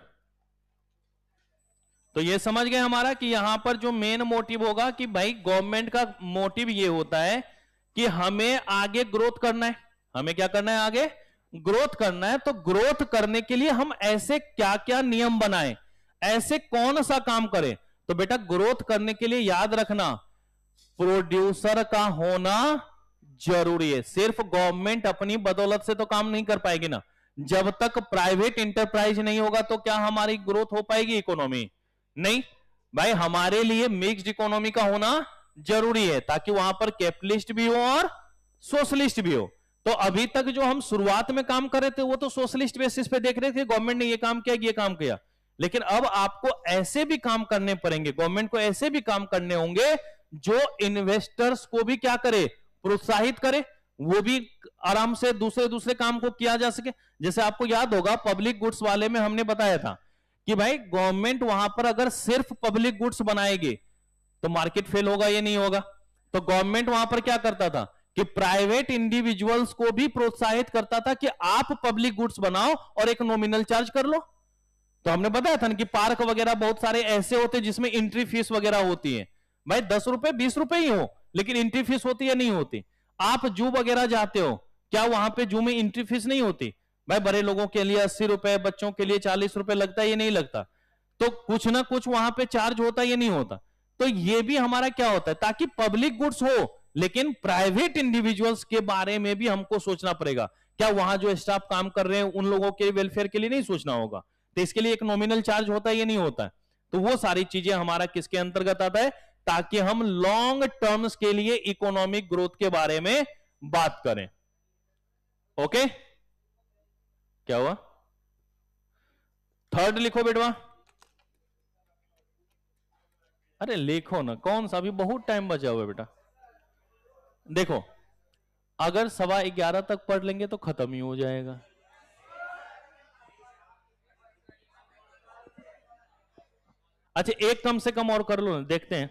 तो ये समझ गए हमारा कि यहां पर जो मेन मोटिव होगा कि भाई गवर्नमेंट का मोटिव ये होता है कि हमें आगे ग्रोथ करना है। हमें क्या करना है? आगे ग्रोथ करना है। तो ग्रोथ करने के लिए हम ऐसे क्या क्या नियम बनाएं, ऐसे कौन सा काम करें? तो बेटा ग्रोथ करने के लिए याद रखना प्रोड्यूसर का होना जरूरी है। सिर्फ गवर्नमेंट अपनी बदौलत से तो काम नहीं कर पाएगी ना। जब तक प्राइवेट इंटरप्राइज नहीं होगा तो क्या हमारी ग्रोथ हो पाएगी इकोनॉमी? नहीं। भाई हमारे लिए मिक्स्ड इकोनॉमी का होना जरूरी है ताकि वहां पर कैपिटलिस्ट भी हो और सोशलिस्ट भी हो। तो अभी तक जो हम शुरुआत में काम कर रहे थे वो तो सोशलिस्ट बेसिस पे देख रहे थे, गवर्नमेंट ने ये काम किया, ये काम किया। लेकिन अब आपको ऐसे भी काम करने पड़ेंगे, गवर्नमेंट को ऐसे भी काम करने होंगे जो इन्वेस्टर्स को भी क्या करे? प्रोत्साहित करे, वो भी आराम से दूसरे दूसरे काम को किया जा सके। जैसे आपको याद होगा पब्लिक गुड्स वाले में हमने बताया था कि भाई गवर्नमेंट वहां पर अगर सिर्फ पब्लिक गुड्स बनाएगी तो मार्केट फेल होगा, ये नहीं होगा। तो गवर्नमेंट वहां पर क्या करता था कि प्राइवेट इंडिविजुअल्स को भी प्रोत्साहित करता था कि आप पब्लिक गुड्स बनाओ और एक नॉमिनल चार्ज कर लो। तो हमने बताया था कि पार्क वगैरह बहुत सारे ऐसे होते जिसमें एंट्री फीस वगैरह होती है। भाई 10 रुपए 20 रुपए ही हो, लेकिन एंट्री फीस होती है नहीं होती? आप जू वगैरह जाते हो, क्या वहां पे जू में एंट्री फीस नहीं होती? भाई बड़े लोगों के लिए 80 रुपए, बच्चों के लिए 40 रुपए लगता है, ये नहीं लगता? तो कुछ ना कुछ वहां पे चार्ज होता है, ये नहीं होता? तो ये भी हमारा क्या होता है? ताकि पब्लिक गुड्स हो लेकिन प्राइवेट इंडिविजुअल्स के बारे में भी हमको सोचना पड़ेगा। क्या वहां जो स्टाफ काम कर रहे हैं उन लोगों के वेलफेयर के लिए नहीं सोचना होगा? तो इसके लिए एक नॉमिनल चार्ज होता है, ये नहीं होता है? तो वो सारी चीजें हमारा किसके अंतर्गत आता है? ताकि हम लॉन्ग टर्म्स के लिए इकोनॉमिक ग्रोथ के बारे में बात करें। ओके, क्या हुआ? थर्ड लिखो बेटवा। अरे लिखो ना, कौन सा? अभी बहुत टाइम बचा हुआ है बेटा। देखो अगर 11:15 तक पढ़ लेंगे तो खत्म ही हो जाएगा। अच्छा एक कम से कम और कर लो ना, देखते हैं।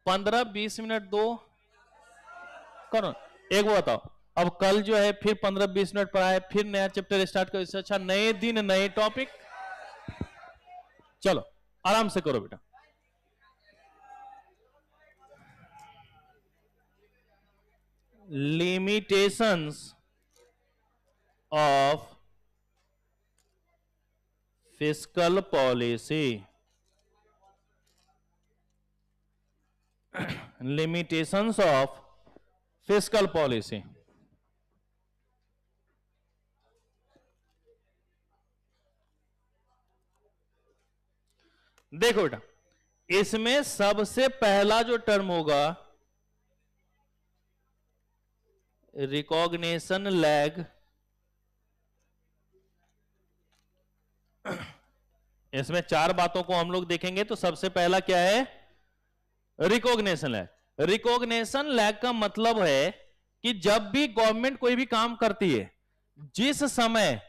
15-20 मिनट दो करो। एक वो बताओ, अब कल जो है फिर 15-20 मिनट पढ़ा है, फिर नया चैप्टर स्टार्ट करो। इससे अच्छा नए दिन नए टॉपिक। चलो आराम से करो बेटा। limitations of fiscal policy, limitations of fiscal policy। देखो बेटा, इसमें सबसे पहला जो टर्म होगा रिकॉग्निशन लैग। इसमें चार बातों को हम लोग देखेंगे, तो सबसे पहला क्या है? Recognition lag. रिकॉग्निशन लैग का मतलब है कि जब भी गवर्नमेंट कोई भी काम करती है, जिस समय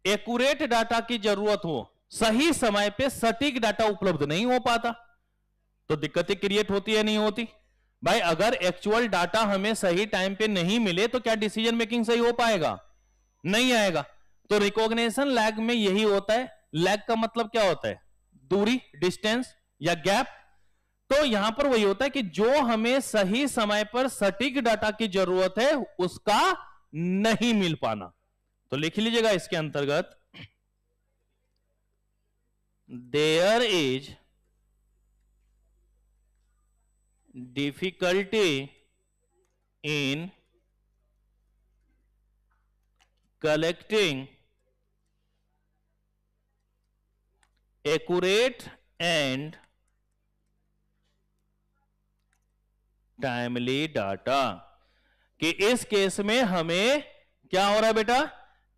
एक्यूरेट डाटा की जरूरत हो, सही समय पे सटीक डाटा उपलब्ध नहीं हो पाता, तो दिक्कतें क्रिएट होती है नहीं होती? भाई अगर एक्चुअल डाटा हमें सही टाइम पे नहीं मिले तो क्या डिसीजन मेकिंग सही हो पाएगा? नहीं आएगा। तो रिकॉग्निशन लैग में यही होता है। लैग का मतलब क्या होता है? दूरी, डिस्टेंस या गैप। तो यहां पर वही होता है कि जो हमें सही समय पर सटीक डाटा की जरूरत है उसका नहीं मिल पाना। तो लिख लीजिएगा इसके अंतर्गत, there is difficulty in collecting accurate and timely data। कि इस केस में हमें क्या हो रहा है बेटा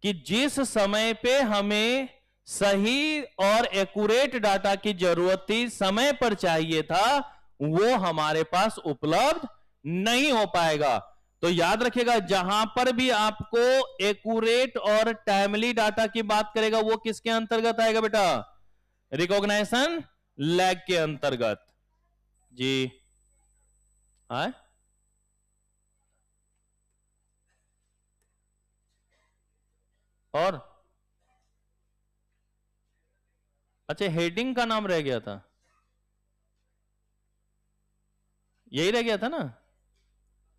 कि जिस समय पे हमें सही और एक्यूरेट डाटा की जरूरत थी, समय पर चाहिए था, वो हमारे पास उपलब्ध नहीं हो पाएगा। तो याद रखिएगा, जहां पर भी आपको एक्यूरेट और टाइमली डाटा की बात करेगा वो किसके अंतर्गत आएगा बेटा? रिकॉग्निशन लैग के अंतर्गत। जी हाँ, और अच्छा हेडिंग का नाम रह गया था, यही रह गया था ना?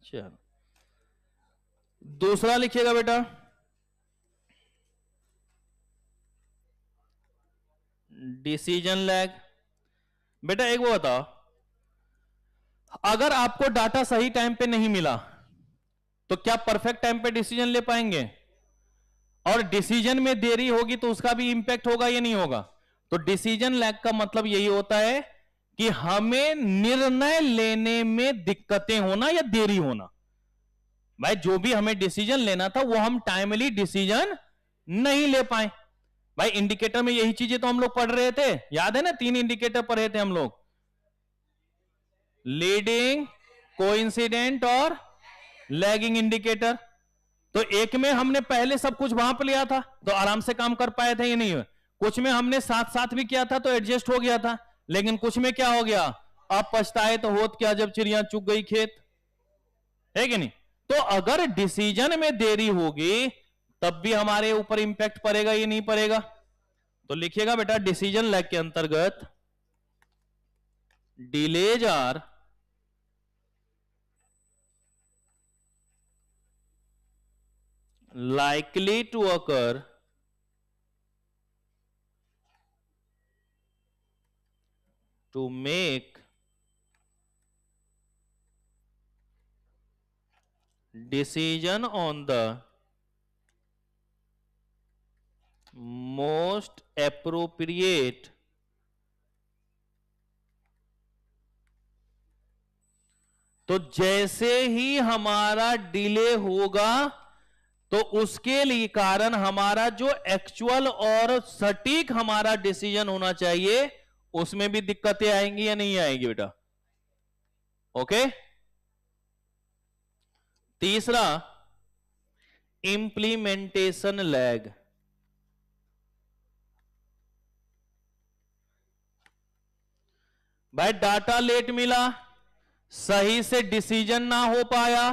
चलो दूसरा लिखिएगा बेटा, डिसीजन लैग। बेटा एक वो बताओ, अगर आपको डाटा सही टाइम पे नहीं मिला तो क्या परफेक्ट टाइम पे डिसीजन ले पाएंगे? और डिसीजन में देरी होगी तो उसका भी इंपैक्ट होगा या नहीं होगा? तो डिसीजन लैग का मतलब यही होता है कि हमें निर्णय लेने में दिक्कतें होना या देरी होना। भाई जो भी हमें डिसीजन लेना था वो हम टाइमली डिसीजन नहीं ले पाए। भाई इंडिकेटर में यही चीजें तो हम लोग पढ़ रहे थे, याद है ना? 3 इंडिकेटर पढ़े थे हम लोग, लीडिंग, कोइंसिडेंट और लैगिंग इंडिकेटर। तो एक में हमने पहले सब कुछ वहां पर लिया था तो आराम से काम कर पाए थे या नहीं? कुछ में हमने साथ साथ भी किया था तो एडजस्ट हो गया था, लेकिन कुछ में क्या हो गया? अब पछताए तो होत क्या जब चिड़िया चुग गई खेत, है कि नहीं? तो अगर डिसीजन में देरी होगी तब भी हमारे ऊपर इंपैक्ट पड़ेगा या नहीं पड़ेगा? तो लिखिएगा बेटा, डिसीजन लैग के अंतर्गत delays are likely to occur to make decision on the most appropriate तो जैसे ही हमारा डिले होगा तो उसके लिए कारण हमारा जो एक्चुअल और सटीक हमारा डिसीजन होना चाहिए उसमें भी दिक्कतें आएंगी या नहीं आएंगी बेटा? ओके। तीसरा, इंप्लीमेंटेशन लैग। भाई डाटा लेट मिला, सही से डिसीजन ना हो पाया,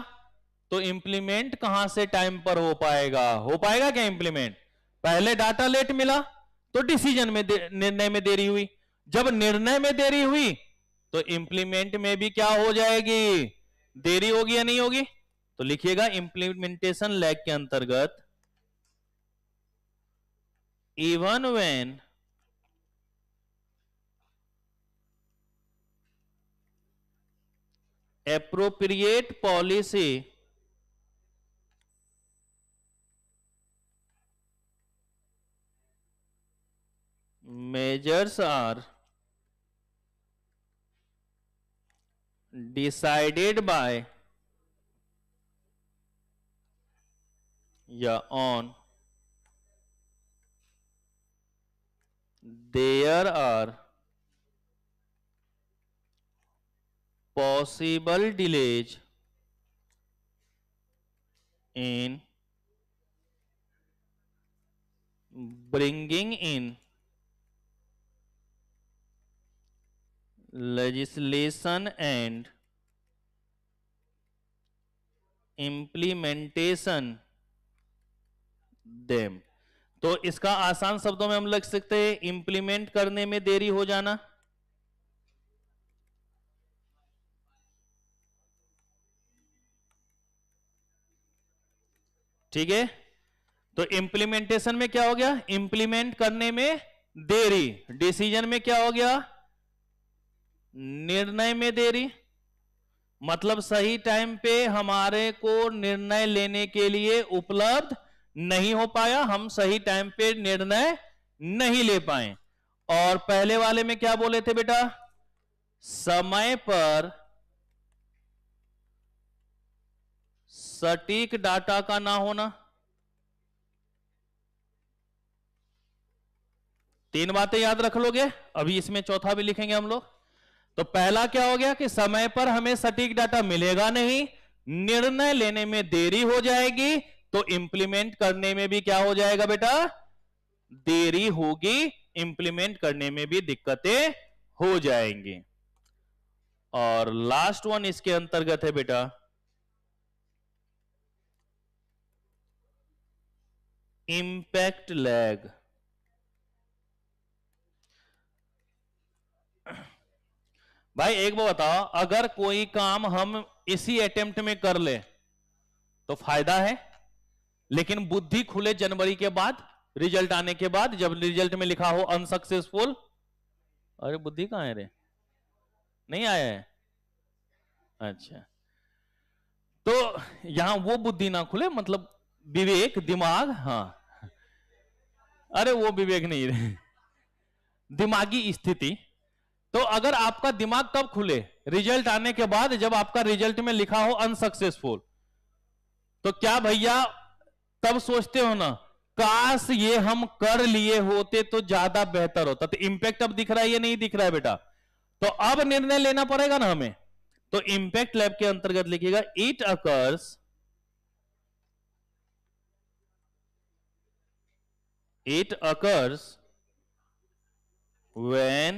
तो इंप्लीमेंट कहां से टाइम पर हो पाएगा? हो पाएगा क्या इंप्लीमेंट? पहले डाटा लेट मिला तो डिसीजन में निर्णय में देरी हुई, जब निर्णय में देरी हुई तो इंप्लीमेंट में भी क्या हो जाएगी, देरी होगी या नहीं होगी। तो लिखिएगा इंप्लीमेंटेशन लैग के अंतर्गत even when appropriate policy measures are decided by on there are possible delays in bringing in legislation and implementation them। तो इसका आसान शब्दों में हम लिख सकते हैं इंप्लीमेंट करने में देरी हो जाना। ठीक है, तो इंप्लीमेंटेशन में क्या हो गया, इंप्लीमेंट करने में देरी। डिसीजन में क्या हो गया, निर्णय में देरी। मतलब सही टाइम पे हमारे को निर्णय लेने के लिए उपलब्ध नहीं हो पाया, हम सही टाइम पे निर्णय नहीं ले पाए। और पहले वाले में क्या बोले थे बेटा, समय पर सटीक डाटा का ना होना। तीन बातें याद रख लोगे, अभी इसमें चौथा भी लिखेंगे हम लोग। तो पहला क्या हो गया कि समय पर हमें सटीक डाटा मिलेगा नहीं, निर्णय लेने में देरी हो जाएगी, तो इंप्लीमेंट करने में भी क्या हो जाएगा बेटा, देरी होगी, इंप्लीमेंट करने में भी दिक्कतें हो जाएंगी। और लास्ट वन इसके अंतर्गत है बेटा इंपैक्ट लैग। भाई एक बात बताओ, अगर कोई काम हम इसी अटेम्प्ट में कर ले तो फायदा है, लेकिन बुद्धि खुले जनवरी के बाद, रिजल्ट आने के बाद, जब रिजल्ट में लिखा हो अनसक्सेसफुल, अरे बुद्धि कहां है रे, नहीं आया है, अच्छा। तो यहां वो बुद्धि ना खुले, मतलब विवेक, दिमाग, हाँ, अरे वो विवेक नहीं रहे, दिमागी स्थिति। तो अगर आपका दिमाग कब खुले, रिजल्ट आने के बाद, जब आपका रिजल्ट में लिखा हो अनसक्सेसफुल, तो क्या भैया तब सोचते हो ना, काश ये हम कर लिए होते तो ज्यादा बेहतर होता। तो इंपैक्ट अब दिख रहा है, ये नहीं दिख रहा है बेटा, तो अब निर्णय लेना पड़ेगा ना हमें। तो इंपैक्ट लैब के अंतर्गत लिखिएगा it occurs when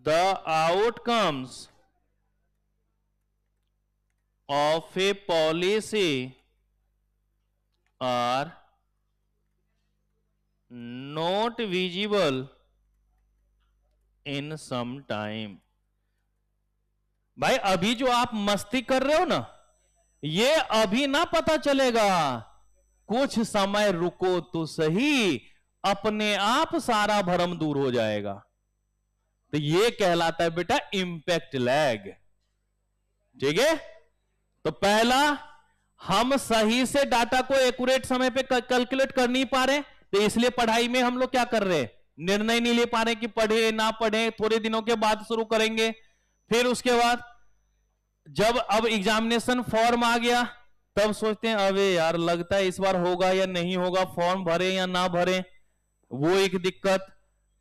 the outcomes of a policy are not visible in some time। भाई अभी जो आप मस्ती कर रहे हो ना, ये अभी ना पता चलेगा, कुछ समय रुको तो सही, अपने आप सारा भ्रम दूर हो जाएगा। तो ये कहलाता है बेटा इंपैक्ट लैग। ठीक है, तो पहला, हम सही से डाटा को एक्यूरेट समय पे कैलकुलेट कर नहीं पा रहे, तो इसलिए पढ़ाई में हम लोग क्या कर रहे हैं, निर्णय नहीं ले पा रहे कि पढ़े ना पढ़े, थोड़े दिनों के बाद शुरू करेंगे। फिर उसके बाद जब अब एग्जामिनेशन फॉर्म आ गया, तब सोचते हैं अबे यार लगता है इस बार होगा या नहीं होगा, फॉर्म भरे या ना भरे, वो एक दिक्कत।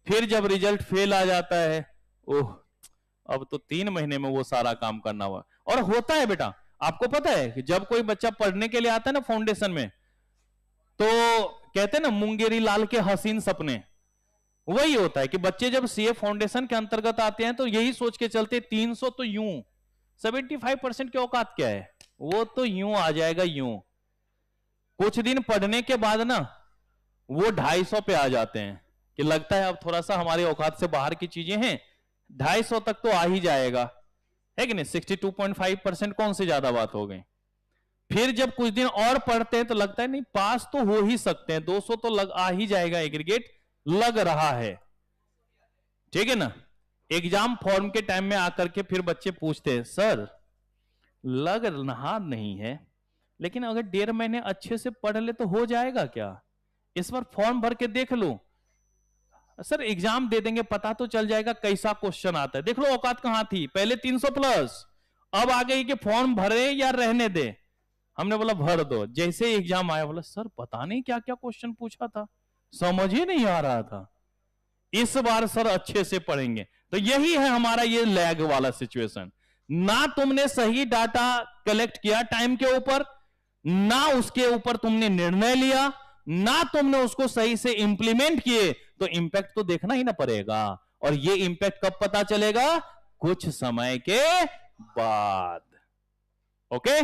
फिर जब रिजल्ट फेल आ जाता है, ओह अब तो 3 महीने में वो सारा काम करना हुआ। और होता है बेटा, आपको पता है कि जब कोई बच्चा पढ़ने के लिए आता है ना फाउंडेशन में, तो कहते हैं ना मुंगेरी लाल के हसीन सपने, वही होता है कि बच्चे जब सीए फाउंडेशन के अंतर्गत आते हैं तो यही सोच के चलते 300 तो यूं, 75% की औकात क्या है, वो तो यूं आ जाएगा यूं। कुछ दिन पढ़ने के बाद ना वो 250 पे आ जाते हैं कि लगता है अब थोड़ा सा हमारे औकात से बाहर की चीजें हैं, 250 तक तो आ ही जाएगा, है कि नहीं? 62.5% कौन सी ज्यादा बात हो गई। फिर जब कुछ दिन और पढ़ते हैं तो लगता है नहीं पास तो हो ही सकते हैं, 200 तो आ ही जाएगा, एग्रीगेट लग रहा है, ठीक है ना। एग्जाम फॉर्म के टाइम में आकर के फिर बच्चे पूछते हैं सर लग रहा नहीं है, लेकिन अगर 1.5 महीने अच्छे से पढ़ ले तो हो जाएगा क्या, इस बार फॉर्म भर के देख लो। सर एग्जाम दे देंगे पता तो चल जाएगा कैसा क्वेश्चन आता है, देख लो औकात कहां थी, पहले 300 प्लस, अब आ गई कि फॉर्म भरे या रहने दे। हमने बोला भर दो, जैसे एग्जाम आया बोला सर पता नहीं क्या क्या क्वेश्चन पूछा था, समझ ही नहीं आ रहा था, इस बार सर अच्छे से पढ़ेंगे। तो यही है हमारा ये लैग वाला सिचुएशन, ना तुमने सही डाटा कलेक्ट किया टाइम के ऊपर, ना उसके ऊपर तुमने निर्णय लिया, ना तुमने उसको सही से इंप्लीमेंट किए, तो इंपैक्ट तो देखना ही ना पड़ेगा। और ये इंपैक्ट कब पता चलेगा? कुछ समय के बाद, ओके।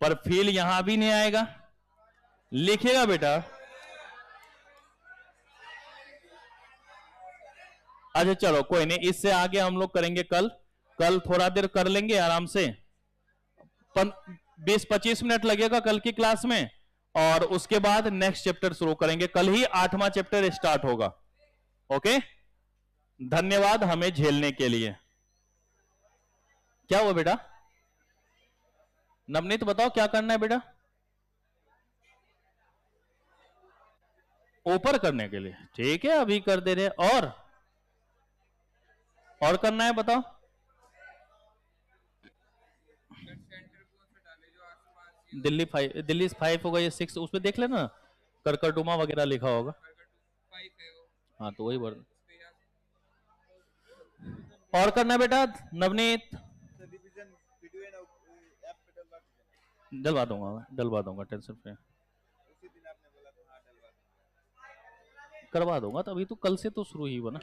पर फील यहां भी नहीं आएगा, लिखेगा बेटा। अच्छा चलो कोई नहीं, इससे आगे हम लोग करेंगे कल थोड़ा देर कर लेंगे आराम से, 20-25 मिनट लगेगा कल की क्लास में, और उसके बाद नेक्स्ट चैप्टर शुरू करेंगे, कल ही 8वां चैप्टर स्टार्ट होगा, ओके। धन्यवाद हमें झेलने के लिए। क्या हुआ बेटा? नवनीत बताओ क्या करना है बेटा? ऊपर करने के लिए, ठीक है अभी कर दे रहे। और करना है बताओ। दिल्ली 5 होगा या 6, उसमें देख लेना, करकटुमा वगैरह लिखा होगा। हाँ तो वही वर्ड। और करना है बेटा नवनीत? डलवा दूंगा टेंशन फ्री, करवा दूंगा। तो अभी तो कल से तो शुरू ही हुआ ना।